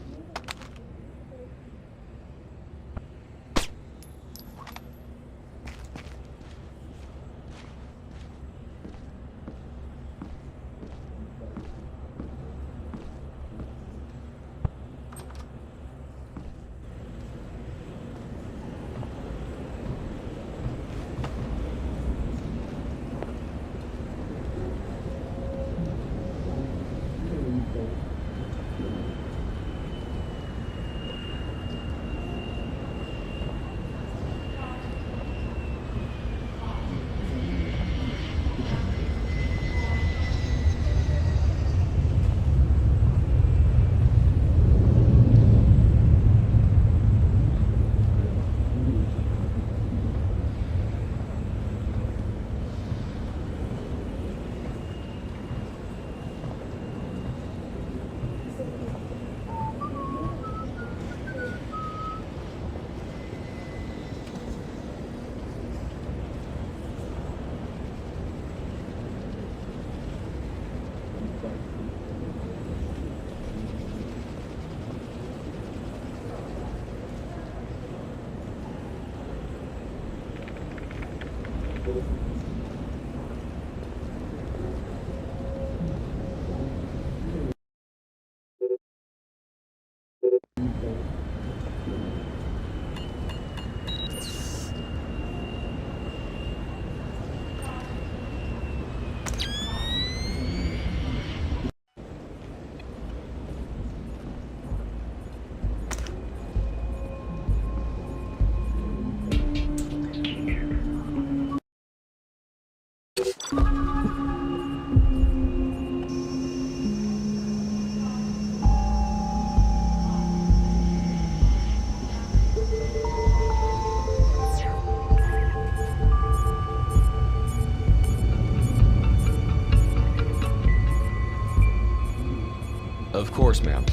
Of course, ma'am.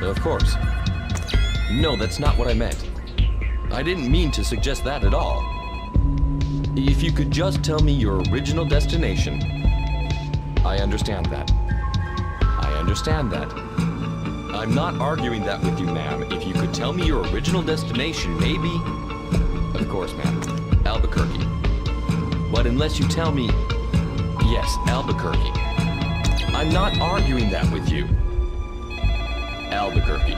Of course. No, that's not what I meant. I didn't mean to suggest that at all. If you could just tell me your original destination. I understand that. I understand that. I'm not arguing that with you, ma'am. If you could tell me your original destination, maybe... Of course, ma'am. Albuquerque. But unless you tell me... Yes, Albuquerque. I'm not arguing that with you. Albuquerque.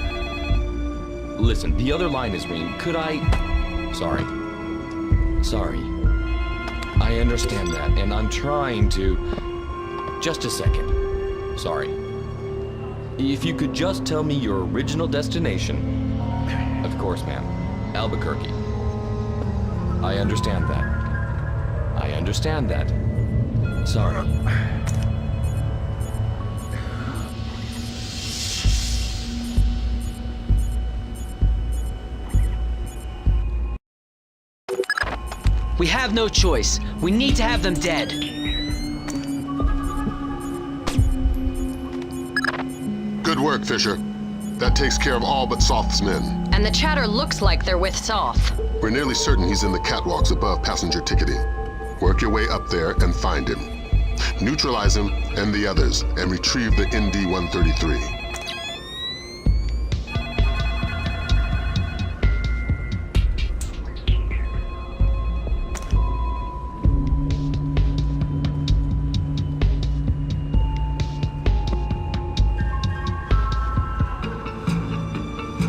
Listen, the other line is ringing. Could I... Sorry. Sorry. I understand that, and I'm trying to... Just a second. Sorry. If you could just tell me your original destination... Of course, ma'am. Albuquerque. I understand that. I understand that. Sorry. We have no choice. We need to have them dead. Good work, Fisher. That takes care of all but Soth's men. And the chatter looks like they're with Soth. We're nearly certain he's in the catwalks above passenger ticketing. Work your way up there and find him. Neutralize him and the others, and retrieve the ND-133.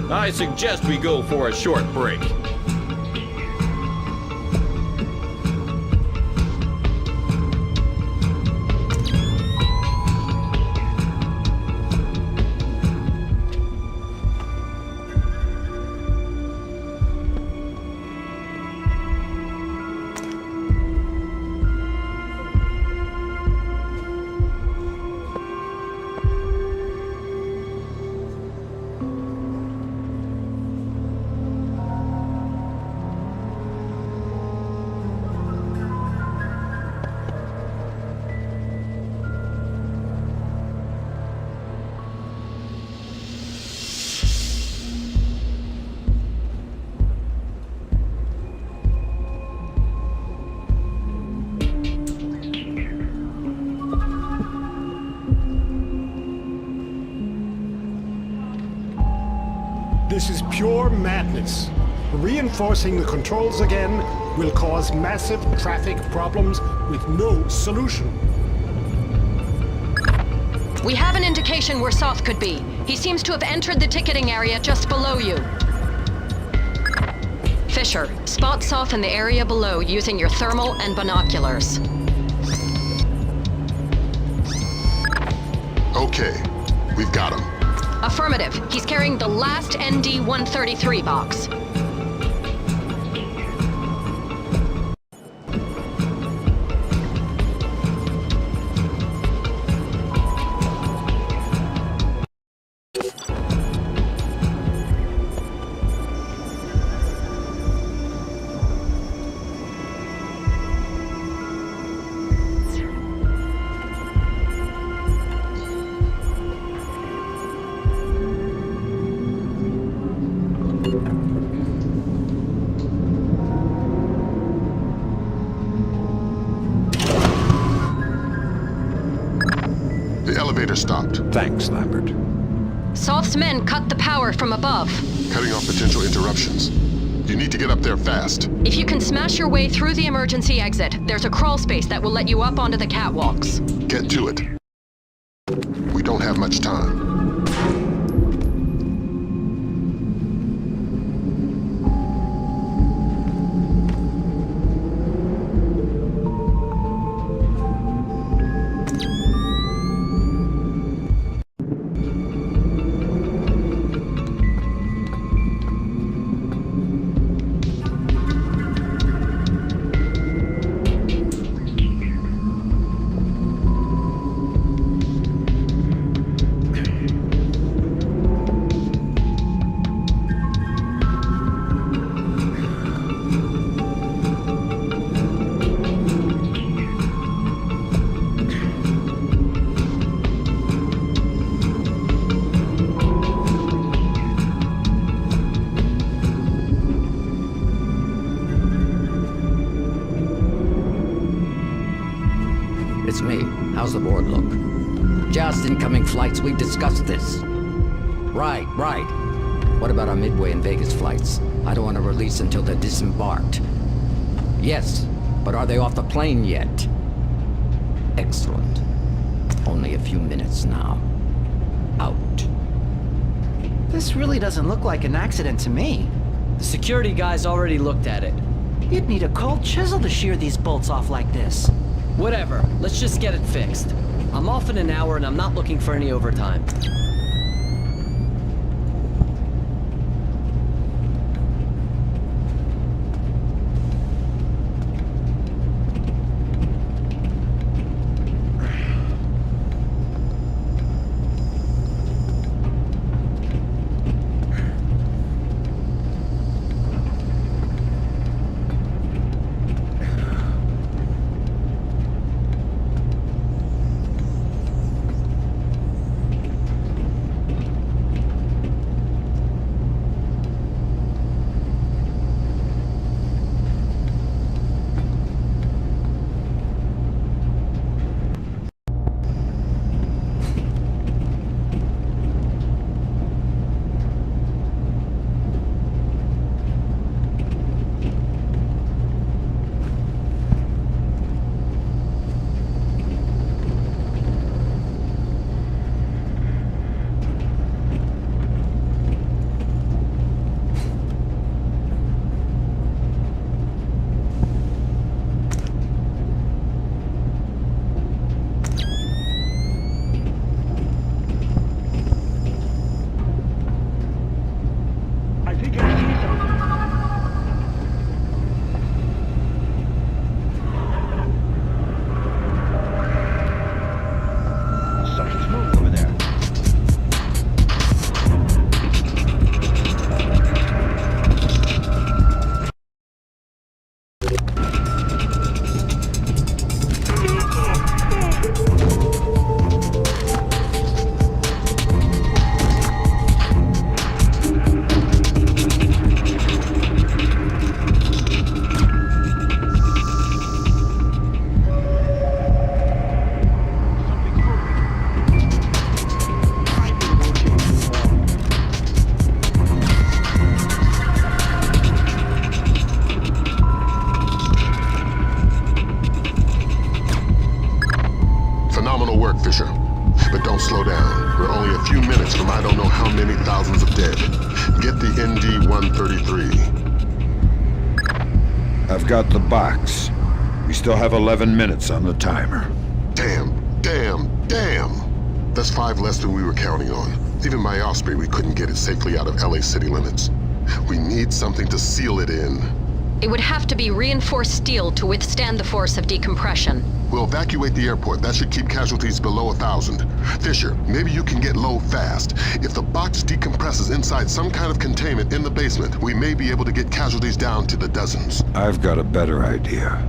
I suggest we go for a short break. This is pure madness. Reinforcing the controls again will cause massive traffic problems with no solution. We have an indication where Soth could be. He seems to have entered the ticketing area just below you. Fisher, spot Soth in the area below using your thermal and binoculars. Okay, we've got him. Affirmative. He's carrying the last ND-133 box. The elevator stopped. Thanks, Lambert. Soth's men cut the power from above. Cutting off potential interruptions. You need to get up there fast. If you can smash your way through the emergency exit, there's a crawl space that will let you up onto the catwalks. Get to it. We don't have much time. It's me. How's the board look? Just incoming flights. We discussed this. Right. What about our Midway and Vegas flights? I don't want to release until they're disembarked. Yes, but are they off the plane yet? Excellent. Only a few minutes now. Out. This really doesn't look like an accident to me. The security guys already looked at it. You'd need a cold chisel to shear these bolts off like this. Whatever, let's just get it fixed. I'm off in an hour and I'm not looking for any overtime. I've got the box. We still have 11 minutes on the timer. Damn. That's 5 less than we were counting on. Even by Osprey, we couldn't get it safely out of LA city limits. We need something to seal it in. It would have to be reinforced steel to withstand the force of decompression. We'll evacuate the airport. That should keep casualties below 1,000. Fisher, maybe you can get low fast. If the box decompresses inside some kind of containment in the basement, we may be able to get casualties down to the dozens. I've got a better idea.